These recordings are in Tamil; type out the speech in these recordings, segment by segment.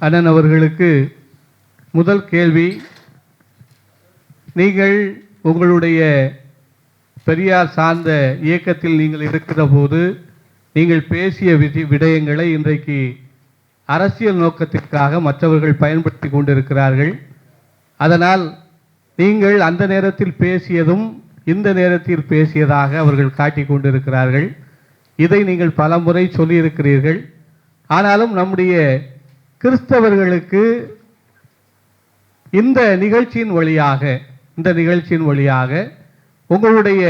அண்ணன் அவர்களுக்கு முதல் கேள்வி, நீங்கள் உங்களுடைய பெரியார் சார்ந்த இயக்கத்தில் நீங்கள் இருக்கிற போது நீங்கள் பேசிய விடயங்களை இன்றைக்கு அரசியல் நோக்கத்திற்காக மற்றவர்கள் பயன்படுத்தி கொண்டிருக்கிறார்கள். அதனால் நீங்கள் அந்த நேரத்தில் பேசியதும் இந்த நேரத்தில் பேசியதாக அவர்கள் காட்டிக் கொண்டிருக்கிறார்கள். இதை நீங்கள் பல முறை சொல்லியிருக்கிறீர்கள். ஆனாலும் நம்முடைய கிறிஸ்தவர்களுக்கு இந்த நிகழ்ச்சியின் வழியாக உங்களுடைய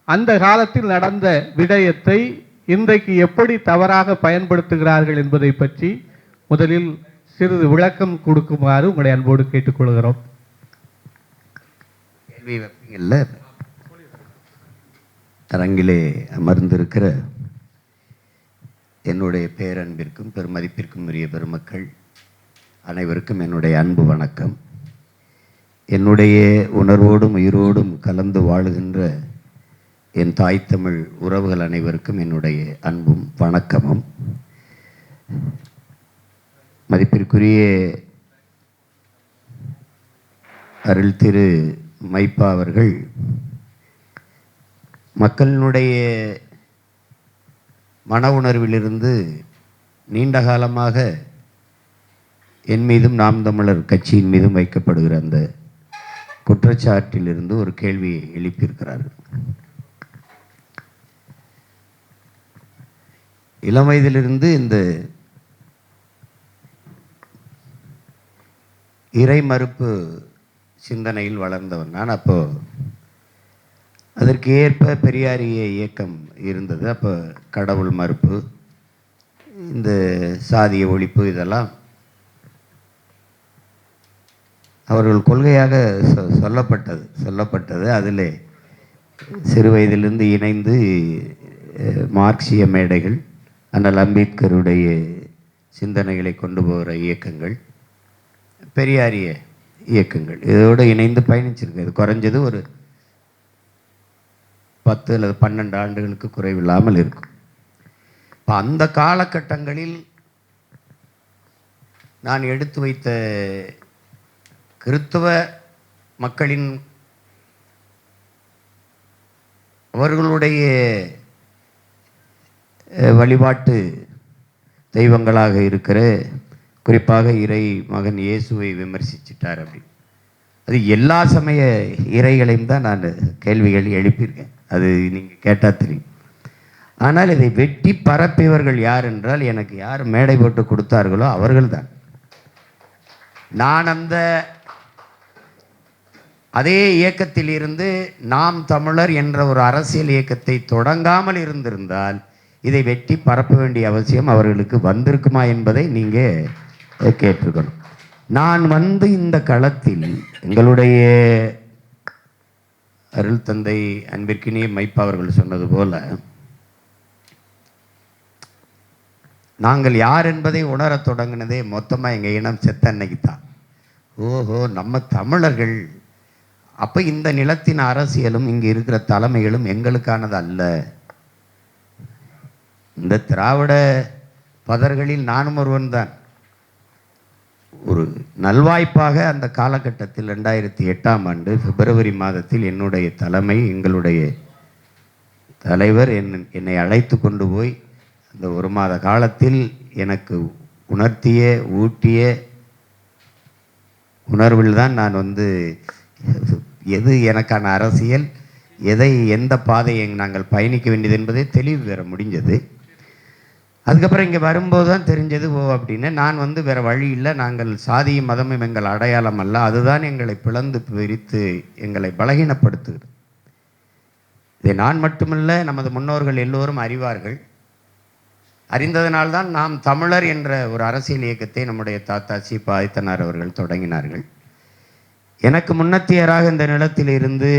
அந்த காலத்தில் நடந்த விடயத்தை இன்றைக்கு எப்படி தவறாக பயன்படுத்துகிறார்கள் என்பதை பற்றி முதலில் சிறிது விளக்கம் கொடுக்குமாறு உங்களை அன்போடு கேட்டுக்கொள்கிறோம். கேள்வி வைப்பீங்கல்ல, அரங்கிலே அமர்ந்திருக்கிற என்னுடைய பேரன்பிற்கும் பெருமதிப்பிற்கும் உரிய பெருமக்கள் அனைவருக்கும் என்னுடைய அன்பு வணக்கம். என்னுடைய உணர்வோடும் உயிரோடும் கலந்து வாழுகின்ற என் தாய் தமிழ் உறவுகள் அனைவருக்கும் என்னுடைய அன்பும் வணக்கமும். மதிப்பிற்குரிய அருள் திரு மைப்பா அவர்கள் மக்களினுடைய மன உணர்விலிருந்து நீண்ட காலமாக என் மீதும் நாம் தமிழர் கட்சியின் மீதும் வைக்கப்படுகிற அந்த குற்றச்சாட்டிலிருந்து ஒரு கேள்வியை எழுப்பியிருக்கிறார்கள். இளம் வயதிலிருந்து இந்த இறை மறுப்பு சிந்தனையில் வளர்ந்தவன் நான். அப்போ அதற்கு ஏற்ப பெரியாரிய இயக்கம் இருந்தது. அப்போ கடவுள் மறுப்பு, இந்த சாதிய ஒழிப்பு இதெல்லாம் அவர்கள் கொள்கையாக சொல்லப்பட்டது. அதில் சிறு வயதிலிருந்து இணைந்து மார்க்சிய மேடைகள், அண்ணல் அம்பேத்கருடைய சிந்தனைகளை கொண்டு போகிற இயக்கங்கள், பெரியாரிய இயக்கங்கள், இதோடு இணைந்து பயணிச்சிருக்கு. இது குறைஞ்சது ஒரு 10 அல்லது 12 ஆண்டுகளுக்கு குறைவில்லாமல் இருக்கும். இப்போ அந்த காலகட்டங்களில் நான் எடுத்து வைத்த கிறித்துவ மக்களின் அவர்களுடைய வழிபாட்டு தெய்வங்களாக இருக்கிற குறிப்பாக இறை மகன் இயேசுவை விமர்சிச்சிட்டார் அப்படின்னு. அது எல்லா சமய இறைகளையும் தான் நான் கேள்விகள் எழுப்பியிருக்கேன். அது நீங்கள் கேட்டால் தெரியும். ஆனால் இதை வெட்டி பரப்பியவர்கள் யார் என்றால், எனக்கு யார் மேடை போட்டு கொடுத்தார்களோ அவர்கள்தான். நான் அதே இயக்கத்தில் இருந்து நாம் தமிழர் என்ற ஒரு அரசியல் இயக்கத்தை தொடங்காமல் இருந்திருந்தால் இதை வெட்டி பரப்ப வேண்டிய அவசியம் அவர்களுக்கு வந்திருக்குமா என்பதை நீங்கள் கேட்டிருக்கணும். நான் இந்த களத்தில் எங்களுடைய அருள் தந்தை அன்பிற்கினிய மைப்பா அவர்கள் சொன்னது போல, நாங்கள் யார் என்பதை உணரத் தொடங்கினதே மொத்தமாக எங்கள் இனம் செத்த அன்னைக்கு தான். ஓஹோ, நம்ம தமிழர்கள், அப்போ இந்த நிலத்தின் அரசியலும் இங்கே இருக்கிற தலைமைகளும் எங்களுக்கானது அல்ல. இந்த திராவிட பதர்களில் நானும் ஒருவன் தான். ஒரு நல்வாய்ப்பாக அந்த காலகட்டத்தில் 2008ஆம் ஆண்டு பிப்ரவரி மாதத்தில் என்னுடைய தலைமை, எங்களுடைய தலைவர் என்னை அழைத்து கொண்டு போய் அந்த 1 மாத காலத்தில் எனக்கு உணர்த்திய ஊட்டிய உணர்வில் தான் நான் எது எனக்கான அரசியல், எந்த பாதையை நாங்கள் பயணிக்க வேண்டியது என்பதை தெளிவு பெற முடிஞ்சது. அதுக்கப்புறம் இங்கே வரும்போது தான் தெரிஞ்சது, அப்படின்னு நான் வேறு வழி இல்லை, நாங்கள் சாதியும் மதமும் எங்கள் அடையாளம் அல்ல, அதுதான் எங்களை பிளந்து பிரித்து எங்களை பலகீனப்படுத்துகிறது. இதை நான் மட்டுமல்ல, நமது முன்னோர்கள் எல்லோரும் அறிவார்கள். அறிந்ததனால்தான் நாம் தமிழர் என்ற ஒரு அரசியல் இயக்கத்தை நம்முடைய தாத்தா சி.ப. ஆதித்தனார் அவர்கள் தொடங்கினார்கள். எனக்கு முன்னத்தியராக இந்த நிலத்தில் இருந்து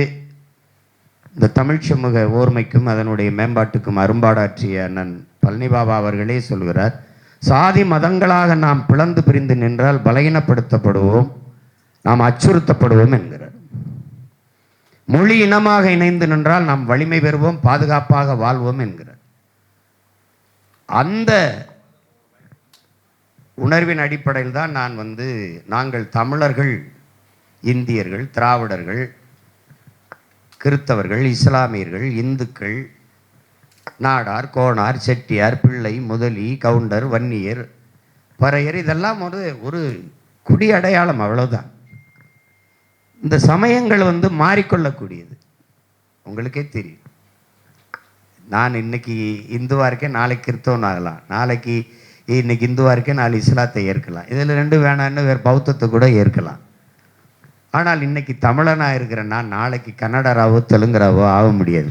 இந்த தமிழ் சமூக ஓர்மைக்கும் அதனுடைய மேம்பாட்டுக்கும் அரும்பாடாற்றிய அண்ணன் பழனிபாபா அவர்களே சொல்கிறார், சாதி மதங்களாக நாம் பிளந்து பிரிந்து நின்றால் பலகீனப்படுத்தப்படுவோம், நாம் அச்சுறுத்தப்படுவோம் என்கிறார். மொழி இனமாக இணைந்து நின்றால் நாம் வலிமை பெறுவோம், பாதுகாப்பாக வாழ்வோம் என்கிறார். அந்த உணர்வின் அடிப்படையில் தான் நான் நாங்கள் தமிழர்கள், இந்தியர்கள், திராவிடர்கள், கிறித்தவர்கள், இஸ்லாமியர்கள், இந்துக்கள், நாடார், கோனார், செட்டியார், பிள்ளை, முதலி, கவுண்டர், வன்னியர், பறையர், இதெல்லாம் ஒரு குடி அடையாளம், அவ்வளவுதான். இந்த சமயங்கள் மாறிக்கொள்ளக்கூடியது. உங்களுக்கே தெரியும். நான் இன்னைக்கு இந்துவா இருக்கேன், நாளைக்கு கிறிஸ்தவன் ஆகலாம், நாளைக்கு இன்னைக்கு இந்துவா இருக்கேன், நாளை இஸ்லாத்தை ஏற்கலாம், இதில் ரெண்டு வேணான்னு வேறு பௌத்தத்தை கூட ஏற்கலாம். ஆனால் இன்னைக்கு தமிழனாக இருக்கிற நான் நாளைக்கு கன்னடராவோ தெலுங்கராவோ ஆக முடியாது.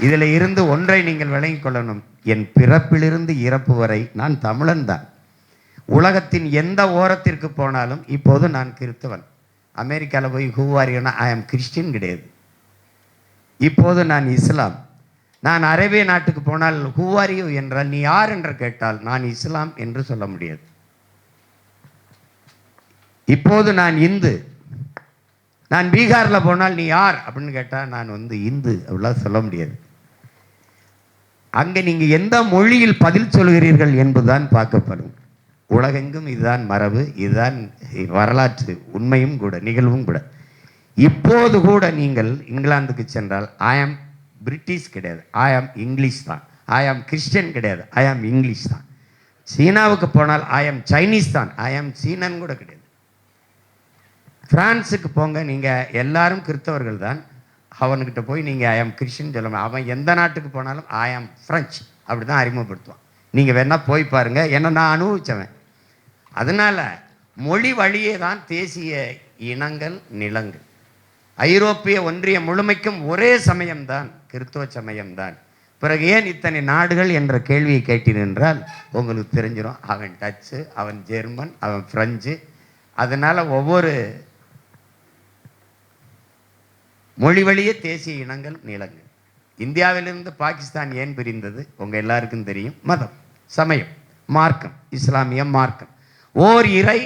இதில் இருந்து ஒன்றை நீங்கள் விளங்கிக் கொள்ளணும், என் பிறப்பிலிருந்து இறப்பு வரை நான் தமிழன் தான். உலகத்தின் எந்த ஓரத்திற்கு போனாலும் இப்போது நான் கிறிஸ்தவன். அமெரிக்காவில் போய் ஹூவாரினா ஐ ஆம் கிறிஸ்டின் கிடையாது. இப்போது நான் இஸ்லாம். நான் அரேபிய நாட்டுக்கு போனால் ஹூவாரியோ என்றால் நீ யார் என்று கேட்டால் நான் இஸ்லாம் என்று சொல்ல முடியாது. இப்போது நான் இந்து. நான் பீகாரில் போனால் நீ யார் அப்படின்னு கேட்டால் நான் இந்து அப்படிலாம் சொல்ல முடியாது. அங்கே நீங்கள் எந்த மொழியில் பதில் சொல்கிறீர்கள் என்பதுதான் பார்க்கப்படும். உலகெங்கும் இதுதான் மரபு, இதுதான் வரலாற்று உண்மையும் கூட, நிகழ்வும் கூட. இப்போது கூட நீங்கள் இங்கிலாந்துக்கு சென்றால் ஐ ஆம் பிரிட்டிஷ் கிடையாது, ஐ ஆம் இங்கிலீஷ் தான். ஐ ஆம் கிறிஸ்டியன் கிடையாது, ஐ ஆம் இங்கிலீஷ் தான். சீனாவுக்கு போனால் ஐ ஆம் சைனீஸ் தான், ஐ ஆம் சீனன் கூட கிடையாது. பிரான்ஸுக்கு போங்க, நீங்கள் எல்லாரும் கிறிஸ்தவர்கள் தான். அவனுக்கிட்ட போய் நீங்கள் ஐ ஆம் கிறிஸ்டின் சொல்லுங்க. அவன் எந்த நாட்டுக்கு போனாலும் ஐ ஆம் ஃப்ரெஞ்ச் அப்படி தான் அறிமுகப்படுத்துவான். நீங்கள் வேணா போய் பாருங்க, ஏன்னா நான் அனுபவிச்சவன். அதனால மொழி வழியே தான் தேசிய இனங்கள், நிலங்கள். ஐரோப்பிய ஒன்றிய முழுமைக்கும் ஒரே சமயம்தான், கிறிஸ்துவ சமயம்தான். பிறகு ஏன் இத்தனை நாடுகள் என்ற கேள்வியை கேட்டீர் என்றால் உங்களுக்கு தெரிஞ்சிடும். அவன் டச்சு, அவன் ஜெர்மன், அவன் பிரெஞ்சு. அதனால ஒவ்வொரு மொழி வழியே தேசிய இனங்கள், நிலங்கள். இந்தியாவிலிருந்து பாகிஸ்தான் ஏன் பிரிந்தது உங்க எல்லாருக்கும் தெரியும். மதம், சமயம், மார்க்கம், இஸ்லாமிய மார்க்கம். ஓர் இறை,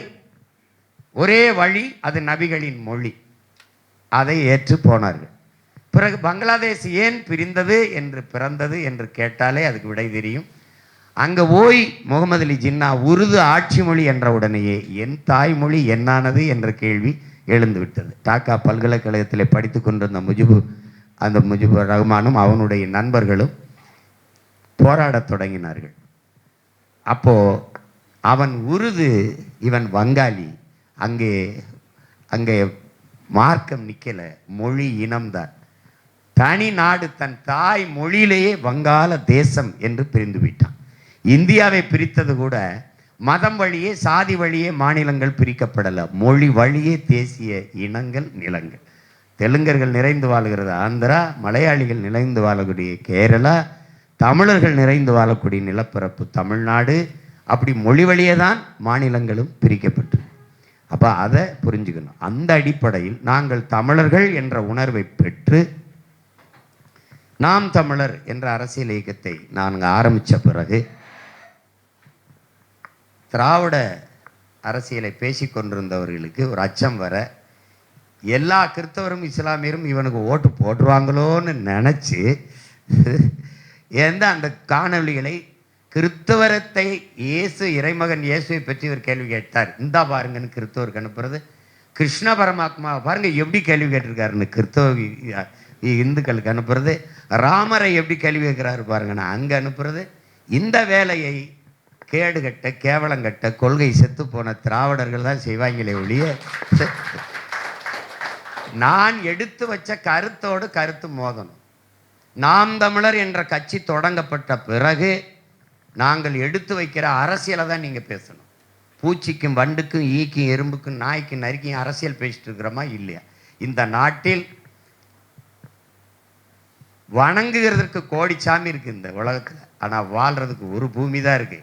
ஒரே வழி, அது நபிகளின் மொழி. அதை ஏற்று போனார்கள். பிறகு பங்களாதேஷ் ஏன் பிரிந்தது என்று பிறந்தது என்று கேட்டாலே அதுக்கு விடை தெரியும். அங்கே போய் முகமது அலி ஜின்னா உருது ஆட்சி மொழி என்ற உடனேயே என் தாய்மொழி என்னானது என்ற கேள்வி எழுந்து விட்டது. டாக்கா பல்கலைக்கழகத்தில் படித்து கொண்டிருந்த முஜிபுர் ரஹ்மானும் அவனுடைய நண்பர்களும் போராடத் தொடங்கினார்கள். அப்போ அவன் உருது, இவன் வங்காளி. அங்கே அங்கே மார்க்கம் நிக்கல, மொழி இனம்தான். தனி நாடு, தன் தாய் மொழியிலேயே வங்காள தேசம் என்று பிரிந்து விட்டான். இந்தியாவை பிரித்தது கூட மதம் வழியே, சாதி வழியே மாநிலங்கள் பிரிக்கப்படலை, மொழி வழியே தேசிய இனங்கள், நிலங்கள். தெலுங்கர்கள் நிறைந்து வாழ்கிறது ஆந்திரா, மலையாளிகள் நிறைந்து வாழக்கூடிய கேரளா, தமிழர்கள் நிறைந்து வாழக்கூடிய நிலப்பரப்பு தமிழ்நாடு. அப்படி மொழி வழியே தான் மாநிலங்களும் பிரிக்கப்பட்டு. அப்போ அதை புரிஞ்சுக்கணும். அந்த அடிப்படையில் நாங்கள் தமிழர்கள் என்ற உணர்வை பெற்று நாம் தமிழர் என்ற அரசியல் இயக்கத்தை நாங்கள் ஆரம்பித்த பிறகு திராவிட அரசியலை பேசிக்கொண்டிருந்தவர்களுக்கு ஒரு அச்சம் வர, எல்லா கிறிஸ்தவரும் இஸ்லாமியரும் இவனுக்கு ஓட்டு போட்டுருவாங்களோன்னு நினச்சி அந்த காணொலிகளை கிறிஸ்தவரத்தை இயேசு இறைமகன் இயேசுவை பற்றி ஒரு கேள்வி கேட்டார். இந்தா பாருங்கன்னு கிறிஸ்தவருக்கு அனுப்புறது, கிருஷ்ண பரமாத்மாவை பாருங்க எப்படி கேள்வி கேட்டிருக்காருன்னு கிறிஸ்தவ இந்துக்களுக்கு அனுப்புறது, ராமரை எப்படி கேள்வி கேட்கிறாரு பாருங்கன்னு அங்கே அனுப்புறது. இந்த வேலையை கேடுகட்ட, கேவலங்கட்ட, கொள்கை செத்து போன திராவிடர்கள் தான் செய்வாங்களே ஒழிய, நான் எடுத்து வச்ச கருத்தோடு கருத்து மோதணும். நாம் தமிழர் என்ற கட்சி தொடங்கப்பட்ட பிறகு நாங்கள் எடுத்து வைக்கிற அரசியலை தான் நீங்கள் பேசணும். பூச்சிக்கும் வண்டுக்கும் ஈக்கும் எறும்புக்கும் நாய்க்கும் நரிக்கும் அரசியல் பேசிட்டு இருக்கிறோமா இல்லையா? இந்த நாட்டில் வணங்குகிறதுக்கு கோடி சாமி இருக்கு இந்த உலகத்தில், ஆனால் வாழ்றதுக்கு ஒரு பூமி தான் இருக்கு.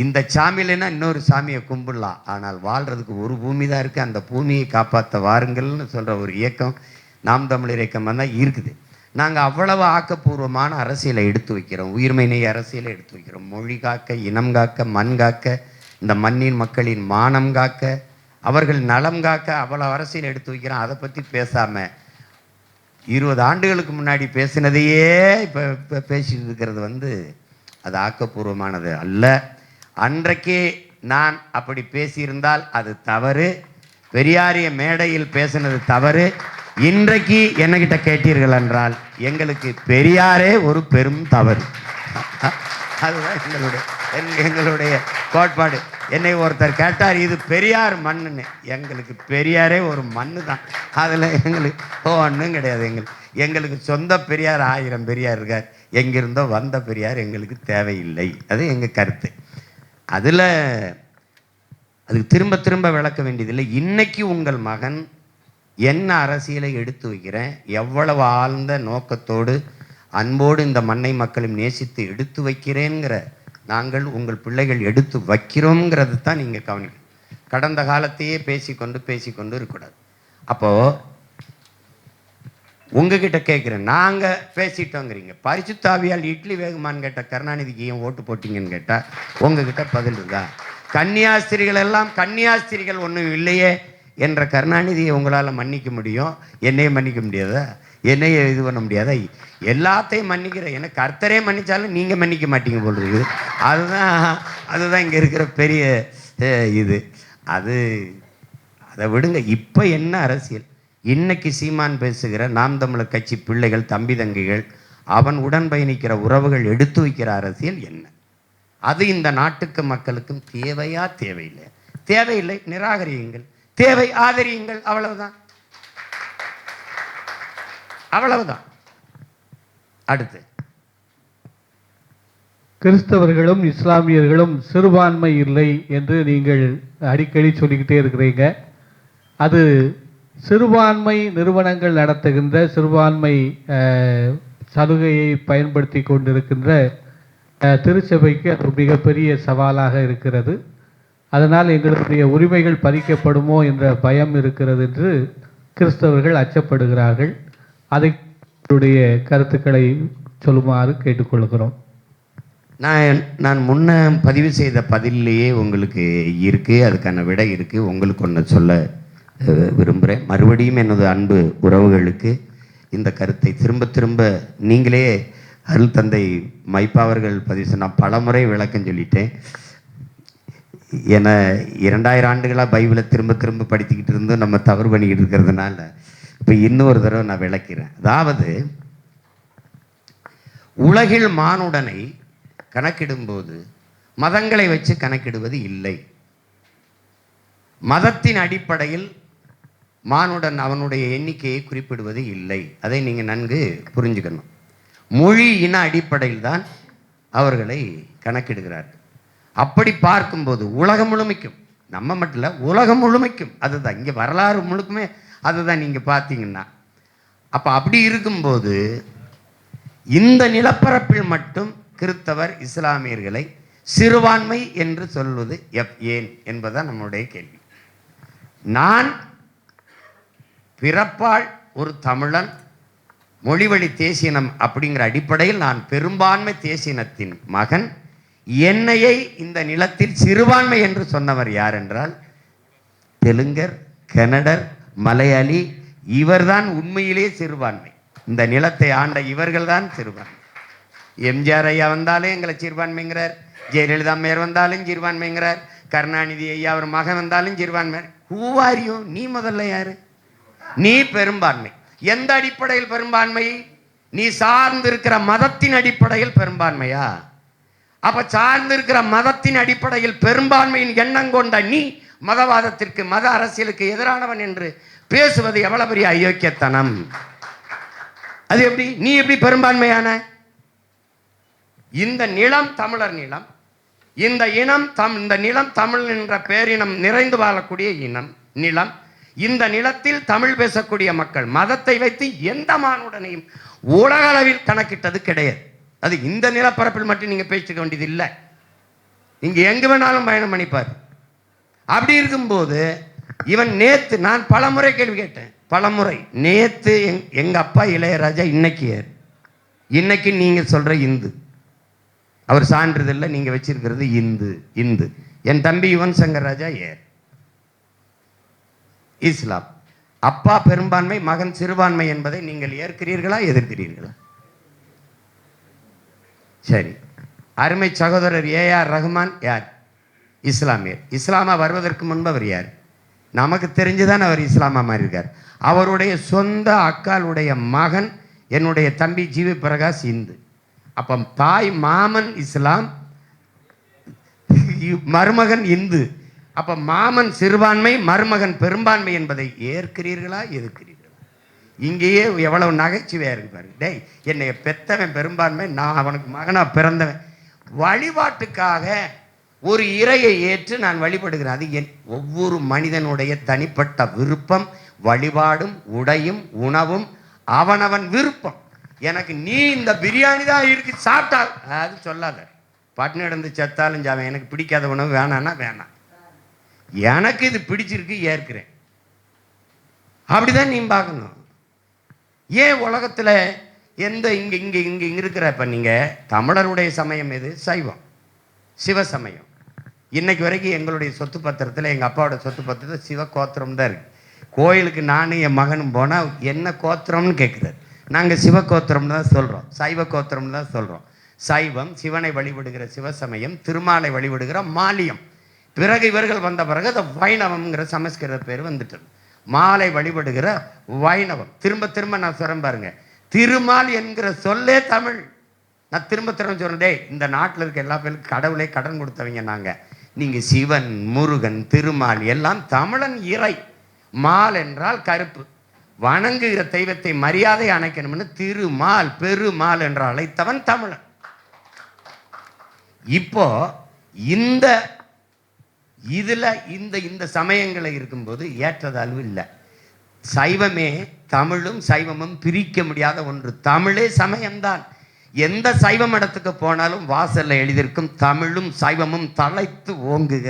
இந்த சாமியிலன்னா இன்னொரு சாமியை கும்பிடலாம், ஆனால் வாழ்றதுக்கு ஒரு பூமி தான் இருக்கு. அந்த பூமியை காப்பாற்ற வாருங்கள்னு சொல்ற ஒரு இயக்கம் நாம் தமிழர் இயக்கம் தான் இருக்குது. நாங்கள் அவ்வளவு ஆக்கப்பூர்வமான அரசியலை எடுத்து வைக்கிறோம், உயிர்மை அரசியலை எடுத்து வைக்கிறோம். மொழி காக்க, இனம் காக்க, மண் காக்க, இந்த மண்ணின் மக்களின் மானம் காக்க, அவர்கள் நலம் காக்க அவ்வளோ அரசியல் எடுத்து வைக்கிறோம். அதை பற்றி பேசாமல் 20 ஆண்டுகளுக்கு முன்னாடி பேசினதையே இப்போ பேசிட்டு இருக்கிறது அது ஆக்கப்பூர்வமானது அல்ல. அன்றைக்கே நான் அப்படி பேசியிருந்தால் அது தவறு. பெரியாரிய மேடையில் பேசினது தவறு. இன்றைக்கு என்னகிட்ட கேட்டீர்கள் என்றால் எங்களுக்கு பெரியாரே ஒரு பெரும் தவறு. அதுதான் எங்களுடைய கோட்பாடு. என்னை ஒருத்தர் கேட்டார், இது பெரியார் மண்ணுன்னு. எங்களுக்கு பெரியாரே ஒரு மண்ணு தான். அதில் எங்களுக்கு ஒன்றும் கிடையாது. எங்களுக்கு சொந்த பெரியார் 1000 பெரியார் இருக்கார். எங்கிருந்தோ வந்த பெரியார் எங்களுக்கு தேவையில்லை. அது எங்கள் கருத்து. அதில் அதுக்கு திரும்ப திரும்ப விளக்க வேண்டியதில்லை. இன்னைக்கு உங்கள் மகன் என்ன அரசியலை எடுத்து வைக்கிறேன், எவ்வளவு ஆழ்ந்த நோக்கத்தோடு அன்போடு இந்த மண்ணை மக்களும் நேசித்து எடுத்து வைக்கிறேங்கிற, நாங்கள் உங்கள் பிள்ளைகள் எடுத்து வைக்கிறோங்கிறது தான் நீங்கள் கவனிக்கணும். கடந்த காலத்தையே பேசிக்கொண்டு இருக்கக்கூடாது. அப்போது உங்ககிட்ட கேட்குறேன், நாங்கள் பேசிட்டோங்கிறீங்க. பரிசுத்தாவியால் இட்லி வேகுமான்னு கேட்டால் கருணாநிதிக்கு ஏன் ஓட்டு போட்டிங்கன்னு கேட்டால் உங்ககிட்ட பதில் இருக்கா? கன்னியாஸ்திரிகள் எல்லாம் கன்னியாஸ்திரிகள் ஒன்றும் இல்லையே என்ற கருணாநிதியை உங்களால் மன்னிக்க முடியும், என்னையே மன்னிக்க முடியாதா? என்னையே இது பண்ண முடியாதா? எல்லாத்தையும் மன்னிக்கிற எனக்கு கர்த்தரே மன்னிச்சாலும் நீங்கள் மன்னிக்க மாட்டீங்க போல் இருக்குது. அதுதான் இங்கே இருக்கிற பெரிய இது. அதை விடுங்க. இப்போ என்ன அரசியல்? இன்னைக்கு சீமான் பேசுகிற நாம் தமிழர் கட்சி பிள்ளைகள், தம்பி தங்கைகள், அவன் உடன் பயணிக்கிற உறவுகள் எடுத்து வைக்கிற அரசியல் என்ன? அது இந்த நாட்டுக்கு மக்களுக்கும் தேவையா? தேவையில்லை. தேவையில்லை, நிராகரியுங்கள். தேவை, ஆதரியுங்கள். அவ்வளவுதான். அடுத்து, கிறிஸ்தவர்களும் இஸ்லாமியர்களும் சிறுபான்மை இல்லை என்று நீங்கள் அடிக்கடி சொல்லிக்கிட்டே இருக்கிறீங்க. அது சிறுபான்மை நிறுவனங்கள் நடத்துகின்ற சிறுபான்மை சலுகையை பயன்படுத்தி கொண்டிருக்கின்ற திருச்சபைக்கு அது மிகப்பெரிய சவாலாக இருக்கிறது. அதனால் எங்களுடைய உரிமைகள் பறிக்கப்படுமோ என்ற பயம் இருக்கிறது என்று கிறிஸ்தவர்கள் அச்சப்படுகிறார்கள். அதனுடைய கருத்துக்களை சொல்லுமாறு கேட்டுக்கொள்கிறோம். நான் முன்ன பதிவு செய்த பதிலேயே உங்களுக்கு இருக்குது, அதுக்கான விடை இருக்குது. உங்களுக்கு ஒன்று சொல்ல விரும்புகிறேன். மறுபடியும் எனது அன்பு உறவுகளுக்கு இந்த கருத்தை திரும்ப திரும்ப நீங்களே அருள் தந்தை மைப்பா அவர்கள் பதிவு, நான் பலமுறை விளக்கம் சொல்லிட்டேன். ஏன்னா 2000 ஆண்டுகளாக பைபிளை திரும்ப திரும்ப படித்துக்கிட்டு இருந்து நம்ம தவறு பண்ணிக்கிட்டு இருக்கிறதுனால இப்போ இன்னொரு தடவை நான் விளக்கிறேன். அதாவது, உலகில் மானுடனை கணக்கிடும்போது மதங்களை வச்சு கணக்கிடுவது இல்லை. மதத்தின் அடிப்படையில் மானுடன் அவனுடைய எண்ணிக்கையை குறிப்பிடுவது இல்லை. அதை நீங்கள் நன்கு புரிஞ்சுக்கணும். மொழி இன அடிப்படையில் தான் அவர்களை கணக்கிடுகிறார்கள். அப்படி பார்க்கும்போது உலகம் முழுமைக்கும், நம்ம மட்டும் இல்லை, உலகம் முழுமைக்கும் அதுதான். இங்கே வரலாறு முழுக்குமே அதுதான். நீங்கள் பார்த்தீங்கன்னா அப்போ அப்படி இருக்கும்போது இந்த நிலப்பரப்பில் மட்டும் கிறிஸ்தவர் இஸ்லாமியர்களை சிறுபான்மை என்று சொல்வது ஏன் என்பதுதான் நம்முடைய கேள்வி. நான் பிறப்பால் ஒரு தமிழன், மொழிவழி தேசியனம் அப்படிங்கிற அடிப்படையில் நான் பெரும்பான்மை தேசியனத்தின் மகன். என்னையை இந்த நிலத்தில் சிறுபான்மை என்று சொன்னவர் யார் என்றால் தெலுங்கர், கன்னடர், மலையாளி. இவர்தான் உண்மையிலே சிறுபான்மை. இந்த நிலத்தை ஆண்ட இவர்கள் தான் சிறுபான்மை. எம்ஜிஆர் ஐயா வந்தாலும் எங்களை சிறுபான்மைங்கிறார், ஜெயலலிதா அம்மையார் வந்தாலும் சிறுபான்மைங்கிறார், கருணாநிதி ஐயா அவர் மகன் வந்தாலும் சிறுபான்மை. ஹூவாரியும் நீ முதல்ல யாரு? நீ பெரும்பான்மை. எந்த அடிப்படையில் பெரும்பான்மை? நீ சார்ந்திருக்கிற மதத்தின் அடிப்படையில் பெரும்பான்மையா? அப்ப சார்ந்திருக்கிற மதத்தின் அடிப்படையில் பெரும்பான்மையின் எண்ணம் கொண்ட நீ மதவாதத்திற்கு, மத அரசியலுக்கு எதிரானவன் என்று பேசுவது எவ்வளவு பெரிய அயோக்கியத்தனம்! அது எப்படி? நீ எப்படி பெரும்பான்மையான? இந்த நிலம் தமிழர் நிலம், இந்த இனம் இந்த நிலம் தமிழ் என்ற பேரினம் நிறைந்து வாழக்கூடிய நிலம். இந்த நிலத்தில் தமிழ் பேசக்கூடிய மக்கள். மதத்தை வைத்து எந்த மானுடனையும் உலக அளவில் கணக்கிட்டது கிடையாது. அது இந்த நிலப்பரப்பில் மட்டும் நீங்க பேசிக்க வேண்டியது இல்லை. நீங்க எங்க வேணாலும் பயணம் பண்ணிப்பார். அப்படி இருக்கும்போது இவன் நேத்து, நான் பலமுறை கேள்வி கேட்டேன், பலமுறை. நேத்து எங்க அப்பா இளையராஜா இன்னைக்கு நீங்க சொல்ற இந்து, அவர் சான்றிதழ்ல நீங்க வச்சிருக்கிறது இந்து. என் தம்பி யுவன் சங்கர் ராஜா இஸ்லாம். அப்பா பெரும்பான்மை, மகன் சிறுபான்மை என்பதை நீங்கள் ஏற்கிறீர்களா, எதிர்க்கிறீர்களா? சரி, அருமை சகோதரர் AR ரஹ்மான் யார்? இஸ்லாமியர். இஸ்லாமா வருவதற்கு முன்பு அவர் யார்? நமக்கு தெரிஞ்சுதான் அவர் இஸ்லாமா மாறியிருக்கார். அவருடைய சொந்த அக்காளுடைய மகன் என்னுடைய தம்பி ஜீவி பிரகாஷ் இந்து. அப்போ தாய் மாமன் இஸ்லாம், மருமகன் இந்து. அப்போ மாமன் சிறுபான்மை, மருமகன் பெரும்பான்மை என்பதை ஏற்கிறீர்களா எதிர்க்கிறீர்களா? இங்கேயே எவ்வளவு நகைச்சுவையாக இருக்கு பாருங்க. டேய், என்னை பெத்தவன் பெரும்பான்மை, நான் அவனுக்கு மகனாக பிறந்தவன். வழிபாட்டுக்காக ஒரு இறையை ஏற்று நான் வழிபடுகிறேன். அது என் ஒவ்வொரு மனிதனுடைய தனிப்பட்ட விருப்பம். வழிபாடும் உடையும் உணவும் அவனவன் விருப்பம். எனக்கு நீ இந்த பிரியாணி தான் இருக்கு சாப்பிட்டா அது சொல்லாத. பட்டினி நடந்து செத்தாலும் சாவன். எனக்கு பிடிக்காத உணவு வேணான்னா வேணாம், எனக்கு இது பிடிச்சிருக்கு ஏற்கிறேன். அப்படிதான் நீ பார்க்கணும். ஏன் உலகத்தில் எந்த இங்கே இங்கே இங்கே இருக்கிற இப்போ நீங்கள் தமிழருடைய சமயம் எது? சைவம், சிவசமயம். இன்னைக்கு வரைக்கும் எங்களுடைய சொத்து பத்திரத்தில், எங்கள் அப்பாவோட சொத்து பத்திரத்தில் சிவ கோத்திரம் தான் இருக்குது. கோயிலுக்கு நானும் என் மகனும் போனால் என்ன கோத்திரம்னு கேட்குறாரு. நாங்கள் சிவ கோத்திரம்னு தான் சொல்கிறோம், சைவ கோத்திரம்னு தான் சொல்கிறோம். சைவம் சிவனை வழிபடுகிற சிவசமயம், திருமாலை வழிபடுகிற மாலியம். பிறகு இவர்கள் வந்த பிறகு அதை வைணவம்ங்கிற சமஸ்கிருத பேர் வந்துட்டு, மாலை வழிபடுகிற வைணவம். திரும்ப திரும்ப நான் சொல்கிறேன் பாருங்க, திருமால் என்கிற சொல்லே தமிழ். நான் திரும்ப திரும்ப சொல்கிறேன், டே, இந்த நாட்டில் இருக்க எல்லா பேருக்கும் கடவுளை கடன் கொடுத்தவங்க நாங்கள். நீங்கள் சிவன், முருகன், திருமால் எல்லாம் தமிழன் இறை. மால் என்றால் கருப்பு. வணங்குகிற தெய்வத்தை மரியாதை அணைக்கணும்னு திருமால், பெருமாள் என்று அழைத்தவன் தமிழன். இப்போ இந்த இதுல இந்த சமயங்களை இருக்கும்போது ஏற்றதாழ்வு இல்லை. சைவமே, தமிழும் சைவமும் பிரிக்க முடியாத ஒன்று. தமிழே சமயம்தான். எந்த சைவ மடத்துக்கு போனாலும் வாசல்ல எழுதியிருக்கும் தமிழும் சைவமும் தலைத்து ஓங்குக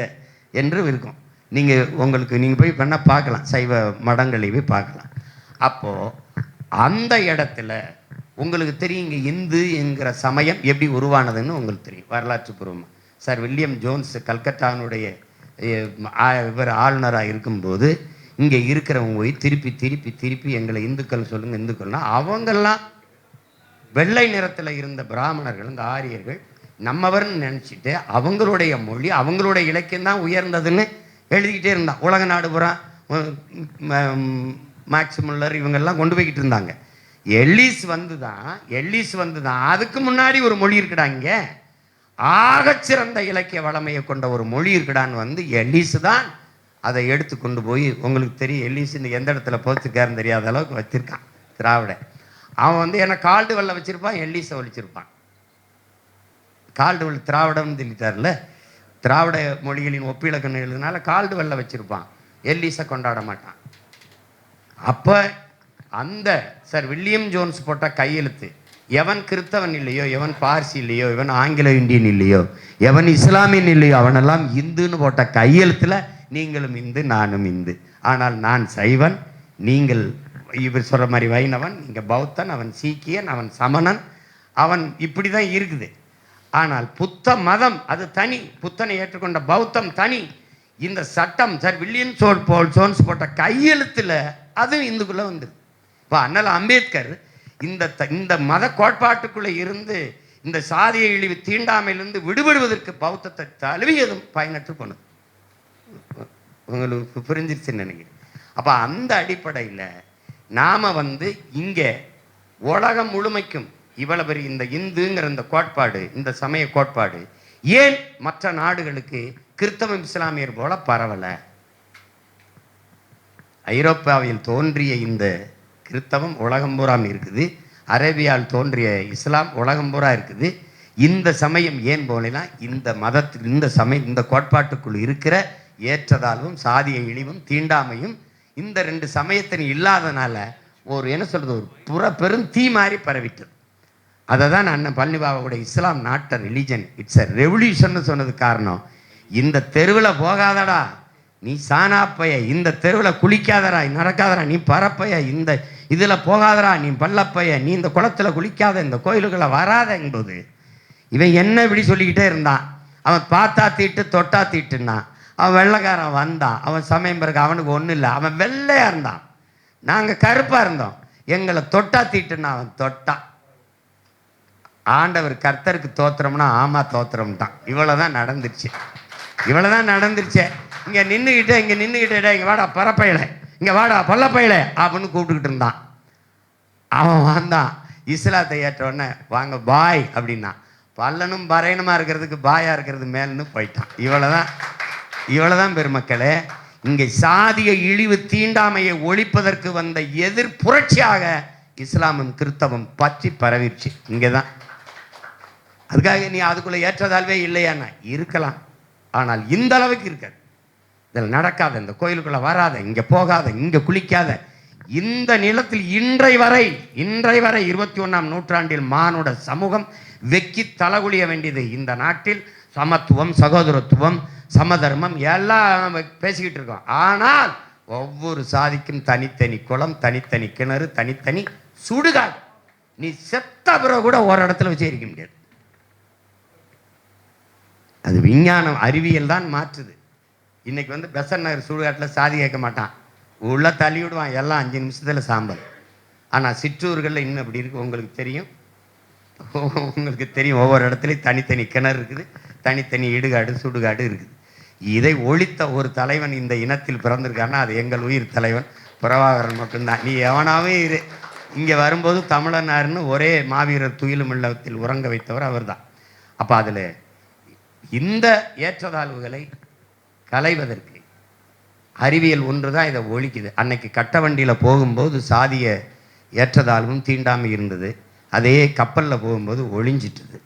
என்று இருக்கும். நீங்கள் போய் பண்ண பார்க்கலாம், சைவ மடங்களை போய் பார்க்கலாம். அப்போ அந்த இடத்துல உங்களுக்கு தெரியும், இங்கே இந்து என்கிற சமயம் எப்படி உருவானதுன்னு உங்களுக்கு தெரியும் வரலாற்று பூர்வமாக. சார் வில்லியம் ஜோன்ஸ் கல்கத்தானுடைய இவர் ஆளுநராக இருக்கும்போது இங்கே இருக்கிறவங்க போய் திருப்பி திருப்பி திருப்பி எங்களை இந்துக்கள் சொல்லுங்க இந்துக்கள்னா, அவங்கெல்லாம் வெள்ளை நிறத்தில் இருந்த பிராமணர்கள், இந்த ஆரியர்கள் நம்மவர்னு நினச்சிட்டு அவங்களுடைய மொழி, அவங்களுடைய இலக்கியம் தான் உயர்ந்ததுன்னு எழுதிக்கிட்டே இருந்தான். உலக நாடு புறா மேக்ஸ் முல்லர் இவங்கெல்லாம் கொண்டு போய்கிட்டு இருந்தாங்க. எல்லிஸ் வந்து தான் அதுக்கு முன்னாடி ஒரு மொழி இருக்குடா, இங்கே ஆகச்சிறந்த இலக்கிய வளமையை கொண்ட ஒரு மொழி இருக்குடான்னு வந்து எல்லிஸ் தான் அதை எடுத்து கொண்டு போய், உங்களுக்கு தெரியும் எல்லிஸ் இந்த எந்த இடத்துல போச்சுக்காருன்னு தெரியாத அளவுக்கு வச்சிருக்கான் திராவிட. அவன் வந்து என்ன கால்டுவெல்ல வச்சிருப்பான், எல்லிஸை ஒழிச்சிருப்பான். கால்டுவெல் திராவிடம்னு சொல்லிட்டார்ல, திராவிட மொழிகளின் ஒப்பிலக்கணம் எழுதுனால கால்டுவெல்ல வச்சிருப்பான், எல்லிஸை கொண்டாட மாட்டான். அப்போ அந்த சார் வில்லியம் ஜோன்ஸ் போட்ட கையெழுத்து, எவன் கிறிஸ்தவன் இல்லையோ, எவன் பார்சி இல்லையோ, எவன் ஆங்கிலோ இந்தியன் இல்லையோ, எவன் இஸ்லாமியன் இல்லையோ, அவனெல்லாம் இந்துன்னு போட்ட கையெழுத்தில் நீங்களும் இந்து நானும் இந்து. ஆனால் நான் சைவன், நீங்கள் இவர் சொல்கிற மாதிரி வைணவன், நீங்கள் பௌத்தன், அவன் சீக்கியன், அவன் சமணன், அவன் இப்படி தான் இருக்குது. ஆனால் புத்த மதம் அது தனி, புத்தனை ஏற்றுக்கொண்ட பௌத்தம் தனி. இந்த சட்டம் சார் வில்லியம் ஜோன்ஸ் போட்ட கையெழுத்தில் அதுவும் இந்துக்குள்ளே வந்துது. இப்போ அண்ணல் அம்பேத்கர் இந்த மத கோட்பாட்டுக்குள்ளே இருந்து இந்த சாதிய இழிவு தீண்டாமையிலிருந்து விடுபடுவதற்கு பௌத்தத்தை தழுவியதும் பயனற்று போனது. உங்களுக்கு புரிஞ்சிருச்சுன்னு நினைக்கிறேன். அப்போ அந்த அடிப்படையில் நாம் வந்து இங்கே உலகம் முழுமைக்கும் இவ்வளவு பெரிய இந்த இந்துங்கிற இந்த கோட்பாடு, இந்த சமய கோட்பாடு ஏன் மற்ற நாடுகளுக்கு கிறிஸ்தவ இஸ்லாமியர் போல பரவலை? ஐரோப்பாவில் தோன்றிய இந்த கிறிஸ்தவம் உலகம் பூரா இருக்குது, அரேபியாவில் தோன்றிய இஸ்லாம் உலகம் பூரா இருக்குது. இந்த சமயம் ஏன் போலாம்? இந்த மதத்தில் இந்த கோட்பாட்டுக்குள் இருக்கிற ஏற்றதாழ்வும் சாதிய இழிவும் தீண்டாமையும் இந்த ரெண்டு சமயத்தின் இல்லாதனால ஒரு என்ன சொல்றது, ஒரு பெரும் தீ மாதிரி பரவிட்டது. அதை தான் அண்ணன் பழனிபாபாவுடைய Islam not a religion, it's a revolution சொன்னது காரணம். இந்த தெருவில் போகாதடா நீ சாணாப்பைய, இந்த தெருவில் குளிக்காதடா நடக்காதடா நீ பரப்பைய, இந்த இதில் போகாதடா நீ பல்லப்பைய, நீ இந்த குளத்தில் குளிக்காத, இந்த கோயிலுக்குள்ள வராத என்பது இவன் என்ன இப்படி சொல்லிக்கிட்டே இருந்தான். அவன் பார்த்தா தீட்டு தொட்டா தீட்டுன்னான். அவன் வெள்ளைக்காரன் வந்தான், அவன் சமயம் பிறகு அவனுக்கு ஒன்றும் இல்லை, அவன் வெள்ளையாக இருந்தான், நாங்கள் கருப்பாக இருந்தோம், எங்களை தொட்டா தீட்டுன்னா அவன் தொட்டான். ஆண்டவர் கர்த்தருக்கு தோத்திரம்னா ஆமா தோத்திரம் தான். இவ்வளோதான் நடந்துருச்சு. இவ்வளவுதான் நடந்துருச்சே. இங்க நின்றுக்கிட்டே இங்க வாடா பரப்பையில, இங்க வாடா பல்லப்பையில அப்படின்னு கூப்பிட்டுக்கிட்டு இருந்தான். அவன் வந்தான், இஸ்லாத்தை ஏற்ற உடனே வாங்க பாய் அப்படின்னா, பல்லனும் பறையனுமா இருக்கிறதுக்கு பாயா இருக்கிறது மேலுன்னு போயிட்டான். இவ்வளவுதான் பெருமக்களே. இங்கே சாதிய இழிவு தீண்டாமையை ஒழிப்பதற்கு வந்த எதிர் புரட்சியாக இஸ்லாமும் கிறிஸ்தவம் பற்றி பரவிடுச்சு. இங்கேதான். அதுக்காக நீ அதுக்குள்ள ஏற்றதாழ்வே இல்லையான்னா இருக்கலாம், ஆனால் இந்த அளவுக்கு இருக்காது. இதில் நடக்காத, இந்த கோயிலுக்குள்ள வராத, இங்க போகாத, இங்க குளிக்காத, இந்த நிலத்தில் இன்றை வரை 21ஆம் நூற்றாண்டில் மானுட சமூகம் வெக்கி தலகுலிய வேண்டியது. இந்த நாட்டில் சமத்துவம், சகோதரத்துவம், சமதர்மம் எல்லாம் பேசிக்கிட்டு இருக்கோம். ஆனால் ஒவ்வொரு சாதிக்கும் தனித்தனி குளம், தனித்தனி கிணறு, தனித்தனி சுடுகாடு. நீ செத்த பிறகு கூட ஒரு இடத்துல வச்சு இருக்க முடியாது. அது விஞ்ஞானம், அறிவியல் தான் மாற்றுது. இன்னைக்கு பெசன்ட் நகர் சுடுகாட்டில் சாதி கேட்க மாட்டான், உள்ள தள்ளி விடுவான், எல்லாம் 5 நிமிஷத்தில் சாம்பல். ஆனால் சிற்றூர்களில் இன்னும் அப்படி இருக்கு. உங்களுக்கு தெரியும் ஒவ்வொரு இடத்துலையும் தனித்தனி கிணறு இருக்குது, தனித்தனி இடுகாடு, சுடுகாடு இருக்குது. இதை ஒழித்த ஒரு தலைவன் இந்த இனத்தில் பிறந்திருக்காருன்னா அது எங்கள் உயிர் தலைவன் பிரபாகரன் மட்டும்தான். நீ எவனாவே இரு, இங்கே வரும்போது தமிழனாருன்னு ஒரே மாவீரர் துயிலும் இல்லத்தில் உறங்க வைத்தவர் அவர் தான். அப்போ அதில் இந்த ஏற்றத்தாழ்வுகளை களைவதற்கு அறிவியல் ஒன்று தான் இதை ஒழிக்குது. அன்னைக்கு கட்ட வண்டியில் போகும்போது சாதிய ஏற்றத்தாழ்வும் தீண்டாமை இருந்தது, அதே கப்பலில் போகும்போது ஒழிஞ்சிட்டுது.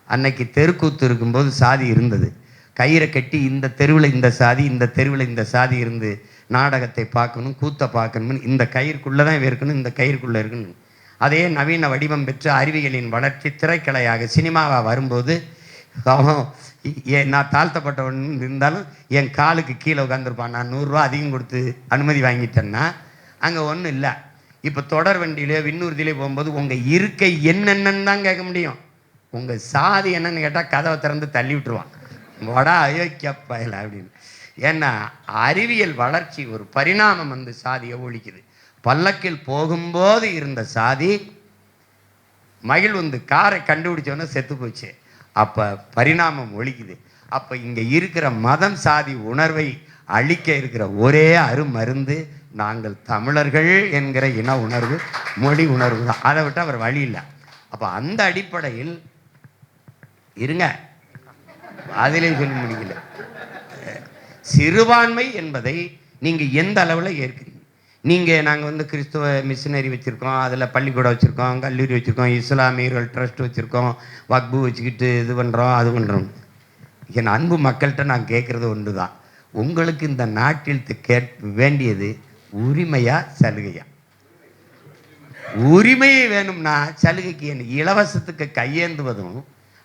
அன்னைக்கு தெருக்கூத்து இருக்கும்போது சாதி இருந்தது, கயிறை கட்டி இந்த தெருவில் இந்த சாதி, இந்த தெருவில் இந்த சாதி இருந்து நாடகத்தை பார்க்கணும், கூத்தை பார்க்கணும், இந்த கயிறுக்குள்ளே தான் இருக்கணும், இந்த கயிறுக்குள்ளே இருக்கணும். அதே நவீன வடிவம் பெற்று அறிவியலின் வளர்ச்சி திரைக்கலையாக சினிமாவாக வரும்போது நான் தாழ்த்தப்பட்டவன் இருந்தாலும் என் காலுக்கு கீழே உட்காந்துருப்பான், நான் 100 ரூபா அதிகம் கொடுத்து அனுமதி வாங்கிட்டேன்னா அங்கே ஒன்றும் இல்லை. இப்போ தொடர் வண்டியிலே விண்ணூர்தியிலே போகும்போது உங்கள் இருக்கை என்னென்னு தான் கேட்க முடியும், உங்கள் சாதி என்னன்னு கேட்டால் கதவை திறந்து தள்ளி விட்டுருவான், வடா அயோக்கியப்பயல அப்படின்னு. ஏன்னா அறிவியல் வளர்ச்சி ஒரு பரிணாமம் சாதியை ஒழிக்குது. பல்லக்கில் போகும்போது இருந்த சாதி மகிழ் காரை கண்டுபிடிச்சோன்னே செத்து போச்சு. அப்போ பரிணாமம் ஒழிக்குது. அப்போ இங்கே இருக்கிற மதம் சாதி உணர்வை அழிக்க இருக்கிற ஒரே அருமருந்து நாங்கள் தமிழர்கள் என்கிற இன உணர்வு, மொழி உணர்வு தான். அதை விட்டு அவர் வழி இல்லை. அப்போ அந்த அடிப்படையில் இருங்க, அதிலே சொல்லி முடிக்கல. சிறுபான்மை என்பதை நீங்கள் எந்த அளவில் ஏற்கிறீங்க? நாங்கள் கிறிஸ்துவ மிஷினரி வச்சுருக்கோம், அதில் பள்ளிக்கூடம் வச்சுருக்கோம், கல்லூரி வச்சுருக்கோம், இஸ்லாமியர்கள் ட்ரஸ்ட் வச்சுருக்கோம், வக்பு வச்சுக்கிட்டு இது பண்ணுறோம் அது பண்ணுறோம். என் அன்பு மக்கள்கிட்ட நான் கேட்குறது ஒன்று தான், உங்களுக்கு இந்த நாட்டில் வேண்டியது உரிமையா சலுகையா? உரிமையை வேணும்னா சலுகைக்கு என்ன? இலவசத்துக்கு கையேந்துவதும்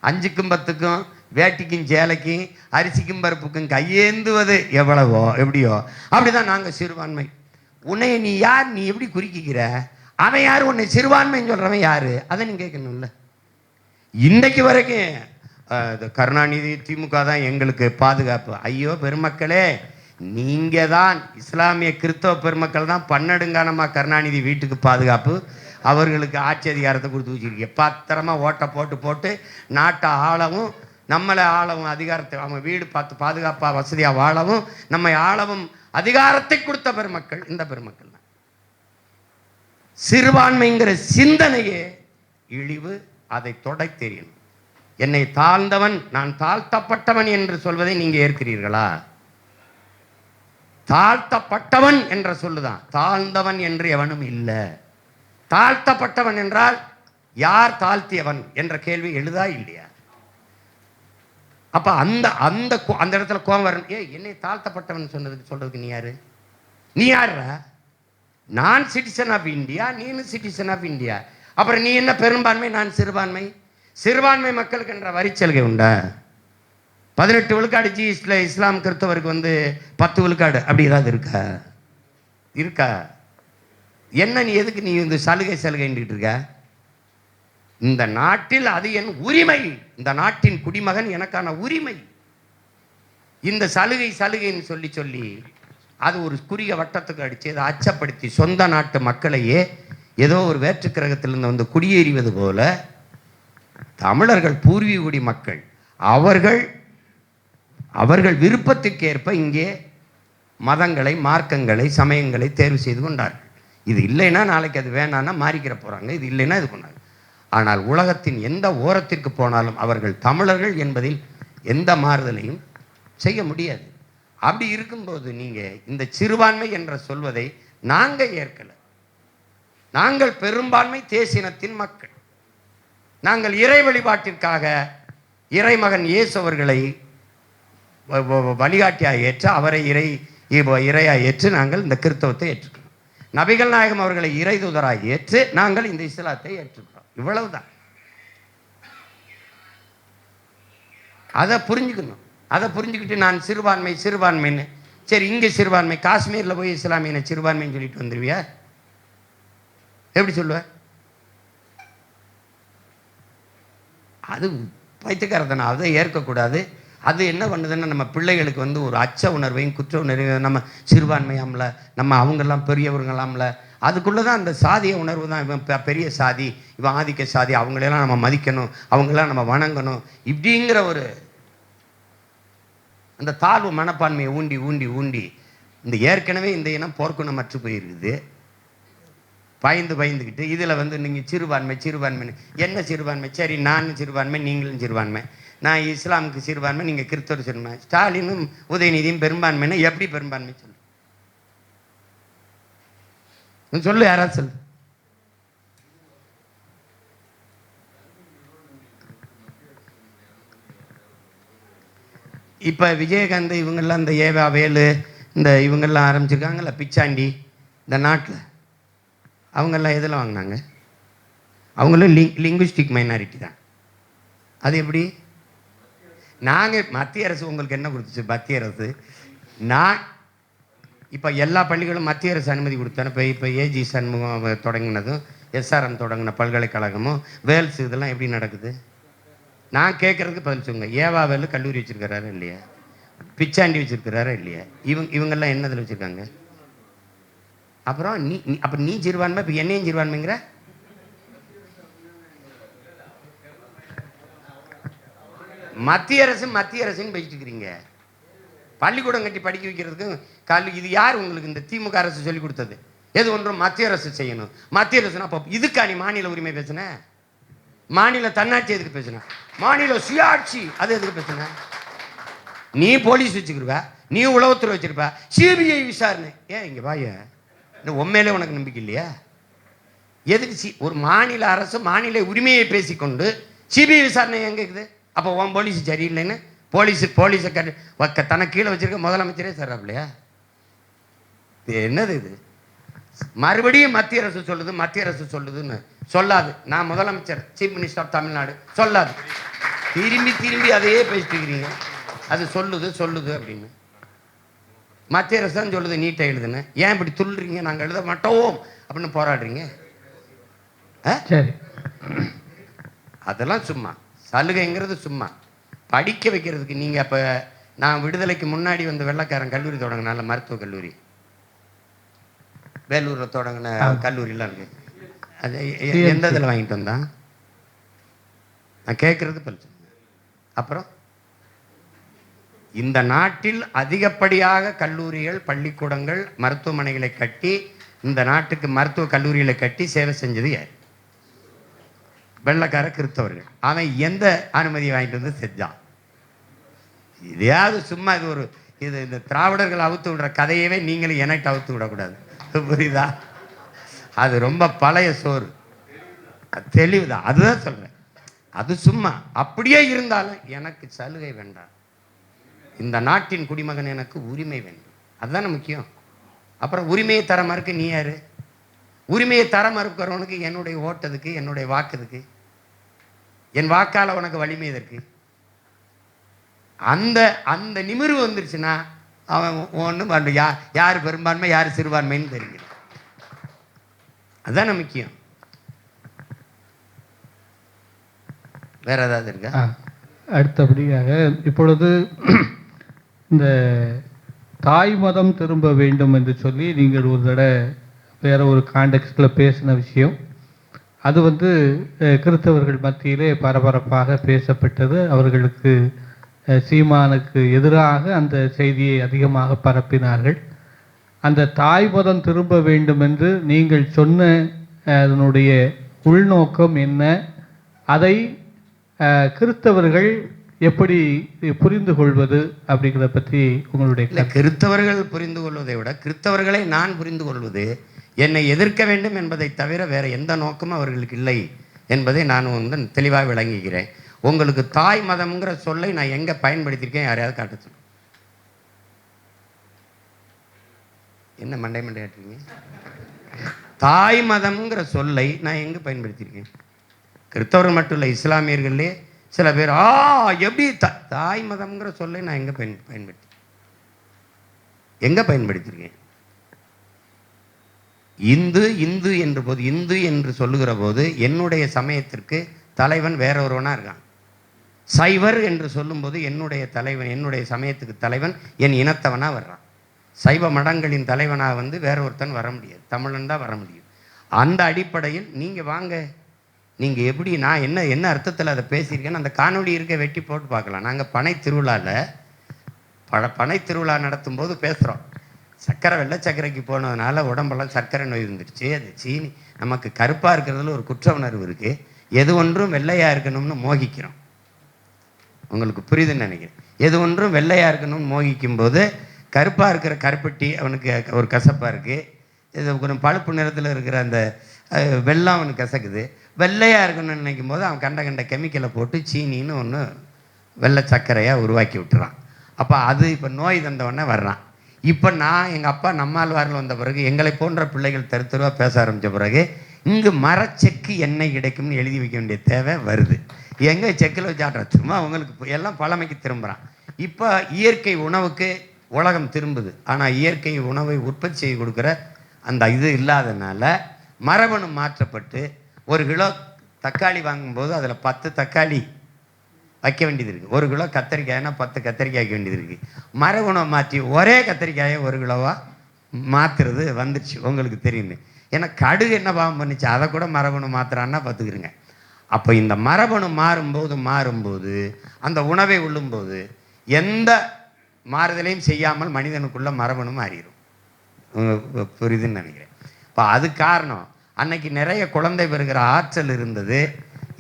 5க்கும் 10க்கும் வேட்டிக்கும் சேலைக்கும் அரிசிக்கும் பருப்புக்கும் கையேந்துவது எவ்வளவோ எப்படியோ அப்படிதான் நாங்கள் சிறுபான்மை. உன்னை நீ யார், நீ எப்படி குறிக்கிற? அவன் யார்? உன்னை சிறுபான்மைன்னு சொல்கிறவன் யார்? அதை நீ கேட்கணும்ல. இன்றைக்கு வரைக்கும் கருணாநிதி திமுக தான் எங்களுக்கு பாதுகாப்பு. ஐயோ பெருமக்களே, நீங்கள் தான் இஸ்லாமிய கிறிஸ்தவ பெருமக்கள் தான் பன்னெடுங்காலமாக கருணாநிதி வீட்டுக்கு பாதுகாப்பு, அவர்களுக்கு ஆட்சி அதிகாரத்தை கொடுத்து வச்சுருக்கீங்க. பத்திரமா ஓட்டை போட்டு போட்டு நாட்டை ஆளவும், நம்மளை ஆளவும், அதிகாரத்தை அவங்க வீடு பார்த்து பாதுகாப்பாக வசதியாக வாழவும், நம்மை ஆளவும் அதிகாரத்தை கொடுத்த பெருமக்கள் இந்த பெருமக்கள் தான். சிறுபான்மைங்கிற சிந்தனையே இழிவு, அதை தொடை தெரியணும். என்னை தாழ்ந்தவன், நான் தாழ்த்தப்பட்டவன் என்று சொல்வதை நீங்க ஏற்கிறீர்களா? தாழ்த்தப்பட்டவன் என்ற சொல்லுதான், தாழ்ந்தவன் என்று எவனும் இல்லை. தாழ்த்தப்பட்டவன் என்றால் யார் தாழ்த்தியவன் என்ற கேள்வி எழுதா இல்லையா? அப்ப அந்த அந்த அந்த இடத்துல கோபம் வரணும். என்னை தாழ்த்தப்பட்டவன் சொல்றதுக்கு நீ யாரு? நீ யாரா? நான் சிட்டிசன் ஆஃப் இந்தியா, நீனும் சிட்டிசன் ஆஃப் இந்தியா. அப்புறம் நீ என்ன பெரும்பான்மை, நான் சிறுபான்மை? சிறுபான்மை மக்களுக்கு என்ற வரிச்சலுகை உண்டா? 18 விழுக்காடு ஜிஎஸ்டில இஸ்லாம் கிறிஸ்தவருக்கு 10 விழுக்காடு அப்படி ஏதாவது இருக்கா? என்ன நீ எதுக்கு நீ இந்த சலுகைன்னு இருக்க? இந்த நாட்டில் அது என் உரிமை, இந்த நாட்டின் குடிமகன், எனக்கான உரிமை. இந்த சலுகைன்னு சொல்லி அது ஒரு குறுகிய வட்டத்துக்கு அடிச்சு அதை அச்சப்படுத்தி சொந்த நாட்டு மக்களையே ஏதோ ஒரு வேற்று கிரகத்திலிருந்து குடியேறிவது போல தமிழர்கள் பூர்வீக குடி மக்கள், அவர்கள் அவர்கள் விருப்பத்திற்கேற்ப இங்கே மதங்களை, மார்க்கங்களை, சமயங்களை தேர்வு செய்து கொண்டார்கள். இது இல்லைன்னா நாளைக்கு அது வேணான்னா மாறிக்கிற போகிறாங்க, இது இல்லைன்னா இது பண்ணாங்க. ஆனால் உலகத்தின் எந்த ஓரத்திற்கு போனாலும் அவர்கள் தமிழர்கள் என்பதில் எந்த மாறுதலையும் செய்ய முடியாது. அப்படி இருக்கும்போது நீங்கள் இந்த சிறுபான்மை என்ற சொல்வதை நாங்கள் ஏற்கலை. நாங்கள் பெரும்பான்மை தேசினத்தின் மக்கள். நாங்கள் இறை வழிபாட்டிற்காக இறைமகன் இயேசு அவர்களை வழிகாட்டியாக ஏற்று அவரை இறையாக ஏற்று நாங்கள் இந்த கிறிஸ்தவத்தை ஏற்றுக்கிறோம். நபிகள் நாயகம் அவர்களை இறை தூதராக ஏற்று நாங்கள் இந்த இஸ்லாத்தை ஏற்றுக்கிறோம். இவ்வளவுதான். அதை புரிஞ்சுக்கணும். அதை புரிஞ்சுக்கிட்டு நான் சிறுபான்மைன்னு சரி, இங்கே சிறுபான்மை, காஷ்மீரில் போய் இஸ்லாமியனை சிறுபான்மைன்னு சொல்லிட்டு வந்துடுவியா? எப்படி சொல்லுவ? அது பைத்தியக்காரத்தனம். அதை ஏற்கக்கூடாது. அது என்ன பண்ணுதுன்னா நம்ம பிள்ளைகளுக்கு வந்து ஒரு அச்ச உணர்வையும் குற்ற உணர்வையும், நம்ம சிறுபான்மையாமல, நம்ம அவங்கெல்லாம் பெரியவர்களாமல, அதுக்குள்ளே தான் அந்த சாதிய உணர்வு தான். இவன் பெரிய சாதி, இவன் ஆதிக்க சாதி, அவங்களெல்லாம் நம்ம மதிக்கணும், அவங்களெல்லாம் நம்ம வணங்கணும், இப்படிங்கிற ஒரு அந்த தாழ்வு மனப்பான்மையை ஊண்டி ஊண்டி ஊண்டி இந்த ஏற்கனவே இந்த இனம் போர்க்குணம் மற்று போயிருக்குது. பயந்துக்கிட்டு இதில் வந்து நீங்கள் சிறுபான்மைன்னு என்ன சிறுபான்மை? சரி, நான் சிறுபான்மை, நீங்களும் சிறுபான்மை. நான் இஸ்லாமுக்கு சிறுபான்மை, நீங்கள் கிறிஸ்தவர் சிறுபான்மை. ஸ்டாலினும் உதயநிதியும் பெரும்பான்மைன்னா எப்படி பெரும்பான்மை சொல்லு, யாராவது சொல்லு. இப்போ விஜயகாந்த் இவங்கெல்லாம் இந்த ஏவா வேலு இந்த இவங்கெல்லாம் ஆரம்பிச்சிருக்காங்கல்ல, பிச்சாண்டி இந்த நாட்டில், அவங்கெல்லாம் எதில் வாங்கினாங்க? அவங்களும் லிங்குவிஸ்டிக் மைனாரிட்டி தான். அது எப்படி? நாங்கள் மத்திய அரசு உங்களுக்கு என்ன கொடுத்துச்சு? மத்திய அரசு நான் இப்போ எல்லா பள்ளிகளும் மத்திய அரசு அனுமதி கொடுத்தேன். இப்போ ஏஜி சண்முகம் தொடங்கினதும் எஸ்ஆர்எம் தொடங்கின பல்கலைக்கழகமும் வேல்ஸ் இதெல்லாம் எப்படி நடக்குது? நான் கேட்குறதுக்கு பதில் சொல்லுங்க. ஏவா வேலு கல்லூரி வச்சுருக்கிறாரா இல்லையா? பிச்சாண்டி வச்சுருக்கிறாரா இல்லையா? இவங்கெல்லாம் என்னதில் வச்சுருக்காங்க? அப்புறம் நீ சிறுபான்மை, இப்போ என்னையும் சிறுபான்மைங்கிற? மத்திய அரசுன்னு பேசிட்டு இருக்கிறீங்க. பள்ளிக்கூடம் கட்டி படிக்க வைக்கிறதுக்கு இது யார் உங்களுக்கு இந்த திமுக அரசு சொல்லி கொடுத்தது? எது ஒன்றும் மத்திய அரசு செய்யணும். மத்திய அரசுனா அப்போ இதுக்கா நீ மாநில உரிமை பேசுன? மாநில தன்னாட்சி எதுக்கு பேசுன? மாநில சுயாட்சி அது எதுக்கு பேசுன? நீ போலீஸ் வச்சுக்கிருவ, நீ உளவுத்துறை வச்சிருப்ப, சிபிஐ விசாரணை. ஏன் இங்கே வாய, உண்மையிலே உனக்கு நம்பிக்கை இல்லையா? எதுக்கு ஒரு மாநில அரசு மாநில உரிமையை பேசிக்கொண்டு சிபிஐ விசாரணை எங்கே இருக்குது? அப்போ உன் போலீஸ் சரியில்லைன்னு போலீஸை தனக்கு கீழே வச்சிருக்க முதலமைச்சரே சொல்றாப்லையா? என்னது இது? மறுபடியும் மத்திய அரசு சொல்லுதுன்னு சொல்லாது. நான் முதலமைச்சர், சீஃப் மினிஸ்டர் ஆஃப் தமிழ்நாடு சொல்லாது. திரும்பி அதையே பேசிட்டு இருக்கிறீங்க. அது சொல்லுது அப்படின்னு. மத்திய அரசு தான் சொல்லுது நீட்டை எழுதுன்னு. ஏன் இப்படி துள்ளுறீங்க? நாங்கள் எழுத மாட்டோம் அப்படின்னு போராடுறீங்க. சரி, அதெல்லாம் சும்மா சலுகைங்கிறது சும்மா. படிக்க வைக்கிறதுக்கு நீங்கள் அப்போ நான் விடுதலைக்கு முன்னாடி வந்து வெள்ளைக்காரன் கல்லூரி தொடங்கினால, மருத்துவக் கல்லூரி வேலூரில் தொடங்கின கல்லூரிலாம் இருக்கு. அது எந்த இதில் வாங்கிட்டு வந்தான்? நான் கேட்குறது பரிசு. அப்புறம் இந்த நாட்டில் அதிகப்படியாக கல்லூரிகள், பள்ளிக்கூடங்கள், மருத்துவமனைகளை கட்டி இந்த நாட்டுக்கு மருத்துவ கல்லூரிகளை கட்டி சேவை செஞ்சது யார்? வெள்ளைக்கார கிறிஸ்தவர்கள். அவன் எந்த அனுமதியை வாங்கிட்டு வந்து செஞ்சான்? இதையாவது சும்மா இது இந்த திராவிடர்கள் அவுத்து விடுற கதையவே நீங்களும் எனக்கு அவுத்து விடக்கூடாது. புரியுதா? அது ரொம்ப பழைய சோறு, தெளிவுதான். அதுதான் சொல்றேன். அது சும்மா அப்படியே இருந்தாலும் எனக்கு சலுகை வேண்டாம். இந்த நாட்டின் குடிமகன் எனக்கு உரிமை வேண்டும். அதுதானே முக்கியம். அப்புறம் உரிமையை தர மறுக்க நீ யாரு? உரிமையை தர மறுக்கிறவனுக்கு என்னுடைய ஓட்டதுக்கு, என்னுடைய வாக்குதுக்கு, என் வாக்கால் உனக்கு வலிமை எதற்கு? அந்த நிமிர்வு வந்துருச்சுன்னா அவன் ஒன்றும் யார் பெரும்பான்மை யார் சிறுபான்மைன்னு தெரியுது. அதுதானே முக்கியம். வேற ஏதாவது இருக்கா? அடுத்தபடியாக இப்பொழுது இந்த தாய் மதம் திரும்ப வேண்டும் என்று சொல்லி நீங்கள் ஒரு தடவை வேற ஒரு கான்டெக்ஸ்டில் பேசின விஷயம், அது கிறிஸ்தவர்கள் மத்தியிலே பரபரப்பாக பேசப்பட்டது. அவர்களுக்கு சீமானுக்கு எதிராக அந்த செய்தியை அதிகமாக பரப்பினார்கள். அந்த தாய் மதம் திரும்ப வேண்டும் என்று நீங்கள் சொன்ன அதனுடைய உள்நோக்கம் என்ன? அதை கிறிஸ்தவர்கள் எப்படி புரிந்து கொள்வது அப்படிங்கிறத பற்றி உங்களுடைய கிறிஸ்தவர்கள் புரிந்து கொள்வதை விட கிறிஸ்தவர்களை நான் புரிந்து கொள்வது, என்னை எதிர்க்க வேண்டும் என்பதை தவிர வேற எந்த நோக்கமும் அவர்களுக்கு இல்லை என்பதை நான் வந்து தெளிவாக விளங்குகிறேன். உங்களுக்கு தாய் மதம்ங்கிற சொல்லை நான் எங்கே பயன்படுத்தியிருக்கேன், யாரையாவது காட்ட சொல்லுங்க. என்ன மண்டை ஆட்டுறீங்க? தாய் மதம்ங்கிற சொல்லை நான் எங்கே பயன்படுத்தியிருக்கேன்? கிறிஸ்தவர்கள் மட்டும் இல்லை, இஸ்லாமியர்களே சில பேர் எப்படி தாய் மதம்ங்கிற சொல்லை நான் எங்கே பயன்படுத்தியிருக்கேன்? இந்து என்ற போது, இந்து என்று சொல்லுகிற போது என்னுடைய சமயத்திற்கு தலைவன் வேற ஒருவனா இருக்கான். சைவர் என்று சொல்லும்போது என்னுடைய தலைவன், என்னுடைய சமயத்துக்கு தலைவன் என் இனத்தவனா வர்றான். சைவ மடங்களின் தலைவனாக வந்து வேற ஒருத்தன் வர முடியாது, தமிழன் தான் வர முடியும். அந்த அடிப்படையில் நீங்கள் வாங்க, நீங்கள் எப்படி, நான் என்ன அர்த்தத்தில் அதை பேசியிருக்கேன்னு அந்த காணொலி இருக்க வெட்டி போட்டு பார்க்கலாம். நாங்கள் பனை திருவிழா நடத்தும் போது பேசுகிறோம். சர்க்கரை வெள்ளை சர்க்கரைக்கு போனதுனால உடம்பெல்லாம் சர்க்கரை நோய் இருந்துருச்சு. அது சீனி நமக்கு கருப்பாக இருக்கிறதுல ஒரு குற்ற உணர்வு இருக்குது. எது ஒன்றும் வெள்ளையாக இருக்கணும்னு மோகிக்கிறோம். உங்களுக்கு புரியுதுன்னு நினைக்கிறேன். எது ஒன்றும் வெள்ளையாக இருக்கணும்னு மோகிக்கும் போது கருப்பாக இருக்கிற கருப்பட்டி அவனுக்கு ஒரு கசப்பாக இருக்குது. இது கொஞ்சம் பழுப்பு நிறத்தில் இருக்கிற அந்த வெள்ளம் அவனுக்கு கசக்குது. வெள்ளையாக இருக்கணும்னு நினைக்கும் போது அவன் கண்ட கெமிக்கலை போட்டு சீனின்னு ஒன்று வெள்ளை சர்க்கரையாக உருவாக்கி விட்டுறான். அப்போ அது இப்போ நோய் தந்தவொடனே வர்றான். இப்போ நான் எங்கள் அப்பா நம்மாழ்வாரில் வந்த பிறகு எங்களை போன்ற பிள்ளைகள் தெருவாக பேச ஆரம்பித்த பிறகு இங்கு மரச்செக்கு எண்ணெய் கிடைக்கும்னு எழுதி வைக்க வேண்டிய தேவை வருது. எங்கே செக்கில் வச்சாட்ற சும்மா அவங்களுக்கு எல்லாம் பழமைக்கு திரும்புகிறான். இப்போ இயற்கை உணவுக்கு உலகம் திரும்புது. ஆனால் இயற்கை உணவை உற்பத்தி செய்து கொடுக்குற அந்த இது இல்லாதனால மரபணு மாற்றப்பட்டு 1 கிலோ தக்காளி வாங்கும்போது அதில் 10 தக்காளி வைக்க வேண்டியது இருக்குது. 1 கிலோ கத்திரிக்காய்னா 10 கத்திரிக்காய் வைக்க வேண்டியது இருக்குது. மரபணு மாற்றி ஒரே கத்திரிக்காயை 1 கிலோவாக மாற்றுறது வந்துடுச்சு, உங்களுக்கு தெரியுங்க. ஏன்னா கடுகு என்ன பாவம் பண்ணிச்சு, அதை கூட மரபணு மாற்றுறான்னா பார்த்துக்கிறங்க. அப்போ இந்த மரபணு மாறும்போது அந்த உணவை உள்ளும்போது எந்த மாறுதலையும் செய்யாமல் மனிதனுக்குள்ள மரபணு மாறிடும். புரியுதுன்னு நினைக்கிறேன். இப்போ அது காரணம். அன்னைக்கு நிறைய குழந்தை பெறுகிற ஆற்றல் இருந்தது.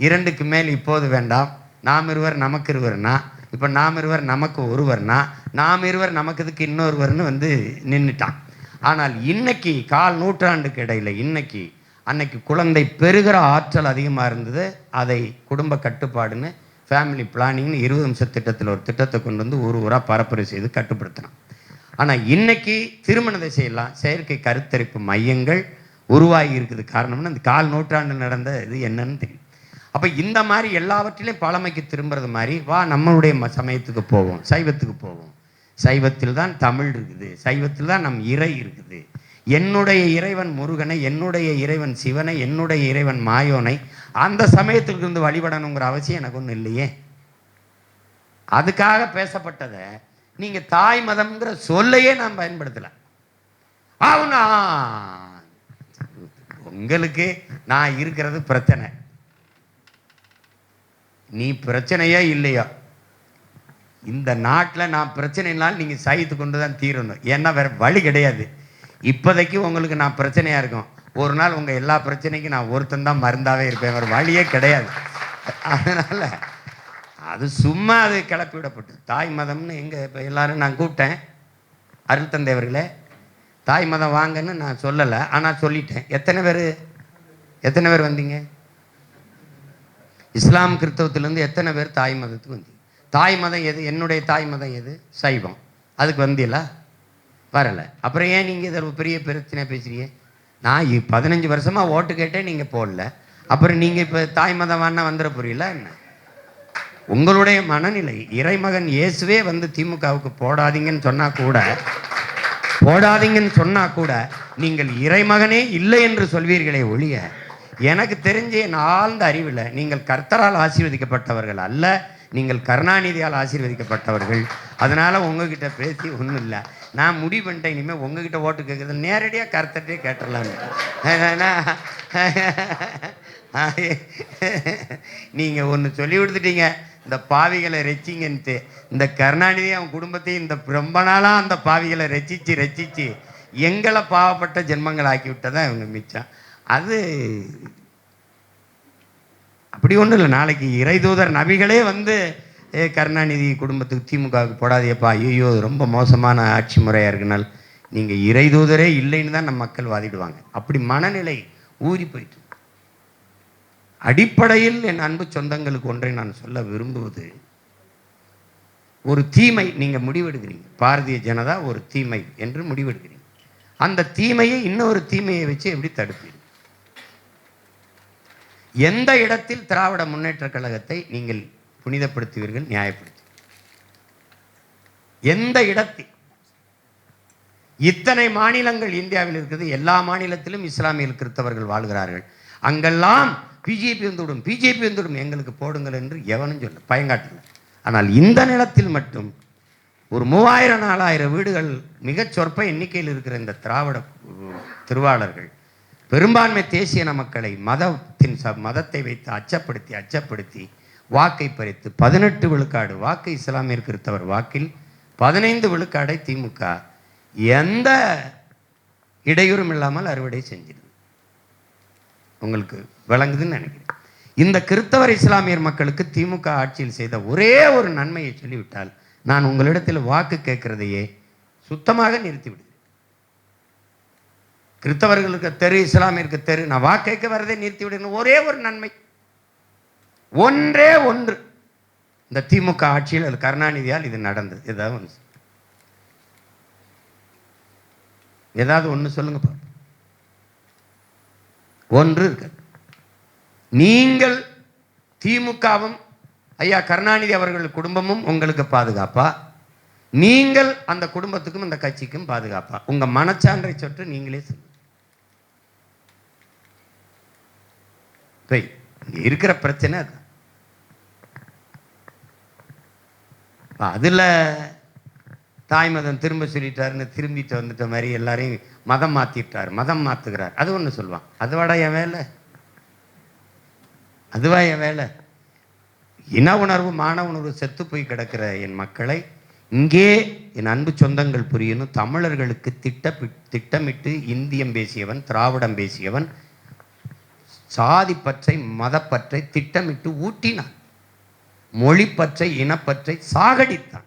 2க்கு மேல் இப்போது வேண்டாம். நாம் இருவர் நமக்கு இருவர்னா, இப்போ நாம் இருவர் நமக்கு ஒருவர்னா, நாம் இருவர் நமக்கு இதுக்கு இன்னொருவர்னு வந்து நின்றுட்டான். ஆனால் இன்னைக்கு 1/4 நூற்றாண்டுக்கு இடையில் அன்னைக்கு குழந்தை பெறுகிற ஆற்றல் அதிகமாக இருந்தது. அதை குடும்ப கட்டுப்பாடுன்னு ஃபேமிலி பிளானிங்னு 20 நிமிஷ திட்டத்தில் ஒரு திட்டத்தை கொண்டு வந்து ஊராக பரப்புரை செய்து கட்டுப்படுத்தினான். ஆனால் இன்னைக்கு திருமணத்தை செய்யலாம், செயற்கை கருத்தரிப்பு மையங்கள் உருவாகி இருக்குது. காரணம்னு அந்த 1/4 நூற்றாண்டு நடந்த இது என்னன்னு தெரியும். அப்போ இந்த மாதிரி எல்லாவற்றிலையும் பழமைக்கு திரும்புறது மாதிரி வா நம்மளுடைய சமயத்துக்கு போவோம், சைவத்துக்கு போவோம். சைவத்தில் தான் தமிழ் இருக்குது, சைவத்தில் தான் நம் இறை இருக்குது. என்னுடைய இறைவன் முருகனை, என்னுடைய இறைவன் சிவனை, என்னுடைய இறைவன் மாயோனை அந்த சமயத்திற்கு இருந்து வழிபடணுங்கிற அவசியம் எனக்கு ஒன்றும் இல்லையே. அதுக்காக பேசப்பட்டதை நீங்கள் தாய் மதம்ங்கிற சொல்லையே நான் பயன்படுத்தலை. ஆகுனா உங்களுக்கு நான் இருக்கிறது பிரச்சனை, நீ பிரச்சனையே இல்லையா? இந்த நாட்டில் நான் பிரச்சனை இல்லாமல் நீங்கள் சகித்து கொண்டு தான் தீரணும். ஏன்னா வேற வழி கிடையாது. இப்போதைக்கு உங்களுக்கு நான் பிரச்சனையாக இருக்கும். ஒரு நாள் உங்கள் எல்லா பிரச்சனைக்கும் நான் ஒருத்தன் தான் மருந்தாவே இருப்பேன், வேறு வழியே கிடையாது. அதனால் அது சும்மா அது கிளப்பி விடப்பட்டு தாய் மதம்னு எங்கள் இப்போ எல்லோரும் நான் கூப்பிட்டேன். அருள் தந்தையவர்களே தாய் மதம் வாங்கன்னு நான் சொல்லலை, ஆனால் சொல்லிட்டேன். எத்தனை பேர் வந்தீங்க? இஸ்லாம் கிறிஸ்தவத்திலேருந்து எத்தனை பேர் தாய் மதத்துக்கு வந்தீங்க? தாய் மதம் எது? என்னுடைய தாய் மதம் எது? சைவம். அதுக்கு வந்தீங்களா? வரலை. அப்புறம் ஏன் நீங்கள் இதில் பெரிய பிரச்சனை பேசுகிறீங்க? நான் 15 வருஷமாக ஓட்டு கேட்டேன், நீங்கள் போடல. அப்புறம் நீங்கள் இப்போ தாய் மதம் வேணா வந்துட புரியல என்ன? உங்களுடைய மனநிலை. இறைமகன் இயேசுவே வந்து திமுகவுக்கு போடாதீங்கன்னு சொன்னா கூட நீங்கள் இறைமகனே இல்லை என்று சொல்வீர்களே ஒழிய, எனக்கு தெரிஞ்ச ஆழ்ந்த அறிவில் நீங்கள் கர்த்தரால் ஆசீர்வதிக்கப்பட்டவர்கள் அல்ல, நீங்கள் கருணாநிதியால் ஆசீர்வதிக்கப்பட்டவர்கள். அதனால் உங்ககிட்ட பேசி ஒன்றும் இல்லை. நான் முடிவு பண்ணிட்டேன், இனிமேல் உங்ககிட்ட ஓட்டு கேட்குறது நேரடியாக கருத்தட்டே கேட்டுடலான்னு. நீங்கள் ஒன்று சொல்லி கொடுத்துட்டீங்க, இந்த பாவிகளை ரெச்சிங்கன்ட்டு. இந்த கருணாநிதி அவன் குடும்பத்தையும் இந்த ரொம்ப நாளாக அந்த பாவிகளை ரசித்து எங்களை பாவப்பட்ட ஜென்மங்கள் ஆக்கி விட்டதான் இவங்க மிச்சம். அது அப்படி ஒன்றும் இல்லை. நாளைக்கு இறைதூதர் நபிகளே வந்து கருணாநிதி குடும்பத்துக்கு திமுகவுக்கு போடாதேப்பா, ஐயோ ரொம்ப மோசமான ஆட்சி முறையாக இருக்குனால் நீங்கள் இறைதூதரே இல்லைன்னு தான் நம்ம மக்கள் வாதிடுவாங்க. அப்படி மனநிலை ஊறி போயிட்டு. அடிப்படையில் என் அன்பு சொந்தங்களுக்கு ஒன்றை நான் சொல்ல விரும்புவது, ஒரு தீமை நீங்கள் முடிவெடுக்கிறீங்க, பாரதிய ஜனதா ஒரு தீமை என்று முடிவெடுக்கிறீங்க. அந்த தீமையை இன்னொரு தீமையை வச்சு எப்படி தடுப்பீங்க? எந்த இடத்தில் திராவிட முன்னேற்ற கழகத்தை நீங்கள் புனிதப்படுத்துவீர்கள், நியாயப்படுத்துவீர்கள்? எந்த இடத்தில்? இத்தனை மாநிலங்கள் இந்தியாவில் இருக்கிறது, எல்லா மாநிலத்திலும் இஸ்லாமிய கிறிஸ்தவர்கள் வாழ்கிறார்கள். அங்கெல்லாம் பிஜேபி வந்துவிடும் எங்களுக்கு போடுங்கள் என்று எவனும் சொல்ல பயங்காட்டல. ஆனால் இந்த நிலத்தில் மட்டும் ஒரு 3000-4000 வீடுகள் மிகச் சொற்ப எண்ணிக்கையில் இருக்கிற இந்த திராவிட திருவாளர்கள் பெரும்பான்மை தேசிய மக்களை மதத்தை வைத்து அச்சப்படுத்தி வாக்கை பறித்து 18 விழுக்காடு வாக்கு இஸ்லாமிய கிறிஸ்தவர் வாக்கில் 15 விழுக்காடை திமுக எந்த இடையூறும் இல்லாமல் அறுவடை செஞ்சிருது. உங்களுக்கு விளங்குதுன்னு நினைக்கிறேன். இந்த கிறிஸ்தவர் இஸ்லாமியர் மக்களுக்கு திமுக ஆட்சியில் செய்த ஒரே ஒரு நன்மையை சொல்லிவிட்டால் நான் உங்களிடத்தில் வாக்கு கேட்கிறதையே சுத்தமாக நிறுத்திவிடுவேன். கிறிஸ்தவர்களுக்கு தெரு, இஸ்லாமியருக்கு தெரு, நான் வாக்கு கேட்க வரதை நிறுத்திவிடுவேன். ஒரே ஒரு நன்மை, ஒன்றே ஒன்று. இந்த திமுக ஆட்சியில் அது கருணாநிதியால் இது நடந்தது. ஏதாவது ஒன்று சொல்லுங்க பாப்போம். ஒன்று இருக்கு. நீங்கள் திமுகவும் ஐயா கருணாநிதி அவர்கள் குடும்பமும் உங்களுக்கு பாதுகாப்பா? நீங்கள் அந்த குடும்பத்துக்கும் அந்த கட்சிக்கும் பாதுகாப்பா? உங்க மனச்சான்றை சொட்டு நீங்களே சொல்லுங்க. இருக்கிற பிரச்சனை அது. அதுல தாய் மதம் திரும்ப சொல்லிட்டாருன்னு திரும்பிட்டு வந்துட்ட மாதிரி எல்லாரையும் மதம் மாத்திட்டார், மதம் மாத்துகிறார். அது ஒன்று சொல்லுவான். அதுவாடா என் வேலை? அதுவா என் வேலை? இன உணர்வு, மான உணர்வு செத்து போய் கிடக்கிற என் மக்களை இங்கே என் அன்பு சொந்தங்கள் புரியணும். தமிழர்களுக்கு திட்டமிட்டு இந்தியம் பேசியவன், திராவிடம் பேசியவன், சாதி பற்றை மதப்பற்றை திட்டமிட்டு ஊட்டினான். மொழிப்பற்றை இனப்பற்றை சாகடித்தான்.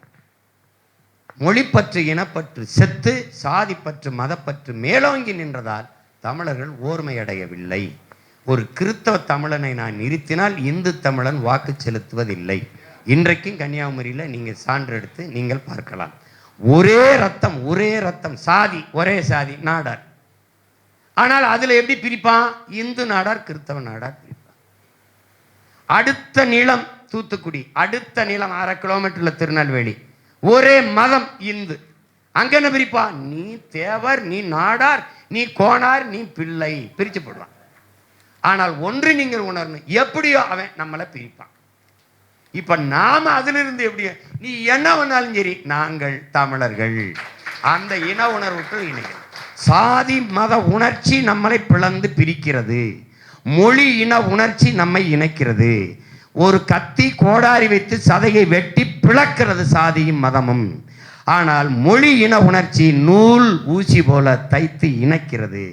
மொழிப்பற்று இனப்பற்று செத்து சாதிப்பற்று மதப்பற்று மேலோங்கி நின்றதால் தமிழர்கள் ஓர்மையடையவில்லை. ஒரு கிறிஸ்தவ தமிழனை நான் நிறுத்தினால் இந்து தமிழன் வாக்கு செலுத்துவதில்லை. இன்றைக்கும் கன்னியாகுமரியில் நீங்கள் சான்று எடுத்து நீங்கள் பார்க்கலாம். ஒரே ரத்தம், சாதி ஒரே சாதி, நாடார். ஆனால் அதில் எப்படி பிரிப்பான்? இந்து நாடார், கிறிஸ்தவ நாடார் பிரிப்பான். அடுத்த நிலம் தூத்துக்குடி, அடுத்த நிலம் 1/2 கிலோமீட்டர்ல திருநெல்வேலி, ஒரே மதம் இந்து. அங்க என்ன பிரிப்பா? நீ தேவர், நீ நாடார், நீ கோனார், நீ பிள்ளை, பிரிச்சு போடுவான். ஆனால் ஒன்று நீங்கள் உணரணும், எப்படியோ அவன் நம்மளை பிரிப்பான். இப்ப நாம அதிலிருந்து எப்படி, நீ என்ன வேணாலும் சரி, நாங்கள் தமிழர்கள், அந்த இன உணர்வுக்கு இணைகள். சாதி மத உணர்ச்சி நம்மளை பிளந்து பிரிக்கிறது. மொழி இன உணர்ச்சி நம்மை இணைக்கிறது. ஒரு கத்தி கோடாரி வைத்து சதையை வெட்டி பிளக்கிறது சாதியும் மதமும். ஆனால் மொழி இன உணர்ச்சி நூல் ஊசி போல தைத்து இணைக்கிறது.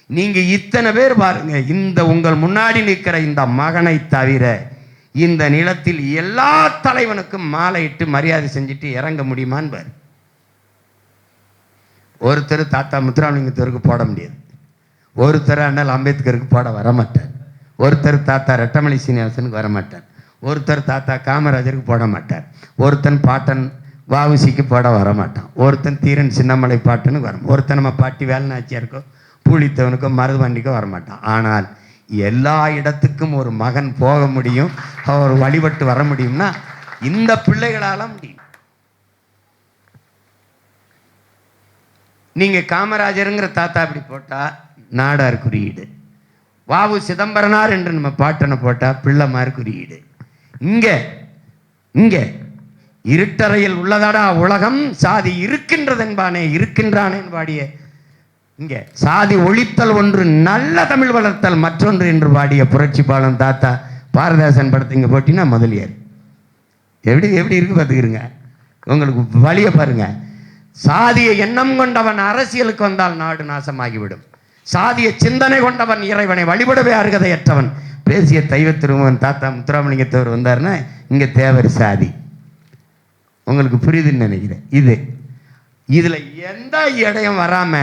நீங்க இத்தனை பேர் பாருங்க, இந்த உங்கள் முன்னாடி நிற்கிற இந்த மகனை தவிர இந்த நிலத்தில் எல்லா தலைவனுக்கும் மாலையிட்டு மரியாதை செஞ்சுட்டு இறங்க முடியுமான்னு பாரு. ஒருத்தர் தாத்தா முத்துராமலிங்கத்தருக்கு போட முடியாது, ஒருத்தர் அண்ணல் அம்பேத்கருக்கு போட வரமாட்டார், ஒருத்தர் தாத்தா ரெட்டமலை சீனிவாசனுக்கு வரமாட்டார், ஒருத்தர் தாத்தா காமராஜருக்கு போட மாட்டார், ஒருத்தன் பாட்டன் வாவுசிக்கு போட வரமாட்டான், ஒருத்தன் தீரன் சின்னமலை பாட்டனுக்கு வர, ஒருத்தன் நம்ம பாட்டி வேலுநாச்சியாருக்கோ பூலித்தவனுக்கோ மருதுவண்டிக்கோ வரமாட்டான். ஆனால் எல்லா இடத்துக்கும் ஒரு மகன் போக முடியும், அவர் வழிபட்டு வர முடியும்னா இந்த பிள்ளைகளால முடியும். நீங்க காமராஜருங்கிற தாத்தா அப்படி போட்டா நாடார் குறியீடு, வாவு சிதம்பரனார் என்று நம்ம பாட்டனை போட்டா பிள்ளைமார் குறியீடு. இங்க இங்க இருட்டறையில் உள்ளதாடா உலகம், சாதி இருக்கின்றதென்பானே இருக்கின்றானே பாடிய, இங்க சாதி ஒழித்தல் ஒன்று, நல்ல தமிழ் வளர்த்தல் மற்றொன்று என்று பாடிய புரட்சி பாலம் தாத்தா பாரதாசன் படத்தை இங்க போட்டினா முதலியார். எப்படி எப்படி இருக்கு பார்த்துக்கிறங்க. உங்களுக்கு வழியை பாருங்க. சாதிய எண்ணம் கொண்டவன் அரசியலுக்கு வந்தால் நாடு நாசமாகிவிடும். சாதிய சிந்தனை கொண்டவன் இறைவனை வழிபடவே அருகதையற்றவன். பேசிய தெய்வ திருமகன் தாத்தா முத்துராமலிங்கத்தவர் வந்தாருன்னா இங்க தேவர் சாதி. உங்களுக்கு புரியுதுன்னு நினைக்கிறேன். இதுல எந்த இடையும் வராம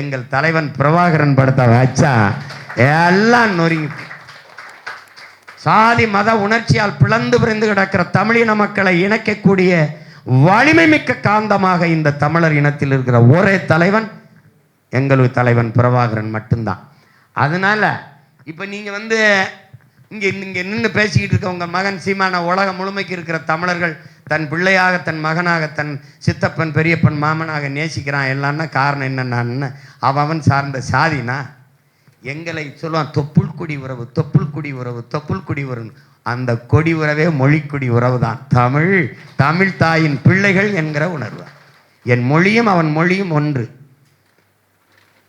எங்கள் தலைவன் பிரபாகரன் படத்தை வச்சா எல்லாம் நொறுங்கி. சாதி மத உணர்ச்சியால் பிளந்து பிறந்து கிடக்கிற தமிழின மக்களை இணைக்கக்கூடிய வலிமை மிக்க காந்தமாக இந்த தமிழர் இனத்தில் இருக்கிற ஒரே தலைவன் எங்களுக்கு தலைவன் பிரபாகரன் மட்டும்தான். அதனால இப்ப நீங்க இங்க நின்று பேசிக்கிட்டு இருக்க உங்க மகன் சீமான உலகம் முழுமைக்கு இருக்கிற தமிழர்கள் தன் பிள்ளையாக, தன் மகனாக, தன் சித்தப்பன், பெரியப்பன், மாமனாக நேசிக்கிறான். எல்லாம்னா காரணம் என்னன்னா அவன் சார்ந்த சாதினா எங்களை சொல்லுவான் தொப்புள் குடி உறவு, தொப்புள் குடி உறவு, தொப்புள் குடி உறவு. அந்த கொடி உறவே மொழிக்குடி உறவு தான். தமிழ் தாயின் பிள்ளைகள் என்கிற உணர்வு. என் மொழியும் அவன் மொழியும் ஒன்று.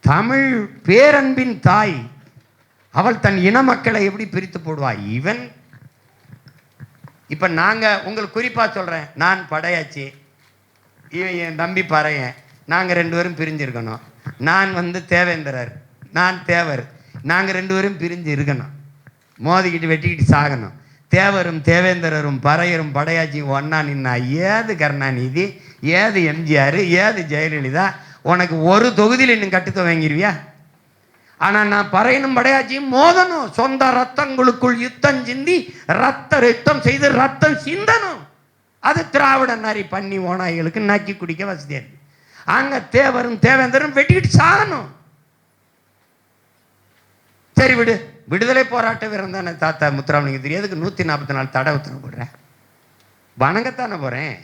தமிழ் பேரன்பின் தாய். அவள் தன் இன மக்களை எப்படி பிரித்து போடுவாய்? இவன் இப்ப நாங்க உங்களுக்கு குறிப்பா சொல்றேன். நான் படையாச்சி, இவன் என் தம்பி பறையன். நாங்க 2 பேரும் பிரிஞ்சிருக்கணும். நான் தேவேந்திரர், நான் தேவர். நாங்க 2 பேரும் பிரிஞ்சு இருக்கணும். மோதிக்கிட்டு வெட்டிக்கிட்டு சாகணும். தேவரும் தேவேந்திரரும் பறையரும் படையாச்சியும் ஒன்னா நின்னா ஏது கருணாநிதி, ஏது எம்ஜிஆர், ஏது ஜெயலலிதா? உனக்கு ஒரு தொகுதியில் இன்னும் கட்டுத்த வாங்கிடுவியா? ஆனா நான் பறையனும் படையாச்சியும் மோதணும். சொந்த ரத்தங்களுக்குள் யுத்தம் சிந்தி யுத்தம் செய்து ரத்தம் சிந்தனும். அது திராவிட நரி பண்ணி ஓனாய்களுக்கு நக்கி குடிக்க வசதியா இருக்கு. அங்க தேவரும் தேவேந்திரரும் வெட்டிக்கிட்டு சாகணும். சரி விடு, விடுதலை போராட்ட வீரன் தானே தாத்தா முத்துராமலிங்க தெரியாதுக்கு 144 தடை உத்தரவு போடுறேன். வணங்கத்தானே போறேன்.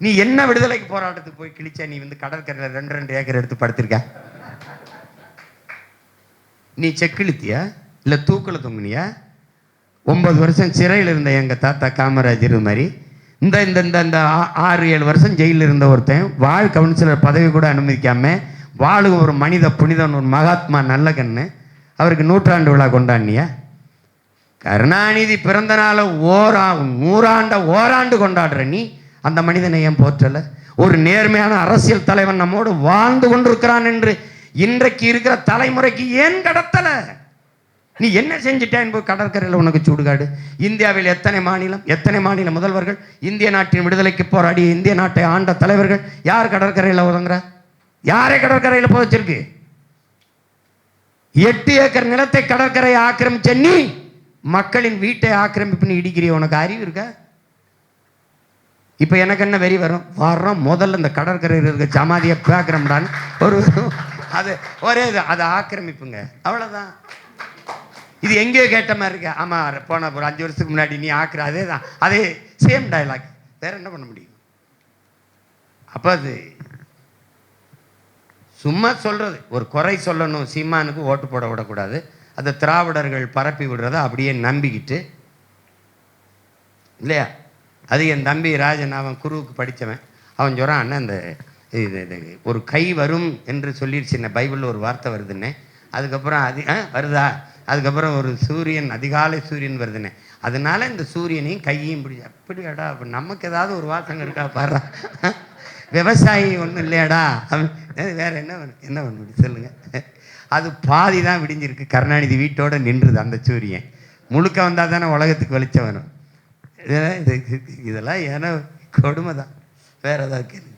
நீ என்ன விடுதலைக்கு போராட்டத்துக்கு போய் கிழிச்சா? நீ கடற்கரையில் 2 ஏக்கர் எடுத்து படுத்திருக்க? நீ செக்கிழுத்தியா இல்ல தூக்குல தொங்குனியா? 9 வருஷம் சிறையில் இருந்த எங்க தாத்தா காமராஜர் மாதிரி இந்த 6-7 வருஷம் ஜெயிலில் இருந்த ஒருத்தன் வாழ் கவுன்சிலர் பதவி கூட அனுமதிக்காம வாழும் ஒரு மனித புனிதன், ஒரு மகாத்மா நல்ல கண்ணு, அவருக்கு 100ஆண்டு விழா கொண்டாடினியா? கருணாநிதி பிறந்த நாள 100 கொண்டாடுற நீ அந்த மனிதனை ஏன் போற்றல? ஒரு நேர்மையான அரசியல் தலைவன் நம்மோடு வாழ்ந்து கொண்டிருக்கிறான் என்று இன்றைக்கு இருக்கிற தலைமுறைக்கு ஏன் கடத்தல? நீ என்ன செஞ்சிட்டேன்? கடற்கரையில் உனக்கு சூடுகாடு. இந்தியாவில் எத்தனை மாநில முதல்வர்கள், இந்திய நாட்டின் விடுதலைக்கு போராடிய இந்திய நாட்டை ஆண்ட தலைவர்கள் யார் கடற்கரையில் உதங்குற? யாரை கடற்கரையில் புதைச்சிருக்கு? 8 ஏக்கர் நிலத்தை கடற்கரையை ஆக்கிரமிச்ச நீ மக்களின் வீட்டை ஆக்கிரமிப்புன்னு இடிக்கிறிய. உனக்கு அறிவு இருக்கா? இப்ப எனக்கு என்ன வெறி வரும்? முதல்ல இந்த கடற்கரையில் இருக்க சமாதியை பேக்கிறோம்டான்னு ஒரு அது ஒரே அது ஆக்கிரமிப்புங்க, அவ்வளவுதான். இது எங்கேயோ கேட்ட மாதிரி இருக்கு. ஆமா, போன ஒரு 5 வருஷத்துக்கு முன்னாடி நீ ஆக்குற அதே தான், அதே சேம் டயலாக். வேற என்ன பண்ண முடியும்? அப்ப அது சும்மா சொல்றது. ஒரு குறை சொல்லணும், சீமானுக்கு ஓட்டு போட விடக்கூடாது. அதை திராவிடர்கள் பரப்பி விடுறத அப்படியே நம்பிக்கிட்டு இல்லையா? அது என் தம்பி ராஜன், அவன் குருவுக்கு படித்தவன். அவன் சொல்கிறான், அண்ணன் அந்த இது ஒரு கை வரும் என்று சொல்லிடுச்சு. பைபிளில் ஒரு வார்த்தை வருதுன்னே. அதுக்கப்புறம் வருதா? அதுக்கப்புறம் ஒரு சூரியன், அதிகாலை சூரியன் வருதுன்னே. அதனால இந்த சூரியனையும் கையையும் பிடிச்ச அப்படியாடா? அப்போ நமக்கு ஏதாவது ஒரு வாசகம் இருக்கா பாரு. விவசாயி ஒன்றும் இல்லையாடா? வேற என்ன பண்ண முடியும் சொல்லுங்க? அது பாதி தான் விடிஞ்சிருக்கு. கருணாநிதி வீட்டோட நின்றுது அந்த சூரியன். முழுக்க வந்தால் தானே உலகத்துக்கு வெளிச்சம் வரும். இதெல்லாம் ஏன்னா கொடுமை தான். வேற ஏதாவது கேள்வி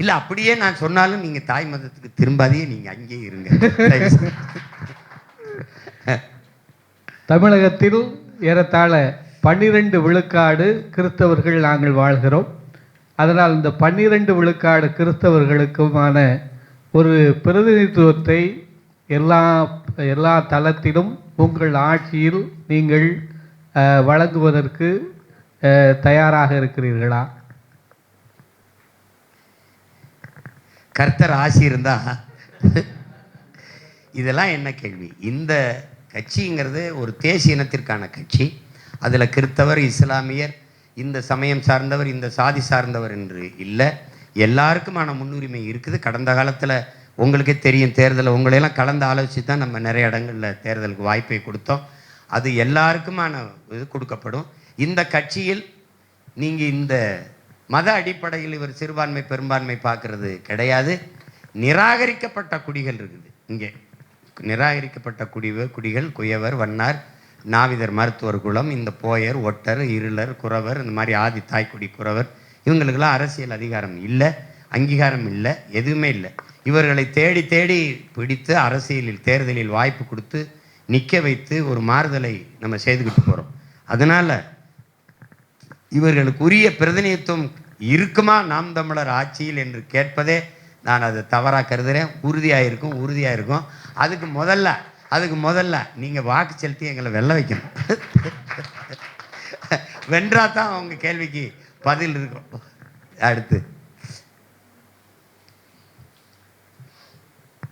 இல்லை. அப்படியே நான் சொன்னாலும் நீங்க தாய் மதத்துக்கு திரும்பாதையே, நீங்க அங்கேயே இருங்க. தமிழகத்தில் ஏறத்தாழ 12 விழுக்காடு கிறிஸ்தவர்கள் நாங்கள் வாழ்கிறோம். அதனால் இந்த 12 விழுக்காடு கிறிஸ்தவர்களுக்குமான ஒரு பிரதிநிதித்துவத்தை எல்லா தளத்திலும் உங்கள் ஆட்சியில் நீங்கள் வழங்குவதற்கு தயாராக இருக்கிறீர்களா? கர்த்தர் ஆசி இருந்தா இதெல்லாம் என்ன கேள்வி? இந்த கட்சிங்கிறது ஒரு தேசிய இனத்திற்கான கட்சி. அதில் கிறிஸ்தவர், இஸ்லாமியர், இந்த சமயம் சார்ந்தவர், இந்த சாதி சார்ந்தவர் என்று இல்லை. எல்லாருக்குமான முன்னுரிமை இருக்குது. கடந்த காலத்தில் உங்களுக்கே தெரியும், தேர்தலில் உங்களையெல்லாம் கலந்து ஆலோசித்து தான் நம்ம நிறைய இடங்களில் தேர்தலுக்கு வாய்ப்பை கொடுத்தோம். அது எல்லாருக்குமான இது கொடுக்கப்படும். இந்த கட்சியில் நீங்கள் இந்த மத அடிப்படையில் இவர் சிறுபான்மை பெரும்பான்மை பார்க்கறது கிடையாது. நிராகரிக்கப்பட்ட குடிகள் இருக்குது இங்கே. நிராகரிக்கப்பட்ட குடிகள் குயவர், வண்ணார், நாவிதர், மருத்துவர் குலம், இந்த போயர், ஒட்டர், இருளர், குறவர், இந்த மாதிரி ஆதி தாய்க்குடி குறவர், இவங்களுக்கெல்லாம் அரசியல் அதிகாரம் இல்லை, அங்கீகாரம் இல்லை, எதுவுமே இல்லை. இவர்களை தேடி தேடி பிடித்து அரசியலில் தேர்தலில் வாய்ப்பு கொடுத்து நிற்க வைத்து ஒரு மாறுதலை நம்ம செய்துக்கிட்டு போகிறோம். அதனால் இவர்களுக்கு உரிய பிரதிநிதித்துவம் இருக்குமா நாம் தமிழர் ஆட்சியில் என்று கேட்பதே நான் அதை தவறாக கருதுகிறேன். உறுதியாக இருக்கும். அதுக்கு முதல்ல நீங்கள் வாக்கு செலுத்தி எங்களை வெல்ல வைக்கணும். வென்றா தான் அவங்க கேள்விக்கு பதில் இருக்கும். அடுத்து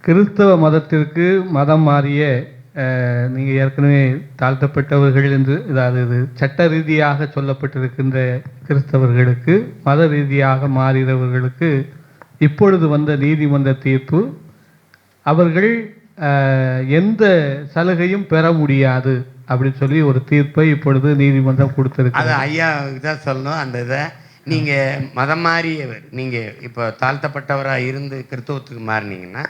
கிறிஸ்தவ மதத்திற்கு மதம் மாறிய நீங்கள் ஏற்கனவே தாழ்த்தப்பட்டவர்கள் என்று அதாவது சட்ட ரீதியாக சொல்லப்பட்டிருக்கின்ற கிறிஸ்தவர்களுக்கு மத ரீதியாக மாறியவர்களுக்கு இப்பொழுது வந்த நீதிமன்ற தீர்ப்பு அவர்கள் எந்த சலுகையும் பெற முடியாது அப்படின்னு சொல்லி ஒரு தீர்ப்பை இப்பொழுது நீதிமன்றம் கொடுத்திருக்கு. அது ஐயா இதான் சொல்லணும். அந்த இதை நீங்கள் மதம் மாறியவர், நீங்கள் இப்போ தாழ்த்தப்பட்டவராக இருந்து கிறிஸ்தவத்துக்கு மாறினீங்கன்னா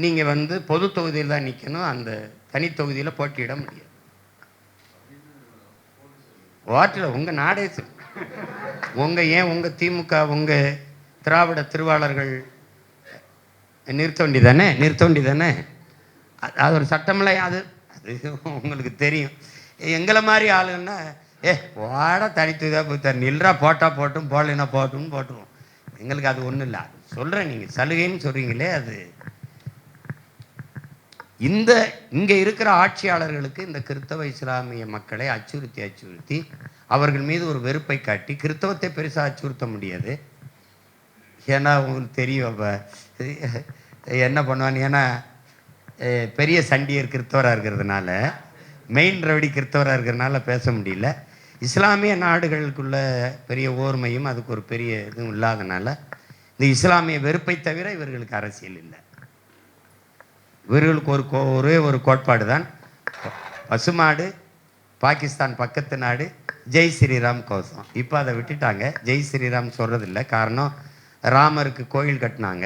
நீங்கள் பொது தொகுதியில் தான் நிற்கணும். அந்த தனி தொகுதியில் போட்டியிட முடியாது. ஓட்டில் உங்கள் நாடே உங்கள் திமுக உங்கள் திராவிட திருவாளர்கள் நிறுத்த வேண்டி தானே. அது ஒரு சட்டமில்லை. அது உங்களுக்கு தெரியும். எங்களை மாதிரி ஆளுன்னா வாட தனித்துவதாக போய் நில்றா போட்டால் போட்டும் போடலைன்னா போட்டும்னு போட்டுருவோம். எங்களுக்கு அது ஒன்றும் இல்லை. சொல்கிறேன், நீங்கள் சலுகைன்னு சொல்கிறீங்களே, அது இங்கே இருக்கிற ஆட்சியாளர்களுக்கு இந்த கிறிஸ்தவ இஸ்லாமிய மக்களை அச்சுறுத்தி அவர்கள் மீது ஒரு வெறுப்பை காட்டி கிறிஸ்தவத்தை பெருசாக அச்சுறுத்த முடியாது. ஏன்னா உங்களுக்கு தெரியும் அப்போ என்ன பண்ணுவான்னு. ஏன்னா பெரிய சண்டியர் கிறிஸ்தவராக இருக்கிறதுனால, மெயின் ரவுடி கிறிஸ்தவராக இருக்கிறதுனால பேச முடியல. இஸ்லாமிய நாடுகளுக்குள்ள பெரிய ஓர்மையும் அதுக்கு ஒரு பெரிய இதுவும் இல்லாதனால இந்த இஸ்லாமிய வெறுப்பை தவிர இவர்களுக்கு அரசியல் இல்லை. இவர்களுக்கு ஒரே ஒரு கோட்பாடு தான், பசுமாடு, பாகிஸ்தான் பக்கத்து நாடு, ஜெய் ஸ்ரீராம் கோசம். இப்போ அதை விட்டுட்டாங்க. ஜெய் ஸ்ரீராம் சொல்கிறதில்ல. காரணம், ராமருக்கு கோயில் கட்டினாங்க.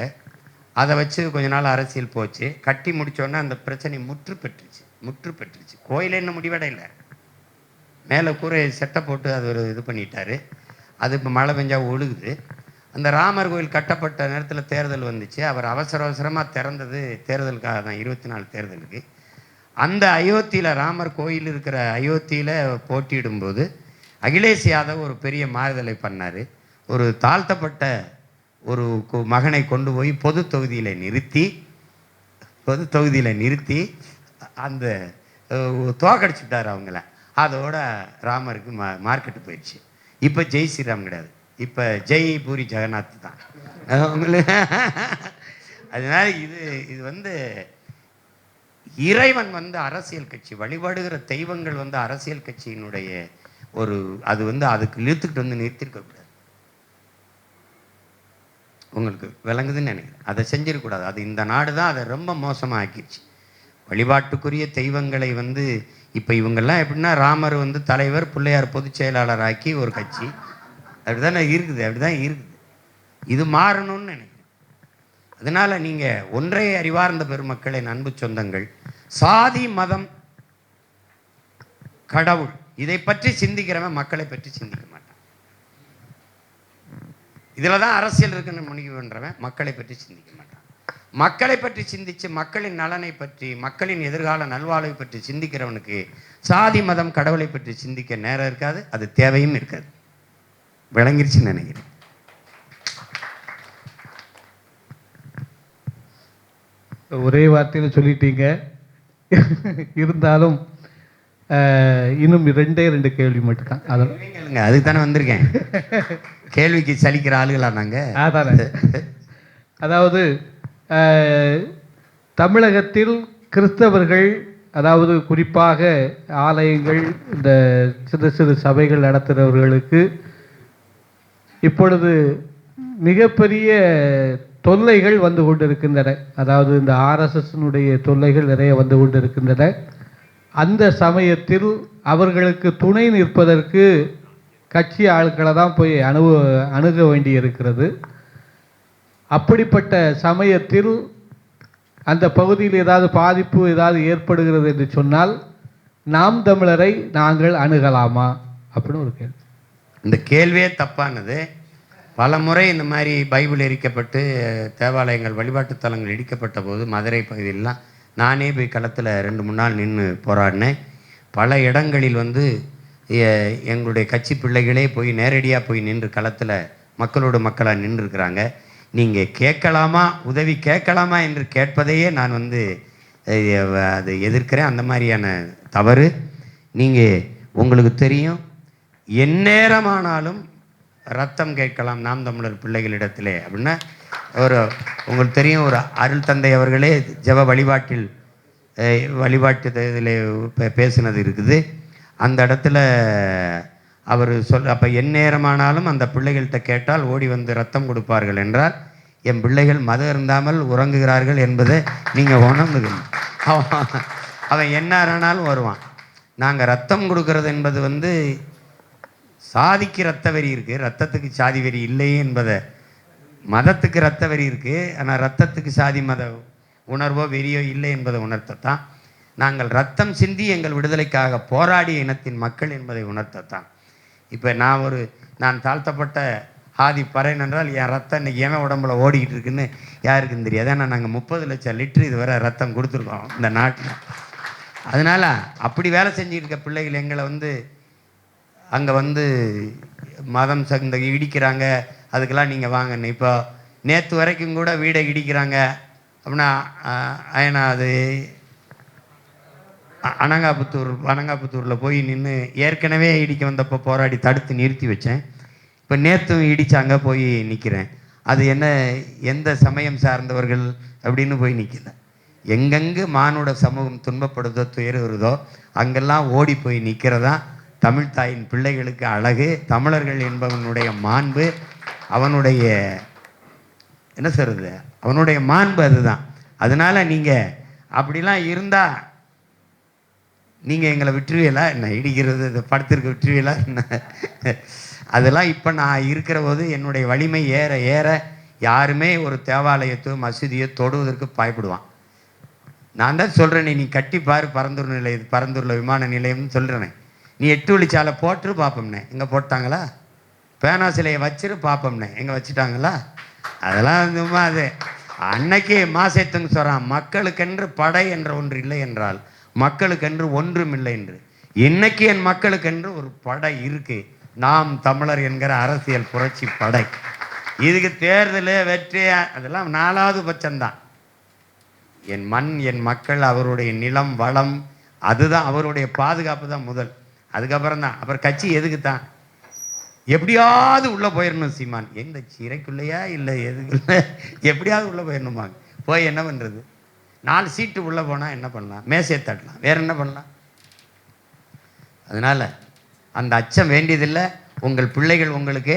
அதை வச்சு கொஞ்ச நாள் அரசியல் போச்சு. கட்டி முடித்தோடனே அந்த பிரச்சனை முற்று பெற்றுச்சு. கோயில் என்ன முடிவடையில, மேலே கூரை செட்டை போட்டு அது ஒரு இது பண்ணிட்டாரு. அது இப்போ மழை பெஞ்சா ஒழுகுது. அந்த ராமர் கோயில் கட்டப்பட்ட நேரத்தில் தேர்தல் வந்துச்சு. அவர் அவசரமாக திறந்தது தேர்தலுக்காக தான், 24 தேர்தலுக்கு. அந்த அயோத்தியில், ராமர் கோயில் இருக்கிற அயோத்தியில் போட்டியிடும்போது அகிலேஷ் யாதவ் ஒரு பெரிய மாறுதலை பண்ணார். ஒரு தாழ்த்தப்பட்ட ஒரு மகனை கொண்டு போய் பொது தொகுதியில் நிறுத்தி அந்த தோக்கடிச்சுட்டார் அவங்கள. அதோட ராமருக்கு மார்க்கெட்டு போயிடுச்சு. இப்போ ஜெய் ஸ்ரீராம் கிடையாது, இப்போ ஜெய் பூரி ஜெகநாத் தான் அவங்களுக்கு. அதனால இது இறைவன் அரசியல் கட்சி வழிபாடுகிற தெய்வங்கள் அரசியல் கட்சியினுடைய ஒரு அதுக்கு இழுத்துக்கிட்டு நிறுத்திருக்கக்கூடாது. உங்களுக்கு விளங்குதுன்னு நினைக்கிறேன். அதை செஞ்சிடக்கூடாது. அது இந்த நாடு தான் அதை ரொம்ப மோசமாக ஆக்கிடுச்சு. வழிபாட்டுக்குரிய தெய்வங்களை இப்போ இவங்கெல்லாம் எப்படின்னா, ராமர் தலைவர், பிள்ளையார் பொதுச் செயலாளர் ஆக்கி ஒரு கட்சி அப்படிதான் இருக்குது. இது மாறணும்னு நினைக்கிறேன். அதனால நீங்கள் ஒன்றை அறிவார்ந்த பெருமக்களின் அன்பு சொந்தங்கள், சாதி, மதம், கடவுள் இதை பற்றி சிந்திக்கிறவன் மக்களை பற்றி சிந்திக்க மாட்டான். இதில் தான் அரசியல் இருக்குன்னு முடிவு பண்ணுறவன் மக்களை பற்றி சிந்திக்க மாட்டான். மக்களை பற்றி சிந்தித்து மக்களின் நலனை பற்றி, மக்களின் எதிர்கால நல்வாழ்வை பற்றி சிந்திக்கிறவனுக்கு சாதி, மதம், கடவுளை பற்றி சிந்திக்க நேரம் இருக்காது. அது தேவையும் இருக்காது. விளங்கிருச்சுன்னு நினைக்கிறேன். ஒரே வார்த்தையில் சொல்லிட்டீங்க. இருந்தாலும் இன்னும் 2 கேள்வி மட்டும்தான். அதெல்லாம் அதுக்கு தானே வந்திருக்கேன். கேள்விக்கு சலிக்கிற ஆளுகளா நாங்கள்? அதானே. அதாவது தமிழகத்தில் கிறிஸ்தவர்கள், அதாவது குறிப்பாக ஆலயங்கள், இந்த சிறு சபைகள் நடத்துகிறவர்களுக்கு இப்பொழுது மிகப்பெரிய தொல்லைகள் வந்து கொண்டிருக்கின்றன. அதாவது இந்த ஆர்எஸ்எஸ்னுடைய தொல்லைகள் நிறைய வந்து கொண்டிருக்கின்றன. அந்த சமயத்தில் அவர்களுக்கு துணை நிற்பதற்கு கட்சி ஆட்களை தான் போய் அணுக வேண்டி இருக்கிறது. அப்படிப்பட்ட சமயத்தில் அந்த பகுதியில் ஏதாவது பாதிப்பு ஏதாவது ஏற்படுகிறது என்று சொன்னால் நாம் தமிழரை நாங்கள் அணுகலாமா அப்படின்னு ஒரு கேள்வி. இந்த கேள்வியே தப்பானது. பல முறை இந்த மாதிரி பைபிள் எரிக்கப்பட்டு தேவாலயங்கள் வழிபாட்டு தலங்கள் இடிக்கப்பட்ட போது மதுரை பகுதியிலலாம் நானே போய் களத்தில் 2-3 நாள் நின்று போராடினேன். பல இடங்களில் எங்களுடைய கட்சி பிள்ளைகளே போய் நேரடியாக போய் நின்று களத்தில் மக்களோடு மக்களாக நின்றுருக்கிறாங்க. நீங்கள் கேட்கலாமா, உதவி கேட்கலாமா என்று கேட்பதையே நான் அதை எதிர்க்கிறேன். அந்த மாதிரியான தவறு. நீங்கள் உங்களுக்கு தெரியும், எந்நேரமானாலும் ரத்தம் கேட்கலாம் நாம் தமிழர் பிள்ளைகளிடத்திலே அப்படின்னா உங்களுக்கு தெரியும், ஒரு அருள் தந்தை அவர்களே ஜெப வழிபாட்டு இதில் பேசுனது இருக்குது. அந்த இடத்துல அவர் அப்போ எந்நேரமானாலும் அந்த பிள்ளைகள்கிட்ட கேட்டால் ஓடி வந்து ரத்தம் கொடுப்பார்கள் என்றால் என் பிள்ளைகள் மதம் இருந்தாமல் உறங்குகிறார்கள் என்பதை நீங்கள் உணர்ந்துக்கணும். அவன் என்னாரானாலும் வருவான். நாங்கள் ரத்தம் கொடுக்கறது என்பது சாதிக்கு ரத்த வெறி இருக்குது, ரத்தத்துக்கு சாதி வெறி இல்லையே என்பதை. மதத்துக்கு ரத்த வெறி இருக்குது, ஆனால் ரத்தத்துக்கு சாதி மத உணர்வோ வெறியோ இல்லை என்பதை உணர்த்தத்தான். நாங்கள் ரத்தம் சிந்தி எங்கள் விடுதலைக்காக போராடிய இனத்தின் மக்கள் என்பதை உணர்த்தத்தான். இப்போ நான் தாழ்த்தப்பட்ட ஆதி பறையன் என்றால் என் ரத்தம் இன்னைக்கு ஏன் உடம்புல ஓடிக்கிட்டு இருக்குன்னு யாருக்குன்னு தெரியாது. ஏன்னா நாங்கள் 30 லட்சம் லிட்டரு இதுவரை ரத்தம் கொடுத்துருக்கோம் இந்த நாட்டில். அதனால் அப்படி வேலை செஞ்சுட்டு இருக்க பிள்ளைகள் எங்களை அங்கே மதம் சந்த இடிக்கிறாங்க, அதுக்கெல்லாம் நீங்கள் வாங்கன்னு. இப்போ நேற்று வரைக்கும் கூட வீடை இடிக்கிறாங்க அப்படின்னா ஏன்னா அது அனங்காபுத்தூரில் போய் நின்று ஏற்கனவே இடிக்க வந்தப்போ போராடி தடுத்து நிறுத்தி வச்சேன். இப்போ நேற்றும் இடித்தாங்க, போய் நிற்கிறேன். அது எந்த சமயம் சார்ந்தவர்கள் அப்படின்னு போய் நிற்கல. எங்கெங்கு மானுட சமூகம் துன்பப்படுதோ துயருதோ அங்கெல்லாம் ஓடி போய் நிற்கிறதா தமிழ் தாயின் பிள்ளைகளுக்கு அழகு. தமிழர்கள் என்பவனுடைய மாண்பு, அவனுடைய என்ன சொல்றது, அவனுடைய மாண்பு அதுதான். அதனால நீங்கள் அப்படிலாம் இருந்தால் நீங்கள் எங்களை விட்டுருவீங்களா என்ன? இடிக்கிறது இதை படுத்திருக்க விட்டுருவீங்களா என்ன? அதெல்லாம் இப்போ நான் இருக்கிற போது என்னுடைய வலிமை ஏற ஏற யாருமே ஒரு தேவாலயத்தோ மசூதியோ தொடுவதற்கு பயப்படுவான். நான் தான் சொல்கிறேனே, நீ கட்டிப்பார் பரந்தூரில் விமான நிலையம்னு சொல்கிறேனே. நீ 8 வழிச்சாலை போட்டு பார்ப்போம்னே, எங்கே போட்டாங்களா? பேனா சிலையை வச்சிரு பார்ப்போம்னே, எங்கே வச்சுட்டாங்களா? அதெல்லாம் அது அன்னைக்கு மாசேத்துங்க சொல்கிறான், மக்களுக்கென்று படை என்ற ஒன்று இல்லை என்றால் மக்களுக்கென்று ஒன்றும் இல்லை என்று. இன்னைக்கு என் மக்களுக்கென்று ஒரு படை இருக்கு, நாம் தமிழர் என்கிற அரசியல் புரட்சி படை. இதுக்கு தேர்தல் வெற்றி அதெல்லாம் 4வது பட்சம்தான். என் மண், என் மக்கள், அவருடைய நிலம் வளம், அதுதான் அவருடைய பாதுகாப்பு தான் முதல். அதுக்கப்புறம் தான் அப்புறம் கட்சி எதுக்கு தான். எப்படியாவது உள்ளே போயிடணும் சீமான். எந்த சிறைக்குள்ளையா இல்லை எதுக்குள்ள எப்படியாவது உள்ளே போயிடணுமாங்க. போய் என்ன பண்ணுறது? 4 சீட்டு உள்ளே போனால் என்ன பண்ணலாம்? மேசையை தட்டலாம், வேற என்ன பண்ணலாம்? அதனால் அந்த அச்சம் வேண்டியதில்லை. உங்கள் பிள்ளைகள் உங்களுக்கு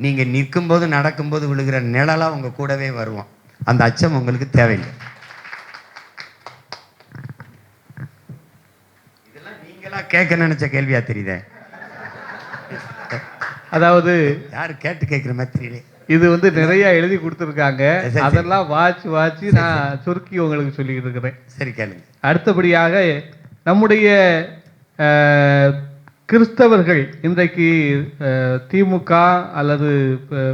நீங்கள் நிற்கும்போது நடக்கும்போது விழுகிற நிழலாக உங்கள் கூடவே வருவோம். அந்த அச்சம் உங்களுக்கு தேவையில்லை. இதெல்லாம் நீங்களாக கேட்க நினைச்ச கேள்வியா தெரியுதே. அதாவது யாரு கேட்டு கேட்குற மாதிரி தெரியல. இது நிறைய எழுதி கொடுத்துருக்காங்க, அதெல்லாம் வாட்சி நான் சுருக்கி உங்களுக்கு சொல்லிக்கிட்டு இருக்கிறேன். சரி கேளுங்க. அடுத்தபடியாக நம்முடைய கிறிஸ்தவர்கள் இன்றைக்கு திமுக அல்லது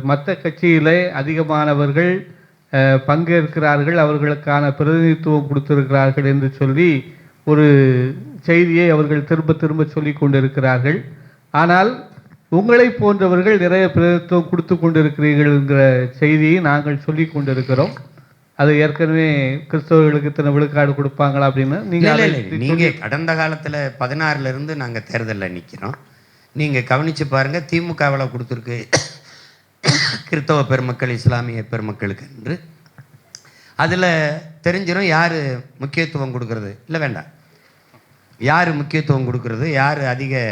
மற்ற கட்சியிலே அதிகமானவர்கள் பங்கேற்கிறார்கள், அவர்களுக்கான பிரதிநிதித்துவம் கொடுத்திருக்கிறார்கள் என்று சொல்லி ஒரு செய்தியை அவர்கள் திரும்ப திரும்ப சொல்லி கொண்டிருக்கிறார்கள். ஆனால் உங்களை போன்றவர்கள் நிறைய பிரதிநிதித்துவம் கொடுத்து கொண்டிருக்கிறீர்கள் என்கிற செய்தியை நாங்கள் சொல்லி கொண்டிருக்கிறோம். அது ஏற்கனவே கிறிஸ்தவர்களுக்கு இத்தனை விழுக்காடு கொடுப்பாங்களா அப்படின்னு நீங்கள் கடந்த காலத்தில் 16 இருந்து நாங்கள் தேர்தலில் நிற்கிறோம். நீங்கள் கவனித்து பாருங்கள், திமுக எவ்வளோ கொடுத்துருக்கு கிறிஸ்தவ பெருமக்கள் இஸ்லாமிய பெருமக்களுக்கு என்று. அதில் தெரிஞ்சிடும் யார் முக்கியத்துவம் கொடுக்கறது இல்லை வேண்டாம், யார் முக்கியத்துவம் கொடுக்கறது, யார் அதிக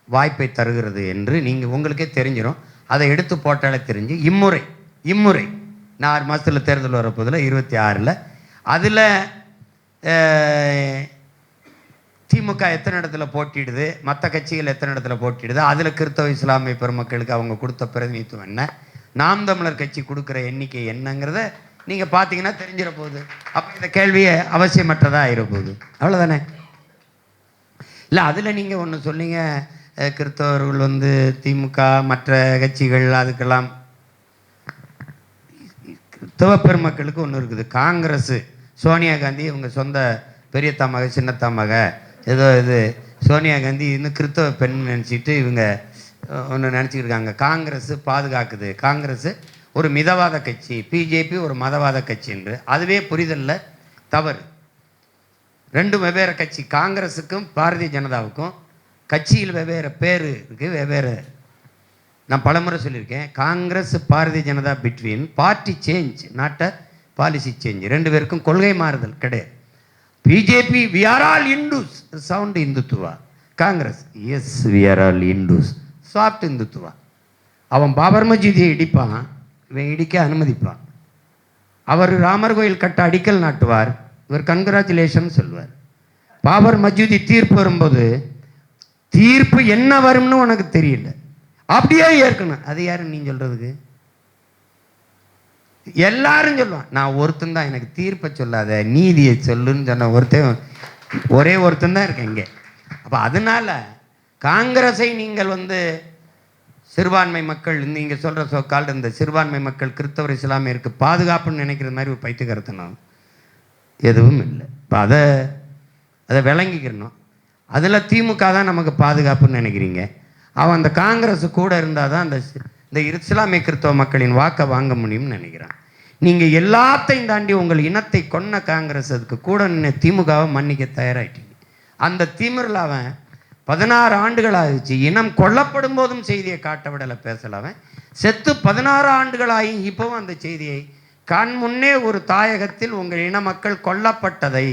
வாய்ப்பை தருகிறது என்று உங்களுக்கே தெரிஞ்சிடும். அதை எடுத்து போட்டாலே தெரிஞ்சு இம்முறை நான் 6 மாதத்தில் தேர்தல் வரப்போதில் 26 அதில் திமுக எத்தனை இடத்துல போட்டிடுது, மற்ற கட்சிகள் எத்தனை இடத்துல போட்டிடுது, அதில் கிறிஸ்தவ இஸ்லாமிய பெருமக்களுக்கு அவங்க கொடுத்த பிரதிநிதித்துவம் என்ன, நாம் தமிழர் கட்சி கொடுக்குற எண்ணிக்கை என்னங்கிறத நீங்கள் பார்த்தீங்கன்னா தெரிஞ்சிட போகுது. அப்போ இந்த கேள்வியை அவசியமற்றதாக ஆயிட போகுது. அவ்வளோதானே? இல்லை, அதில் நீங்கள் ஒன்று சொன்னீங்க, கிறிஸ்தவர்கள் திமுக மற்ற கட்சிகள் அதுக்கெல்லாம். கிறிஸ்தவ பெருமக்களுக்கு ஒன்று இருக்குது. காங்கிரஸ் சோனியா காந்தி இவங்க சொந்த பெரியத்தா மக சின்னத்தா மக ஏதோ இது சோனியா காந்தி இன்னும் கிறிஸ்தவ பெண் நினச்சிட்டு இவங்க ஒன்று நினச்சிக்கிருக்காங்க. காங்கிரஸ் பாதுகாக்குது, காங்கிரஸ் ஒரு மிதவாத கட்சி, பிஜேபி ஒரு மதவாத கட்சி என்று. அதுவே புரிதலில் தவறு. ரெண்டும் வெவ்வேறு கட்சி. காங்கிரஸுக்கும் பாரதிய ஜனதாவுக்கும் கட்சியில் வெவ்வேறு பேர் இருக்குது, வெவ்வேறு. நான் பலமுறை சொல்லியிருக்கேன், Congress Bharatiya Janata between party change not a policy change. ரெண்டு பேருக்கும் கொள்கை மாறுதல் கிடையாது. BJP we are all Hindus sound Hindutva. Congress yes we are all Hindus soft Hindutva. அவன் பாபர் மஜிதியை இடிப்பான், இவன் இடிக்க அனுமதிப்பான். அவர் ராமர் கோயில் கட்ட அடிக்கல் நாட்டுவார், இவர் கங்க்ராச்சுலேஷன் சொல்வார். பாபர் மஜிதி தீர்ப்பு வரும்போது தீர்ப்பு என்ன வரும்னு உனக்கு தெரியல, அப்படியே ஏற்கணும். அது யாரு நீ சொல்றதுக்கு? எல்லாரும் சொல்லுவான், நான் ஒருத்தன் தான், எனக்கு தீர்ப்பை சொல்லாத நீதியை சொல்லுன்னு சொன்ன ஒரே ஒருத்தன் தான் இருக்கேன் இங்கே. அப்போ அதனால காங்கிரஸை நீங்கள் சிறுபான்மை மக்கள் நீங்கள் சொல்கிற சொக்கால் இந்த சிறுபான்மை மக்கள் கிறிஸ்தவர் இஸ்லாமியருக்கு பாதுகாப்புன்னு நினைக்கிற மாதிரி ஒரு பைத்தியக்காரத்தனம் எதுவும் இல்லை. இப்போ அதை விளங்கிக்கிறணும். அதில் திமுக தான் நமக்கு பாதுகாப்புன்னு நினைக்கிறீங்க. அவன் அந்த காங்கிரஸ் கூட இருந்தால் தான் இந்த இஸ்லாமிய கிறிஸ்தவ மக்களின் வாக்கை வாங்க முடியும்னு நினைக்கிறான். நீங்கள் எல்லாத்தையும் தாண்டி உங்கள் இனத்தை கொன்ன காங்கிரஸ் அதுக்கு கூட நின்று திமுகவை மன்னிக்க தயாராகிட்டீங்க. அந்த திமிரில் அவன் 16 ஆண்டுகள் ஆகிடுச்சு. இனம் கொல்லப்படும் போதும் செய்தியை காட்ட விடலை, பேசலவன் செத்து 16 ஆண்டுகளாகி இப்போவும் அந்த செய்தியை கண் முன்னே ஒரு தாயகத்தில் உங்கள் இன மக்கள் கொல்லப்பட்டதை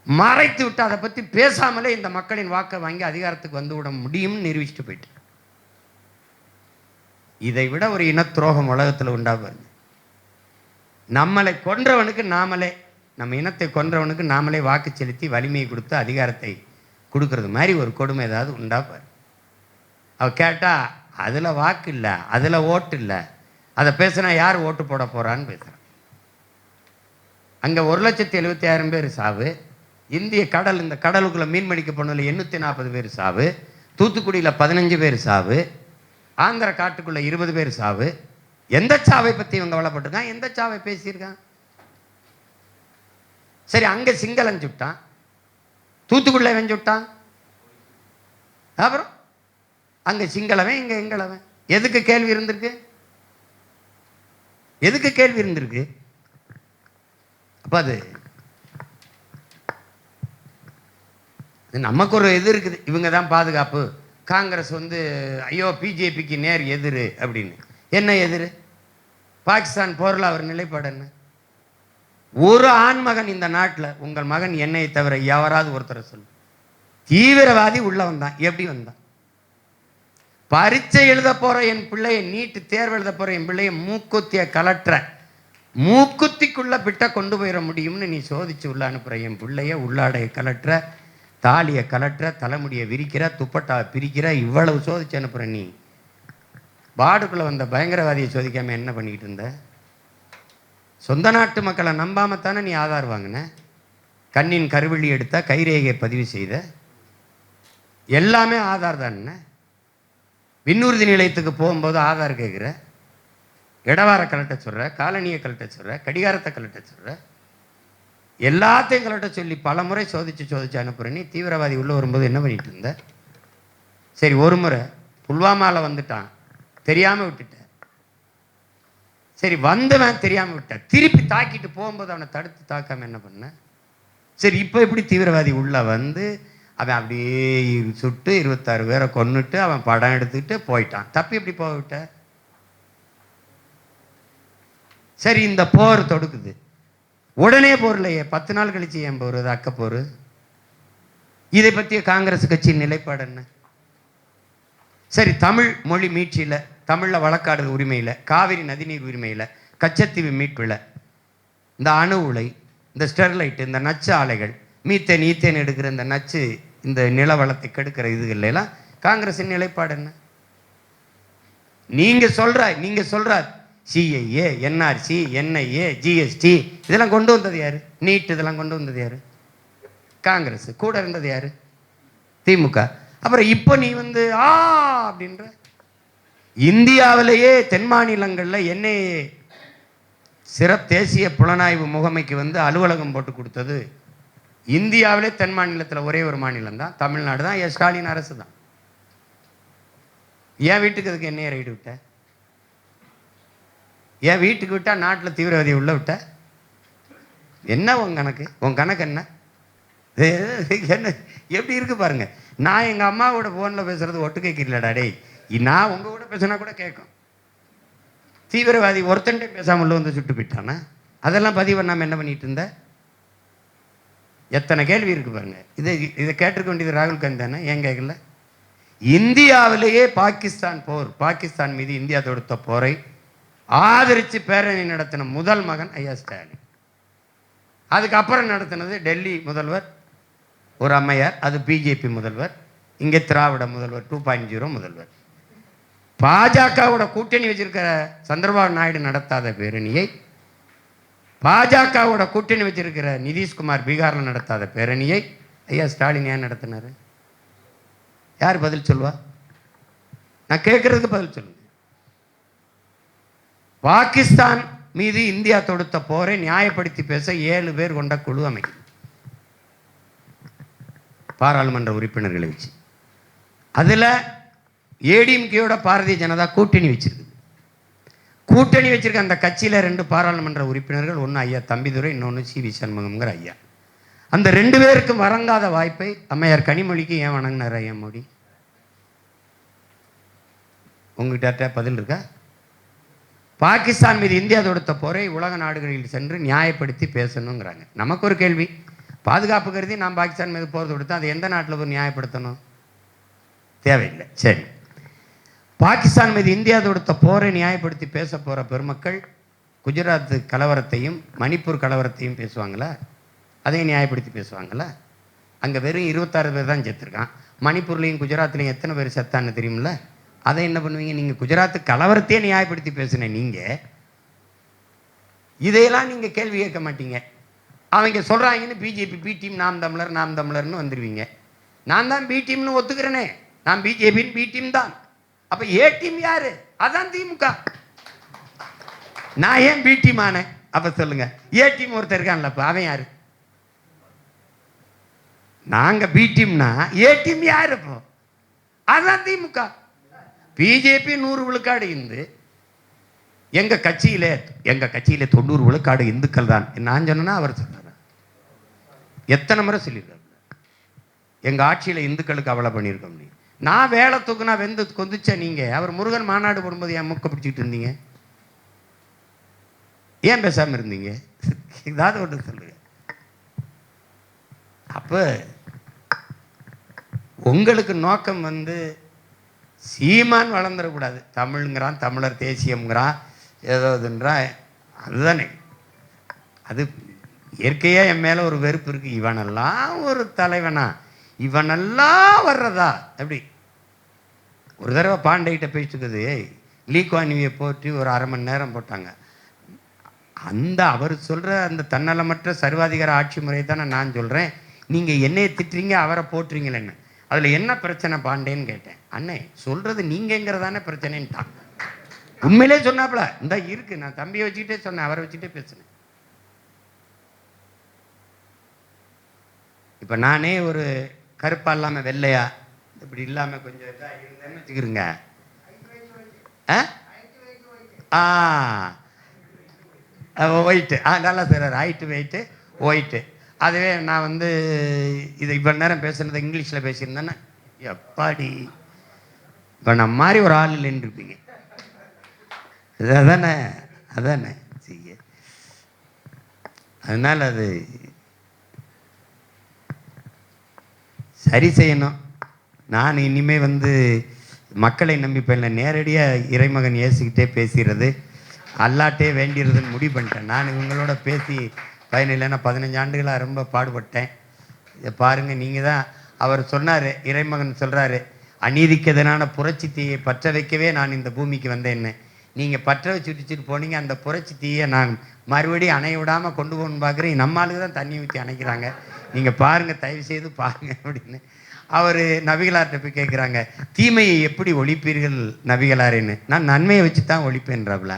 மறைத்து விட்டு அதை பற்றி பேசாமலே இந்த மக்களின் வாக்கை வாங்கி அதிகாரத்துக்கு வந்து விட முடியும்னு நிரூபிச்சுட்டு போயிட்டு. இதை விட ஒரு இனத்துரோகம் உலகத்தில் உண்டாகுது. நம்மளை கொன்றவனுக்கு நாமளே, நம்ம இனத்தை கொன்றவனுக்கு நாமளே வாக்கு செலுத்தி வலிமையை கொடுத்து அதிகாரத்தை கொடுக்கறது மாதிரி ஒரு கொடுமை ஏதாவது உண்டாப்பார். அவ கேட்டா அதில் வாக்கு இல்லை, அதில் ஓட்டு இல்லை, அதை பேசுனா யார் ஓட்டு போட போறான்னு பேசுகிறான். அங்கே 1,70,000 பேர் சாவு. இந்திய கடல், இந்த கடலுக்குள்ள மீன் பிடிக்க போனதில் 840 பேர் சாவு. தூத்துக்குடியில் 15 பேர் சாவு. ஆந்திர காட்டுக்குள்ள 20 பேர் சாவு. எந்த சாவை பற்றி இவங்க கவலைப்பட்டிருக்கான்? எந்த சாவை பேசியிருக்கான்? சரி, அங்கே சிங்களம் சுட்டான், தூத்துக்குடியில் இவன் சுட்டான், அப்புறம் அங்கே சிங்களவன் இங்கே எங்களவன். எதுக்கு கேள்வி இருந்திருக்கு? எதுக்கு கேள்வி இருந்திருக்கு? அப்போ அது நமக்கு ஒரு இது இருக்குது, இவங்க தான் பாதுகாப்பு. காங்கிரஸ் ஐயோ பிஜேபிக்கு நேர் எதிர் அப்படின்னு. என்ன எதிர்? பாகிஸ்தான் போரில் அவர் நிலைப்பாடு என்ன? ஒரு ஆண் மகன் இந்த நாட்டில், உங்கள் மகன் என்னையை தவிர எவராது ஒருத்தரை சொல்லு. தீவிரவாதி உள்ள வந்தான். எப்படி வந்தான்? பரீட்சை எழுத போற என் பிள்ளைய, நீட்டு தேர்வு எழுத போற என் பிள்ளைய மூக்குத்திய கலட்டுற, மூக்குத்திக்குள்ள பிட்ட கொண்டு போயிட முடியும்னு நீ சோதிச்சு உள்ள அனுப்புற என் பிள்ளைய உள்ளாடைய கலட்டுற, தாலியை கலட்டுற, தலைமுடியை விரிக்கிற, துப்பட்டாவை பிரிக்கிற, இவ்வளவு சோதிச்சு அனுப்புற. நீ பாடுக்குள்ள வந்த பயங்கரவாதியை சோதிக்காம என்ன பண்ணிக்கிட்டு இருந்த? சொந்த நாட்டு மக்களை நம்பாமத்தானே நீ ஆதார் வாங்கின, கண்ணின் கருவெளி எடுத்த, கைரேகை பதிவு செய்த, எல்லாமே ஆதார் தானே. விண்ணூர்தி நிலையத்துக்கு போகும்போது ஆதார் கேட்குற, இடவார கலட்ட சொல்ற, காலனியை கலட்ட சொல்ற, கடிகாரத்தை கலட்ட சொல்ற, எல்லாத்தையும் கலட்ட சொல்லி பல முறை சோதிச்சு அனுப்புற. நீ தீவிரவாதி உள்ள வரும்போது என்ன பண்ணிட்டு இருந்த? சரி, ஒரு முறை புல்வாமாவில் வந்துட்டான், தெரியாம விட்டுட்ட. சரி, வந்தவன் தெரியாம விட்ட, திருப்பி தாக்கிட்டு போகும்போது அவனை தடுத்து தாக்காம என்ன பண்ண? சரி, இப்போ எப்படி தீவிரவாதி உள்ள வந்து அவன் அப்படியே சுட்டு 26 பேரை கொன்னுட்டு அவன் படம் எடுத்துக்கிட்டு போயிட்டான். தப்பி எப்படி போக விட்ட? சரி, இந்த போர் தொடுக்குது, உடனே போர் இல்லையே, 10 நாள் கழிச்சு ஏன் போர்? அது அக்க போர். இதை பற்றிய காங்கிரஸ் கட்சியின் நிலைப்பாடு என்ன? சரி, தமிழ் மொழி மீட்சியில், தமிழில் வழக்காடு உரிமையில், காவிரி நதிநீர் உரிமையில், கச்சத்தீவு மீட்பில், இந்த அணு உலை, இந்த ஸ்டெர்லைட்டு, இந்த நச்சு ஆலைகள், மீத்தேன் ஈத்தேன் எடுக்கிற இந்த நச்சு இந்த நில வளத்தை கெடுக்கிற இதுகள் எல்லாம் காங்கிரஸின் நிலைப்பாடு என்ன? நீங்க சொல்ற சிஐஏ, என்ஆர்சி, என்ஐஏ, ஜிஎஸ்டி இதெல்லாம் கொண்டு வந்தது யாரு? நீட் இதெல்லாம் கொண்டு வந்தது யாரு? காங்கிரஸ். கூட இருந்தது யாரு? திமுக. அப்புறம் இப்போ நீ வந்து அப்படின்ற இந்தியாவிலேயே தென் மாநிலங்களில் என்ஐஏ சிறப்பு தேசிய புலனாய்வு முகமைக்கு வந்து அலுவலகம் போட்டு கொடுத்தது இந்தியாவிலே தென் மாநிலத்தில் ஒரே ஒரு மாநிலம் தான், தமிழ்நாடு தான். ஸ்டாலின் அரசு தான். என் வீட்டுக்கு அதுக்கு என்ன ரைடு விட்ட? என் வீட்டுக்கு விட்டா நாட்டில் தீவிரவாதியை உள்ள விட்ட? என்ன உன் கணக்கு என்ன? என்ன எப்படி இருக்கு பாருங்க. நான் எங்கள் அம்மாவோட ஃபோனில் பேசுறது ஒட்டு கேட்கலடா டேய். நான் உங்க கூட பேசினா கூட கேட்கும். தீவிரவாதி ஒருத்தன்ட்டே பேசாமல் வந்து சுட்டு போயிட்டானா? அதெல்லாம் பதிவு பண்ணாமல் என்ன பண்ணிட்டு இருந்த? எத்தனை கேள்வி இருக்கு பாருங்க. இதை கேட்டிருக்க வேண்டியது ராகுல் காந்தி தானே? ஏன் கேட்கல? இந்தியாவிலேயே பாகிஸ்தான் மீது இந்தியா தொடுத்த போரை ஆதரித்து பேரணி நடத்தின முதல் மகன் ஐயா ஸ்டாலின். அதுக்கப்புறம் நடத்தினது டெல்லி முதல்வர் ஒரு அம்மையார், அது பிஜேபி முதல்வர், இங்கே திராவிட முதல்வர் 2.0 முதல்வர். பாஜகவோட கூட்டணி வச்சிருக்கிற சந்திரபாபு நாயுடு நடத்தாத பேரணியை பாஜகவோட கூட்டணி வச்சிருக்கிற நிதிஷ்குமார் பீகாரில் நடத்தாத பேரணியை ஐயா ஸ்டாலின் ஏன் நடத்தினாரு? யார் பதில் சொல்வா? நான் கேட்கறதுக்கு பதில் சொல்லுங்க. பாகிஸ்தான் மீது இந்தியா தொடுத்த போரை நியாயப்படுத்தி பேச 7 பேர் கொண்ட குழு அமைக்கும், பாராளுமன்ற உறுப்பினர்களை வச்சு. அதில் ஏடிஎம்கேயோட பாரதிய ஜனதா கூட்டணி வச்சிருக்கு. கூட்டணி வச்சிருக்க அந்த கட்சியில் 2 பாராளுமன்ற உறுப்பினர்கள், ஒன்று ஐயா தம்பிதுரை, இன்னொன்று சி.வி. சண்முகம்ங்கிற ஐயா. அந்த 2 பேருக்கும் வழங்காத வாய்ப்பை அம்மையார் கனிமொழிக்கு ஏன் வணங்கினார் ஐயா மோடி? உங்ககிட்ட பதில் இருக்கா? பாகிஸ்தான் மீது இந்தியா தொடுத்த போரை உலக நாடுகளில் சென்று நியாயப்படுத்தி பேசணுங்கிறாங்க. நமக்கு ஒரு கேள்வி, பாதுகாப்பு கருதி நாம் பாகிஸ்தான் மீது போர் தொடுத்தோம், அது எந்த நாட்டில் போய் நியாயப்படுத்தணும்? தேவையில்லை. சரி, பாகிஸ்தான் மீது இந்தியா தொடுத்த போரை நியாயப்படுத்தி பேச போகிற பெருமக்கள் குஜராத் கலவரத்தையும் மணிப்பூர் கலவரத்தையும் பேசுவாங்களா? அதையும் நியாயப்படுத்தி பேசுவாங்களா? அங்கே வெறும் 26 பேர் தான் செத்துருக்கான். மணிப்பூர்லேயும் குஜராத்லேயும் எத்தனை பேர் செத்தான்னு தெரியுமில்ல? அதை என்ன பண்ணுவீங்க? நீங்கள் குஜராத் கலவரத்தையே நியாயப்படுத்தி பேசுன நீங்கள் இதையெல்லாம் நீங்கள் கேள்வி கேட்க மாட்டீங்க. அவங்க சொல்கிறாங்கன்னு பிஜேபி பி டீம், நாம் தமிழர்னு வந்துடுவீங்க. நான் தான் பி டீம்னு ஒத்துக்கிறேனே, நான் பிஜேபின்னு பி டீம் தான். அப்போ ஏ டீம் யாரு? அதான் திமுக. நான் ஏன் பி டீம் ஆனேன்? அப்போ சொல்லுங்க, ஏ டீம் ஒருத்தர் இருக்கான்லப்ப, அவன் யாரு? நாங்கள் பி டீம்னா ஏ டீம் யாரு? இப்போ அதான் திமுக. பிஜேபி 100 விழுக்காடு இந்து, எங்க கட்சியில 90 விழுக்காடு இந்துக்கள் தான். நான் சொன்னா அவர் சொன்னார். எத்தனை முறை சொல்லியிருக்காரு, எங்க ஆட்சியில இந்துக்களுக்கு அவ்வளவு பண்ணியிருக்கோம். நான் வேலை தூக்குனா வெந்து கொதிச்ச நீங்க, அவர் முருகன் மாநாடு போடும்போது என் மூக்க பிடிச்சிட்டு இருந்தீங்க, ஏன் பேசாம இருந்தீங்க? ஏதாவது ஒன்று சொல்லுங்க. அப்ப உங்களுக்கு நோக்கம் வந்து சீமான் வளர்ந்துடக்கூடாது, தமிழ்ங்கிறான், தமிழர் தேசியம்ங்கிறான், ஏதோ இதுன்றான், அதுதானே. அது இயற்கையாக என் மேலே ஒரு வெறுப்பு இருக்குது. இவனெல்லாம் ஒரு தலைவனா, இவனெல்லாம் வர்றதா? எப்படி ஒரு தடவை பாண்டைகிட்ட பேசிட்டுக்குது, லீக்வானியை போட்டு ஒரு 1/2 மணி நேரம் போட்டாங்க. அந்த அவர் சொல்கிற அந்த தன்னலமற்ற சர்வாதிகார ஆட்சி முறையை தானே நான் சொல்கிறேன். நீங்கள் என்னையை திட்டுறீங்க, அவரை போட்டுறீங்களேன்னு. அதில் என்ன பிரச்சனை பாண்டேன்னு கேட்டேன். அண்ணே சொல்கிறது நீங்கிறதானே பிரச்சனைன்ட்டான். உண்மையிலே சொன்னாப்புல இந்த இருக்கு, நான் தம்பியை வச்சுக்கிட்டே சொன்னேன், அவரை வச்சுக்கிட்டே பேசினேன். இப்போ நானே ஒரு கருப்பா இல்லாமல் வெள்ளையா இப்படி இல்லாமல் கொஞ்சம் இதாக இருந்தேன்னு வச்சுக்கிறேங்க. ஒயிட்டு, நல்லா சார், ஹைட்டு வெயிட்டு ஒயிட்டு. அதுவே நான் வந்து இதை இவ்வளோ நேரம் பேசுனதை இங்கிலீஷில் பேசியிருந்தேன்னா எப்பாடி இப்போ நம்ம மாதிரி ஒரு ஆள் இல்லைன்னு இருப்பீங்க. அதானே செய்ய. அதனால் அது சரி செய்யணும். நான் இனிமேல் வந்து மக்களை நம்பி போயில நேரடியாக இறைமகன் இயேசுக்கிட்டே பேசுகிறது, அல்லாட்டே வேண்டிடுறதுன்னு முடிவு பண்ணிட்டேன். நான் இவங்களோட பேசி பயனில்லைன்னா 15 ஆண்டுகளாக ரொம்ப பாடுபட்டேன். இதை பாருங்க, நீங்க தான் அவர் சொன்னாரு, இறைமகன் சொல்றாரு, அநீதிக்கு எதிரான புரட்சி தீயை பற்ற வைக்கவே நான் இந்த பூமிக்கு வந்தேன்னு. நீங்க பற்ற வச்சு விட்டுட்டு போனீங்க. அந்த புரட்சி தீயை நான் மறுபடியும் அணைய விடாம கொண்டு போகணும்னு பார்க்குறேன். நம்ம ஆளுக்கு தான் தண்ணி ஊற்றி அணைக்கிறாங்க. நீங்க பாருங்க, தயவு செய்து பாருங்க அப்படின்னு அவர் நபிகளார்கிட்ட போய் கேட்குறாங்க, தீமையை எப்படி ஒழிப்பீர்கள் நபிகளாருன்னு. நான் நன்மையை வச்சு தான் ஒழிப்பேன்றாப்புல.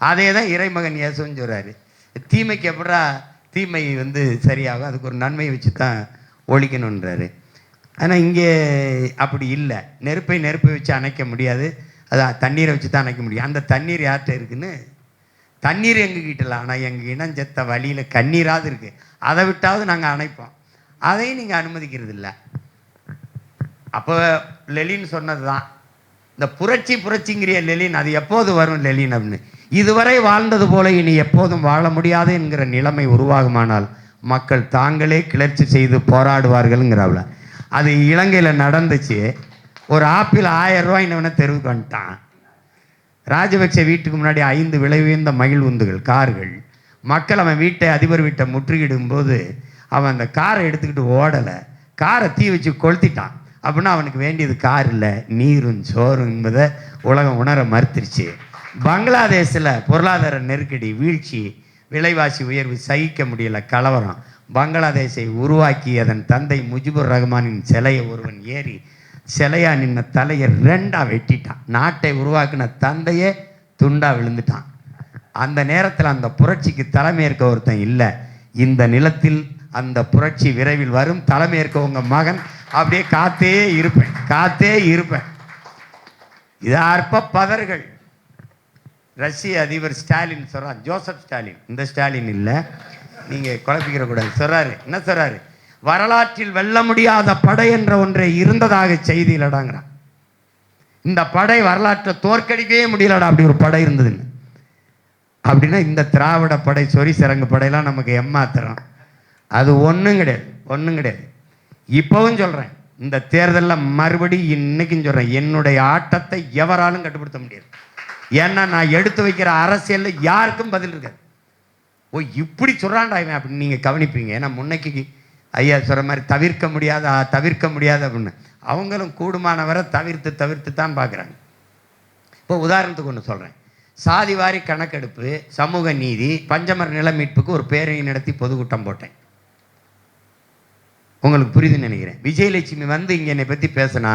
அதே தான் இறைமகன் இயேசுன்னு சொல்றாரு. தீமைக்கு எப்படா தீமை சரியாகும், அதுக்கு ஒரு நன்மையை வச்சு தான் ஒழிக்கணுன்றாரு. ஆனால் இங்கே அப்படி இல்லை. நெருப்பை வச்சு அணைக்க முடியாது, அதான் தண்ணீரை வச்சு தான் அணைக்க முடியும். அந்த தண்ணீர் யார்கிட்ட இருக்குன்னு, தண்ணீர் எங்ககிட்டல, ஆனால் எங்கள் இனஞ்செத்த வழியில் கண்ணீராவது இருக்குது. அதை விட்டாவது நாங்கள் அணைப்போம். அதையும் நீங்கள் அனுமதிக்கிறது இல்லை. அப்போ லெலின் சொன்னது தான், இந்த புரட்சிங்கிறிய லெலின், அது எப்போது வரும் லெலின் அப்படின்னு. இதுவரை வாழ்ந்தது போல இனி எப்போதும் வாழ முடியாது என்கிற நிலைமை உருவாகுமானால் மக்கள் தாங்களே கிளர்ச்சி செய்து போராடுவார்கள்ங்கிறாவில். அது இலங்கையில் நடந்துச்சு. ஒரு ஆப்பிள் 1000 ரூபாய்னவன தெருவுக்கு வந்துட்டான். ராஜபக்ச வீட்டுக்கு முன்னாடி 5 விலை உயர்ந்த மகிழ் உந்துகள் கார்கள். மக்கள் அவன் வீட்டை, அதிபர் வீட்டை முற்றுகிடும் போது அவன் அந்த காரை எடுத்துக்கிட்டு ஓடலை, காரை தீ வச்சு கொளுத்திட்டான். அப்படின்னா அவனுக்கு வேண்டியது கார் இல்லை, நீரும் சோறும் என்பதை உலகம் உணர மறுத்துருச்சு. பங்களாதேஷில் பொருளாதார நெருக்கடி, வீழ்ச்சி, விலைவாசி உயர்வு சகிக்க முடியல, கலவரம். பங்களாதேஷை உருவாக்கி அதன் தந்தை முஜிபுர் ரஹ்மானின் சிலையை ஒருவன் ஏறி சிலையா நின்ன தலையை 2ஆ வெட்டிட்டான். நாட்டை உருவாக்கின தந்தையே துண்டா விழுந்துட்டான். அந்த நேரத்தில் அந்த புரட்சிக்கு தலைமையேற்க ஒருத்தன் இல்லை. இந்த நிலத்தில் அந்த புரட்சி விரைவில் வரும். தலைமையேற்க உங்க மகன். அப்படியே காத்தே இருப்பேன். இது அற்ப பதர்கள். ரஷ்ய அதிபர் ஸ்டாலின் சொல்றார், ஜோசப் ஸ்டாலின், இந்த ஸ்டாலின் இல்லை, நீங்க குழப்பிக்கிற கூடாது. சொல்றாரு, என்ன சொல்றாரு, வரலாற்றில் வெல்ல முடியாத படை என்ற ஒன்றை இருந்ததாக செய்தியிலடாங்கிறான். இந்த படை வரலாற்றை தோற்கடிக்கவே முடியலடா, அப்படி ஒரு படை இருந்ததுன்னு. அப்படின்னா இந்த திராவிட படை, சொறி சிறங்கு படையெல்லாம் நமக்கு ஏமாத்துறோம். அது ஒன்றும் கிடையாது. இப்பவும் சொல்றேன், இந்த தேர்தலில் மறுபடி இன்னைக்கும் சொல்றேன், என்னுடைய ஆட்டத்தை எவராலும் கட்டுப்படுத்த முடியாது. ஏன்னா நான் எடுத்து வைக்கிற அரசியலில் யாருக்கும் பதில் இருக்காது. ஓ இப்படி சொல்றான்டா இவன் அப்படின்னு நீங்க கவனிப்பீங்க. ஏன்னா முன்னைக்கு ஐயா சொல்ற மாதிரி தவிர்க்க முடியாது அப்படின்னு அவங்களும் கூடுமானவரை தவிர்த்து தான் பார்க்குறாங்க. இப்போ உதாரணத்துக்கு ஒன்று சொல்கிறேன். சாதிவாரி கணக்கெடுப்பு, சமூக நீதி, பஞ்சமர் நில மீட்புக்கு ஒரு பேரணி நடத்தி பொதுக்கூட்டம் போட்டேன். உங்களுக்கு புரியுதுன்னு நினைக்கிறேன். விஜயலட்சுமி இங்கே என்னை பற்றி பேசினா,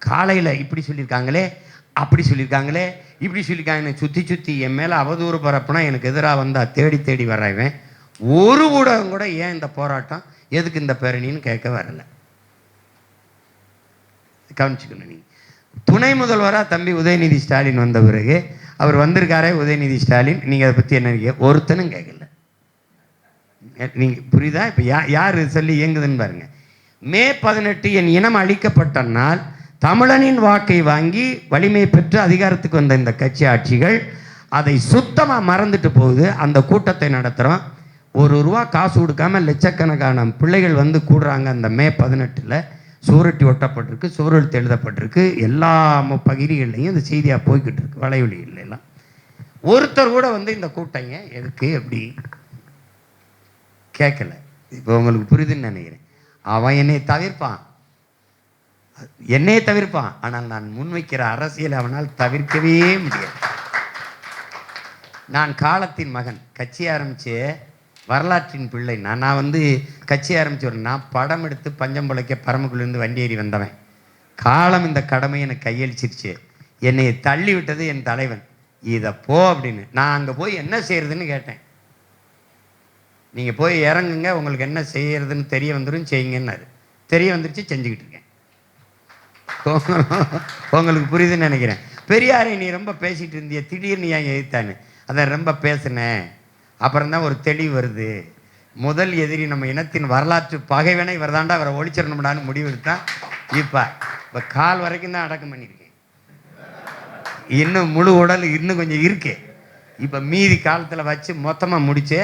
காலையில் இப்படி சொல்லியிருக்காங்களே, அப்படி சொல்லியிருக்காங்களே, இப்படி சொல்லியிருக்காங்கன்னு சுற்றி என் மேலே அவதூறு பரப்புனா எனக்கு எதிராக வந்தால் தேடி வர்றவன் ஒரு ஊடகம் கூட ஏன் இந்த போராட்டம், எதுக்கு இந்த பேரணின்னு கேட்க வரல. கவனிச்சுக்கணும். நீங்கள் துணை முதல்வராக தம்பி உதயநிதி ஸ்டாலின் வந்த பிறகு அவர் வந்திருக்காரே உதயநிதி ஸ்டாலின், நீங்கள் அதை பற்றி என்ன ஒருத்தனும் கேட்கல. நீங்கள் புரியுதா? இப்போ யார் சொல்லி இயங்குதுன்னு பாருங்க. மே 18 என் இனம் அழிக்கப்பட்ட நாள் தமிழனின் வாக்கை வாங்கி வலிமை பெற்று அதிகாரத்துக்கு வந்த இந்த கட்சி ஆட்சிகள் அதை சுத்தமாக மறந்துட்டு போகுது. அந்த கூட்டத்தை நடத்துகிறோம். ₹1 காசு கொடுக்காம லட்சக்கணக்கான பிள்ளைகள் கூடுறாங்க. அந்த மே 18 சுவரொட்டி ஒட்டப்பட்டிருக்கு, சுவரெழுத்து எழுதப்பட்டிருக்கு. எல்லா பகுதிகள்லையும் இந்த செய்தியாக போய்கிட்டு இருக்கு, வலைவலிகள் எல்லாம். ஒருத்தர் கூட இந்த கூட்டங்க எதுக்கு அப்படி கேட்கல. இப்போ உங்களுக்கு புரியுதுன்னு நினைக்கிறேன். அவன் என்னை தவிர்ப்பான், ஆனால் நான் முன்வைக்கிற அரசியல் அவனால் தவிர்க்கவே முடியாது. நான் காலத்தின் மகன். கட்சி ஆரம்பிச்சு வரலாற்றின் பிள்ளை. நான் கட்சி ஆரம்பிச்சு நான் படம் எடுத்து பஞ்சம் பிழைக்க பரமக்குள்ளிருந்து வண்டி ஏறி வந்தவன். காலம் இந்த கடமை எனக்கு கையளிச்சிருச்சு. என்னை தள்ளி விட்டது என் தலைவன். இதை போ அப்படின்னு. நான் அங்கே போய் என்ன செய்யறதுன்னு கேட்டேன். நீங்கள் போய் இறங்குங்க, உங்களுக்கு என்ன செய்யறதுன்னு தெரிய வந்துடும், செய்யுங்கன்னாரு. தெரிய வந்துருச்சு, செஞ்சுக்கிட்டு இருக்கேன். உங்களுக்கு புரியுதுன்னு நினைக்கிறேன். பெரியாரை நீ ரொம்ப பேசிகிட்டு இருந்திய, திடீர்னு ஏன் எழுத்தான்னு. அதை ரொம்ப பேசினேன். அப்புறம்தான் ஒரு தெளிவு வருது. முதல் எதிரி நம்ம இனத்தின் வரலாற்று பகைவனை வரதாண்டா, அவரை ஒழிச்சிடணும்டான்னு முடிவு எடுத்தான். இப்போ கால் வரைக்கும் தான் அடக்கம் பண்ணியிருக்கேன். இன்னும் முழு உடல் இன்னும் கொஞ்சம் இருக்கு. இப்போ மீதி காலத்தில் வச்சு மொத்தமாக முடிச்சு.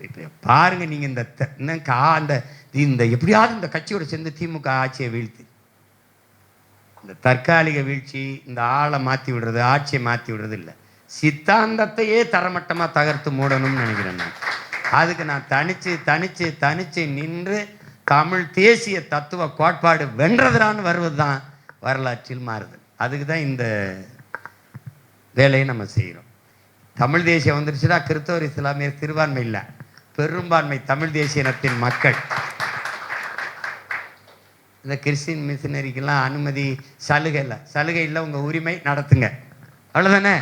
இப்போ பாருங்க, நீங்கள் இந்த எப்படியாவது இந்த கட்சியோட சேர்ந்து திமுக ஆட்சியை வீழ்த்து. இந்த தற்காலிக வீழ்ச்சி, இந்த ஆளை மாற்றி விடுறது, ஆட்சியை மாற்றி விடுறது இல்லை, சித்தாந்தத்தையே தரமட்டமாக தகர்த்து மூடணும்னு நினைக்கிறேன் நான். அதுக்கு நான் தனிச்சு நின்று தமிழ் தேசிய தத்துவ கோட்பாடு வென்றதுடான்னு வருவது தான் வரலாற்றில் மாறுதல். அதுக்கு தான் இந்த வேலையை நம்ம செய்கிறோம். தமிழ் தேசியம் வந்துருச்சுன்னா கிறிஸ்தவர் இஸ்லாமியர் சிறுபான்மை இல்லை, பெரும்பான்மை தமிழ் தேசிய இனத்தின் மக்கள். இந்த கிறிஸ்டின் மிஷினரிக்கெல்லாம் அனுமதி சலுகை இல்லை, உங்கள் உரிமை நடத்துங்க, அவ்வளோதானே.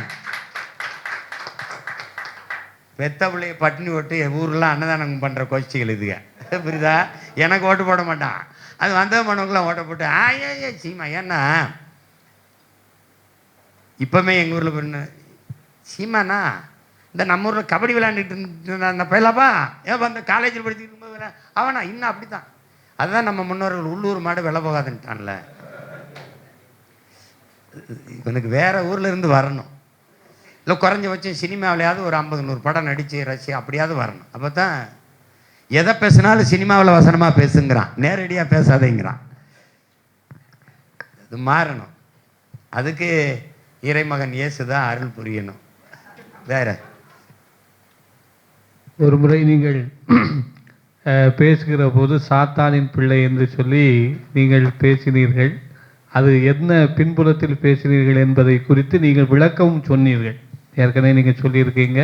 பெத்த பிள்ளைய பட்டினி ஓட்டு ஊர்லாம் அன்னதானம் பண்ணுற கோஷ்டிகள் இதுங்க, புரியுதா? எனக்கு ஓட்டு போட மாட்டான், அது வந்த மனவங்களாம் ஓட்ட போட்டு சீமா. ஏன்னா இப்போமே எங்கள் ஊரில் பண்ண சீமாண்ணா இந்த நம்ம ஊரில் கபடி விளையாண்டுட்டு இருந்தா அந்த பயிலாப்பா ஏன் அந்த காலேஜில் படிச்சுட்டு இருக்கும்போது அவனா இன்னும் அப்படி தான். அதுதான் நம்ம முன்னோர்கள் உள்ளூர் மாடு விலை போகாதுன்ட்டான்ல. இவனுக்கு வேற ஊர்ல இருந்து வரணும், இல்லை குறைஞ்சபட்சம் சினிமாவிலையாவது ஒரு 50-100 படம் நடித்து ரசி அப்படியாவது வரணும். அப்போ தான் எதை பேசினாலும் சினிமாவில் வசனமாக பேசுங்கிறான், நேரடியாக பேசாதேங்கிறான். அது மாறணும். அதுக்கு இறைமகன் இயேசு தான் அருள் புரியணும். வேற ஒரு முறை நீங்கள் பேசுகிற போது சாத்தானின் பிள்ளை என்று சொல்லி நீங்கள் பேசினீர்கள். அது என்ன பின்புலத்தில் பேசினீர்கள் என்பதை குறித்து நீங்கள் விளக்கமும் சொன்னீர்கள். ஏற்கனவே நீங்கள் சொல்லியிருக்கீங்க,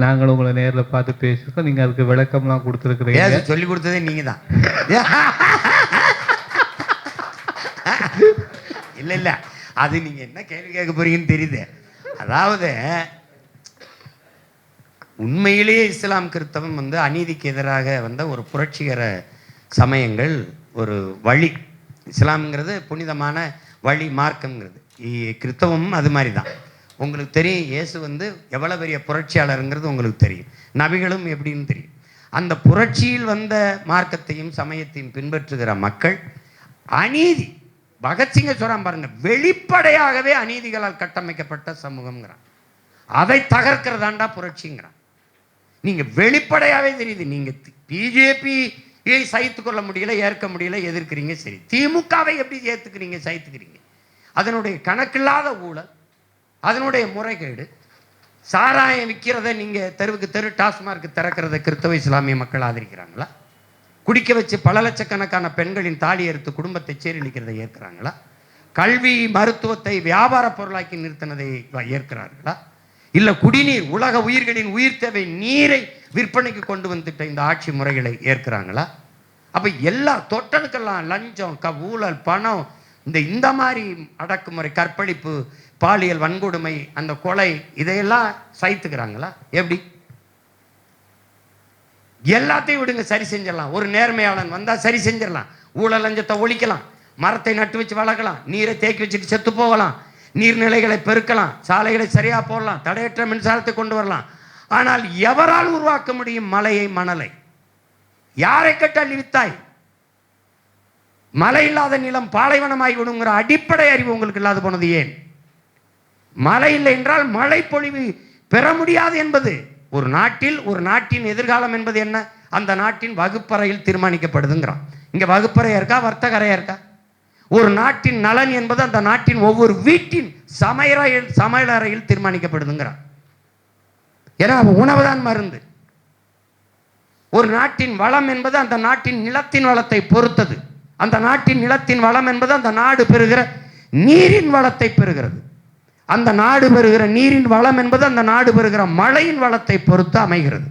நாங்கள் உங்களை நேரில் பார்த்து பேசியிருக்கோம், நீங்கள் அதுக்கு விளக்கம்லாம் கொடுத்துருக்குறீங்க. சொல்லி கொடுத்ததே நீங்கள் தான். இல்லை அது நீங்கள் என்ன கேள்வி கேட்க போறீங்கன்னு தெரியுது. அதாவது உண்மையிலேயே இஸ்லாம் கிறிஸ்தவம் அநீதிக்கு எதிராக வந்த ஒரு புரட்சிகர சமயங்கள், ஒரு வழி. இஸ்லாம்ங்கிறது புனிதமான வழி, மார்க்கம்ங்கிறது. கிறிஸ்தவமும் அது மாதிரி தான். உங்களுக்கு தெரியும், இயேசு எவ்வளோ பெரிய புரட்சியாளருங்கிறது உங்களுக்கு தெரியும், நபிகளும் எப்படின்னு தெரியும். அந்த புரட்சியில் வந்த மார்க்கத்தையும் சமயத்தையும் பின்பற்றுகிற மக்கள் அநீதி, பகத்சிங்க சொல்றான் பாருங்க, வெளிப்படையாகவே அநீதிகளால் கட்டமைக்கப்பட்ட சமூகம்ங்கிறான். அதை தகர்க்கிறதாண்டா புரட்சிங்கிறான். நீங்க வெளிப்படையாவே தெரியுது, நீங்க பிஜேபியை சகித்து கொள்ள முடியல, ஏற்க முடியல, எதிர்க்கிறீங்க. சரி, திமுகவை எப்படி ஏத்துக்கிறீங்க, சகித்துக்கிறீங்க? அதனுடைய கணக்கில்லாத ஊழல், அதனுடைய முறைகேடு, சாராயம் விற்கிறத நீங்க தெருவுக்கு தெரு டாஸ்மார்க் திறக்கிறத கிறிஸ்தவ இஸ்லாமிய மக்கள் ஆதரிக்கிறாங்களா? குடிக்க வச்சு பல லட்சக்கணக்கான பெண்களின் தாலி அறுத்து குடும்பத்தை சீரழிக்கிறதை ஏற்கிறாங்களா? கல்வி மருத்துவத்தை வியாபார பொருளாக்கி நிறுத்தினதை ஏற்கிறார்களா? இல்லை குடிநீர், உலக உயிர்களின் உயிர் தேவை நீரை விற்பனைக்கு கொண்டு வந்துட்ட இந்த ஆட்சி முறைகளை ஏற்கிறாங்களா? அப்போ எல்லா தொட்டனுக்கெல்லாம் லஞ்சம், ஊழல், பணம், இந்த மாதிரி அடக்குமுறை, கற்பழிப்பு, பாலியல் வன்கொடுமை, அந்த கொலை, இதையெல்லாம் சகித்துக்கிறாங்களா? எப்படி? எல்லாத்தையும் விடுங்க, சரி செஞ்சிடலாம். ஒரு நேர்மையாளன் வந்தால் சரி செஞ்சிடலாம், ஊழல் லஞ்சத்தை ஒழிக்கலாம், மரத்தை நட்டு வச்சு வளர்க்கலாம், நீரை தேக்கி வச்சுட்டு செத்து போகலாம், நீர்நிலைகளை பெருக்கலாம், சாலைகளை சரியா போடலாம், தடையற்ற மின்சாரத்தை கொண்டு வரலாம். ஆனால் எவரால் உருவாக்க முடியும் மலையை, மணலை? யாரை கட்டள்ளி வித்தாய்? மழை இல்லாத நிலம் பாலைவனமாகி விடுங்கிற அடிப்படை அறிவு உங்களுக்கு இல்லாத போனது ஏன்? மழை இல்லை என்றால் மழை பொழிவு பெற முடியாது என்பது ஒரு நாட்டின் எதிர்காலம் என்பது என்ன? அந்த நாட்டின் வகுப்பறையில் தீர்மானிக்கப்படுதுங்கிறான். இங்க வகுப்பறையா இருக்கா, வர்த்தகரையா இருக்கா? ஒரு நாட்டின் நலன் என்பது அந்த நாட்டின் ஒவ்வொரு வீட்டின் சமையலறையில் தீர்மானிக்கப்படுதுங்கிறான். ஏன்னா உணவு தான் மருந்து. ஒரு நாட்டின் வளம் என்பது அந்த நாட்டின் நிலத்தின் வளத்தை பொறுத்தது. அந்த நாட்டின் நிலத்தின் வளம் என்பது அந்த நாடு பெறுகிற நீரின் வளத்தை பெறுகிறது. அந்த நாடு பெறுகிற நீரின் வளம் என்பது அந்த நாடு பெறுகிற மழையின் வளத்தை பொறுத்து அமைகிறது.